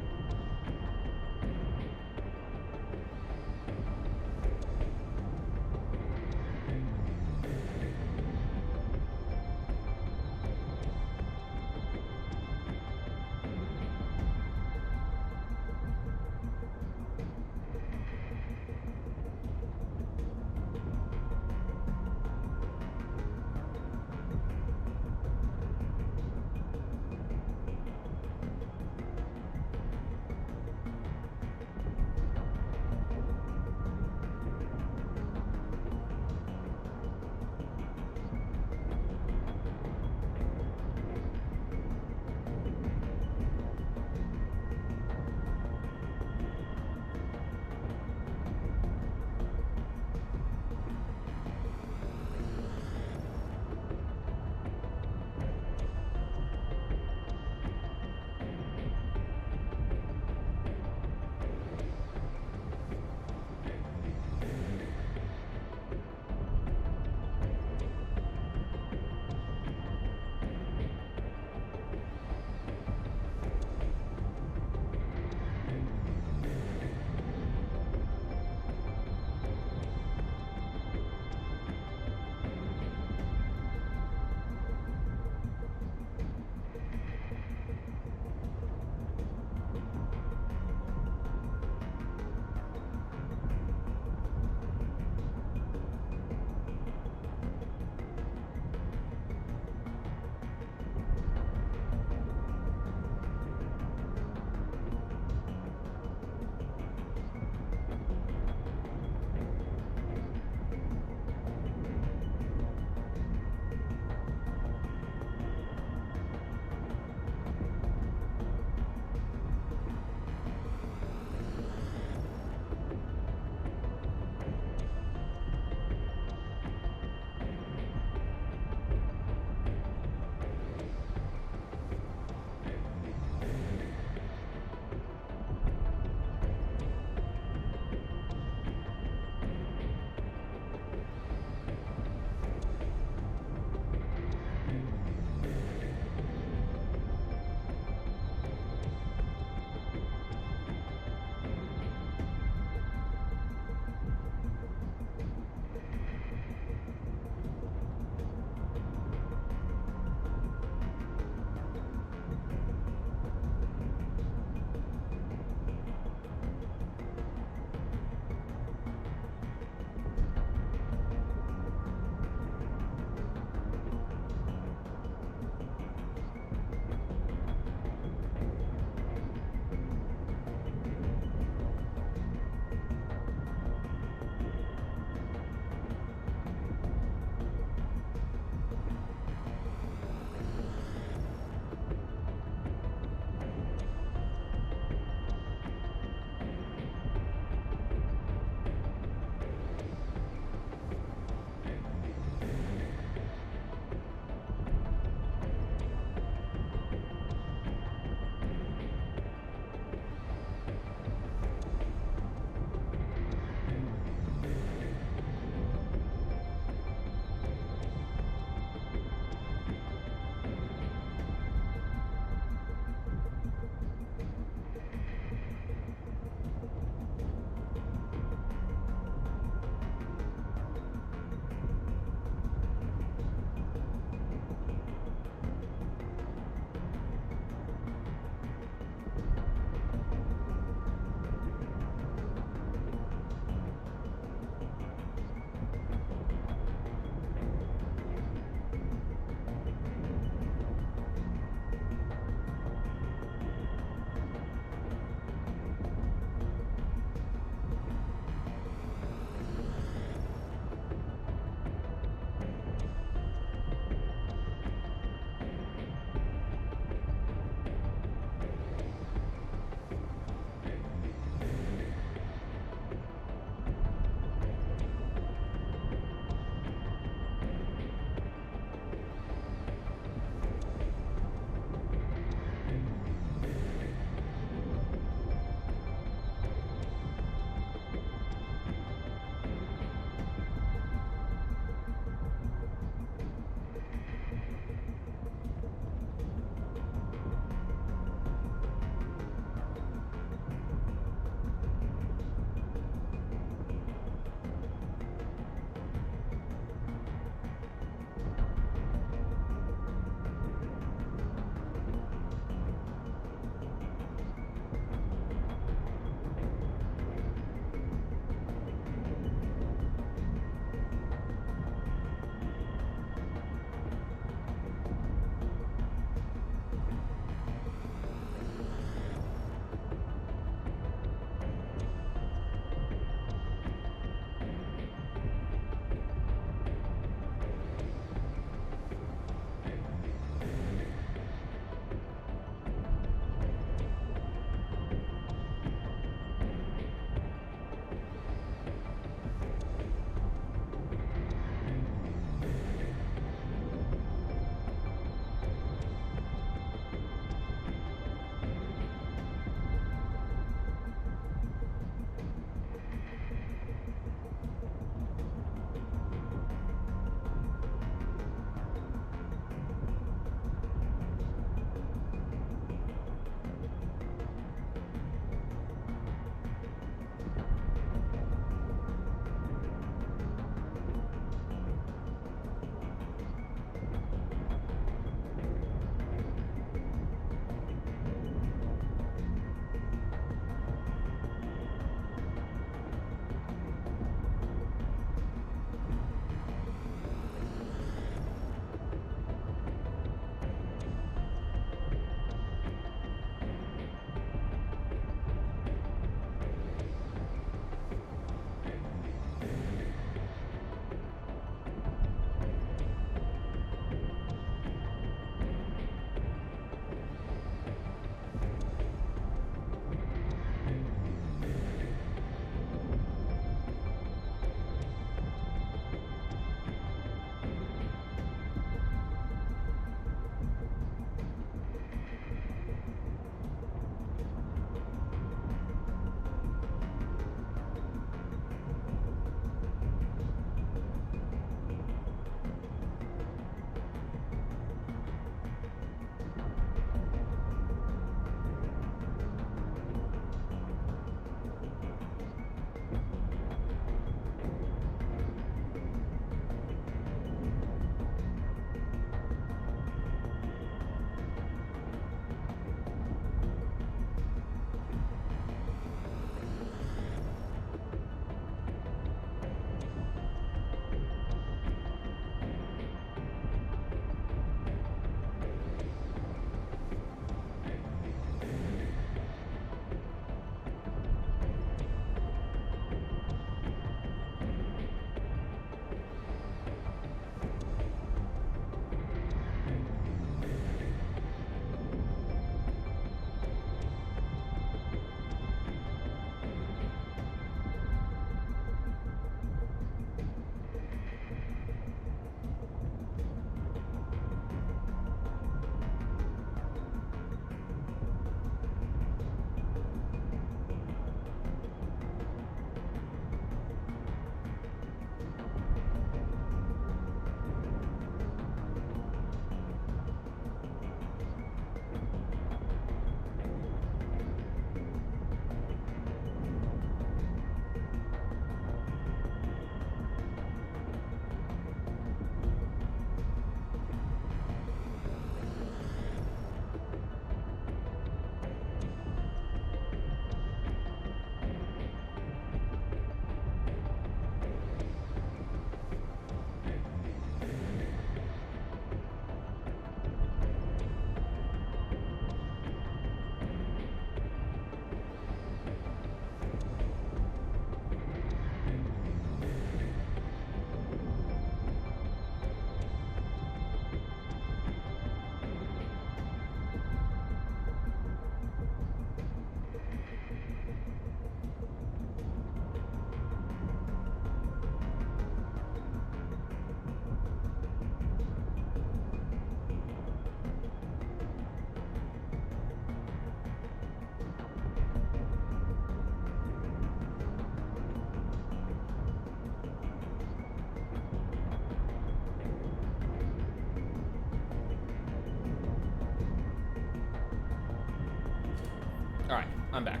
I'm back.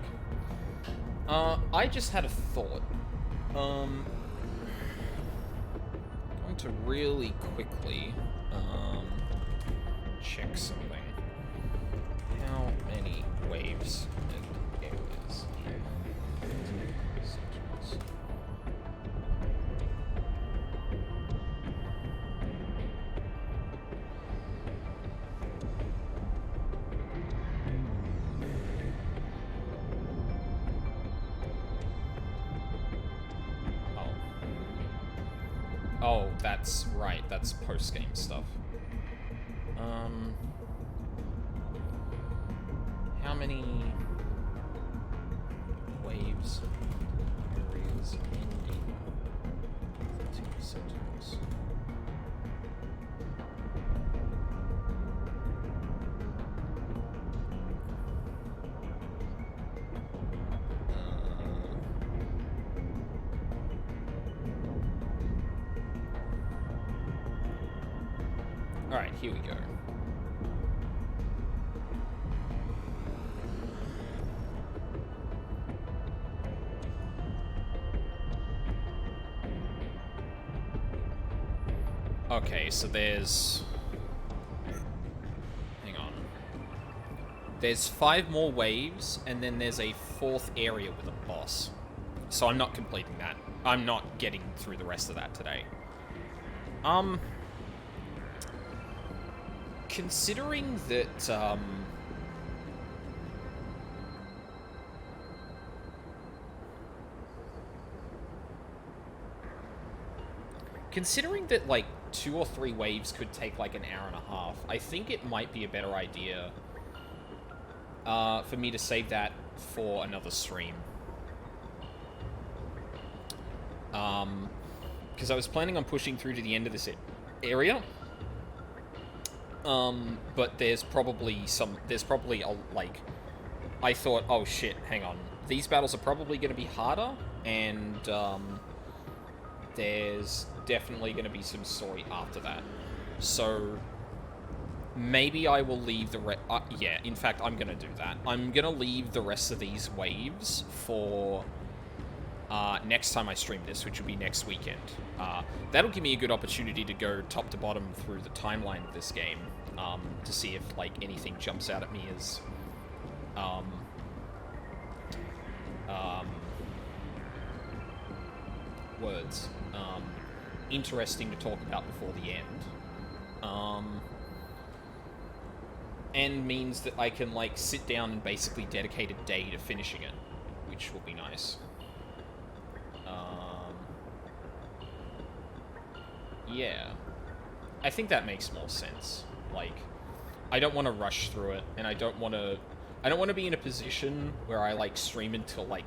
I just had a thought. Going to really quickly, check something. How many waves and areas here? Oh, that's right. That's post-game stuff. How many waves areas ending 13 Sentinels? Alright, here we go. Okay, so there's... Hang on. There's 5 more waves, and then there's a 4th area with a boss. So I'm not completing that. I'm not getting through the rest of that today. Considering that, considering that, like, 2 or 3 waves could take, like, an hour and a half, I think it might be a better idea, for me to save that for another stream. Because I was planning on pushing through to the end of this area. But there's probably like, I thought, oh shit, hang on. These battles are probably going to be harder, and, there's definitely going to be some story after that. So, maybe I will leave the yeah, in fact, I'm going to do that. I'm going to leave the rest of these waves for, next time I stream this, which will be next weekend. That'll give me a good opportunity to go top to bottom through the timeline of this game, to see if, like, anything jumps out at me as, interesting to talk about before the end. And means that I can, like, sit down and basically dedicate a day to finishing it, which will be nice. Yeah. I think that makes more sense. Like, I don't want to rush through it, and I don't want to be in a position where I, like, stream until, like,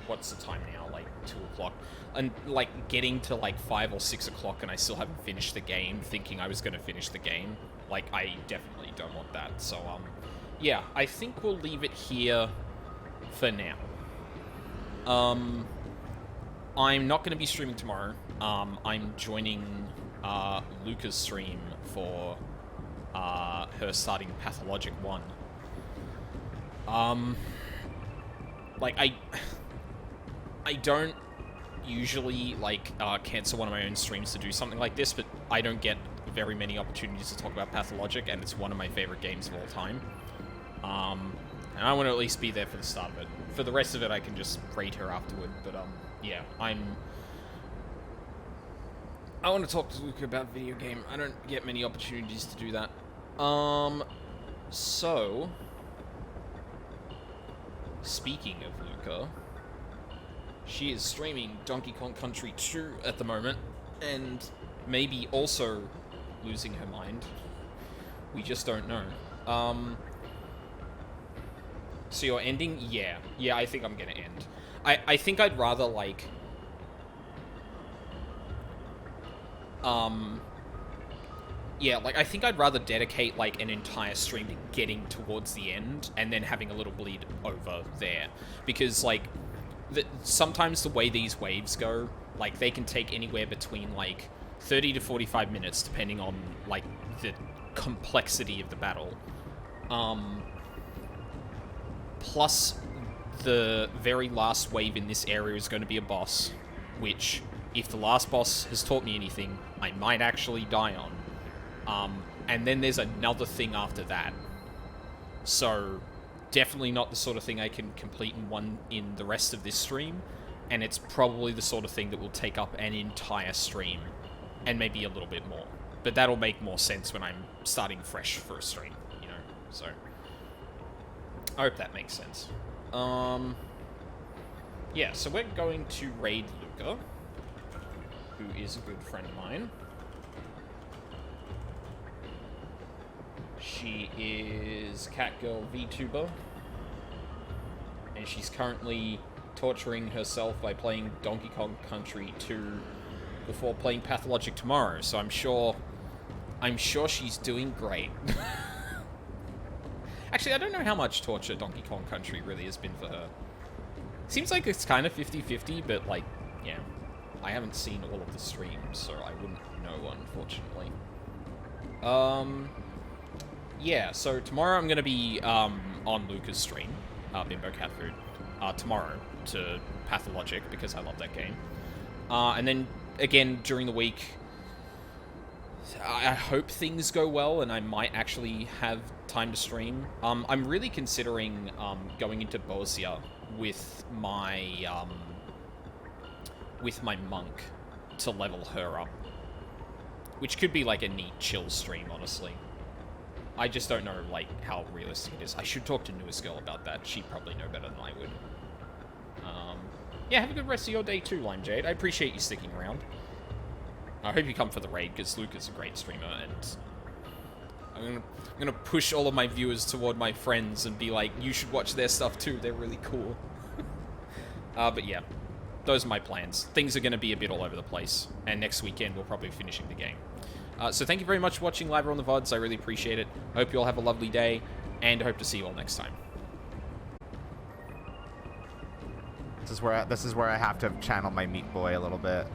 what's the time now? Like, 2 o'clock. And, like, getting to, like, 5 or 6 o'clock and I still haven't finished the game, thinking I was going to finish the game. Like, I definitely don't want that. So, yeah, I think we'll leave it here for now. I'm not going to be streaming tomorrow. I'm joining Luca's stream for her starting Pathologic 1. Like, I don't usually, like, cancel one of my own streams to do something like this, but I don't get very many opportunities to talk about Pathologic, and it's one of my favorite games of all time. And I want to at least be there for the start of it. For the rest of it, I can just rate her afterward, but, yeah, I want to talk to Luca about video game. I don't get many opportunities to do that. So, speaking of Luca, she is streaming Donkey Kong Country 2 at the moment, and maybe also losing her mind. We just don't know. So you're ending? Yeah. Yeah, I think I'm gonna end. I think I'd rather, like, yeah, like, I think I'd rather dedicate, like, an entire stream to getting towards the end, and then having a little bleed over there. Because, like, sometimes the way these waves go, like, they can take anywhere between, like, 30 to 45 minutes, depending on, like, the complexity of the battle. Plus, the very last wave in this area is going to be a boss, which, if the last boss has taught me anything, I might actually die on. And then there's another thing after that. So, definitely not the sort of thing I can complete in the rest of this stream, and it's probably the sort of thing that will take up an entire stream, and maybe a little bit more. But that'll make more sense when I'm starting fresh for a stream, you know, so... I hope that makes sense. Yeah, so we're going to raid Luca, who is a good friend of mine. She is Catgirl VTuber, and she's currently torturing herself by playing Donkey Kong Country 2 before playing Pathologic tomorrow, so I'm sure she's doing great. Actually, I don't know how much torture Donkey Kong Country really has been for her. Seems like it's kind of 50-50, but, like, yeah. I haven't seen all of the streams, so I wouldn't know, unfortunately. Yeah, so tomorrow I'm going to be on Luca's stream, Bimbo Cat Food, tomorrow to Pathologic, because I love that game. And then, again, during the week, I hope things go well and I might actually have time to stream. I'm really considering going into Borussia with my monk to level her up, which could be like a neat chill stream, honestly. I just don't know like how realistic it is. I should talk to Newest Girl about that. She'd probably know better than I would. Yeah, have a good rest of your day too, Lime Jade. I appreciate you sticking around. I hope you come for the raid, because Luca's a great streamer, and I'm gonna push all of my viewers toward my friends and be like, you should watch their stuff too, they're really cool. But yeah, those are my plans. Things are gonna be a bit all over the place, and next weekend we'll probably be finishing the game. So thank you very much for watching live or on the VODs, I really appreciate it. I hope you all have a lovely day, and I hope to see you all next time. This is where I have to channel my meat boy a little bit.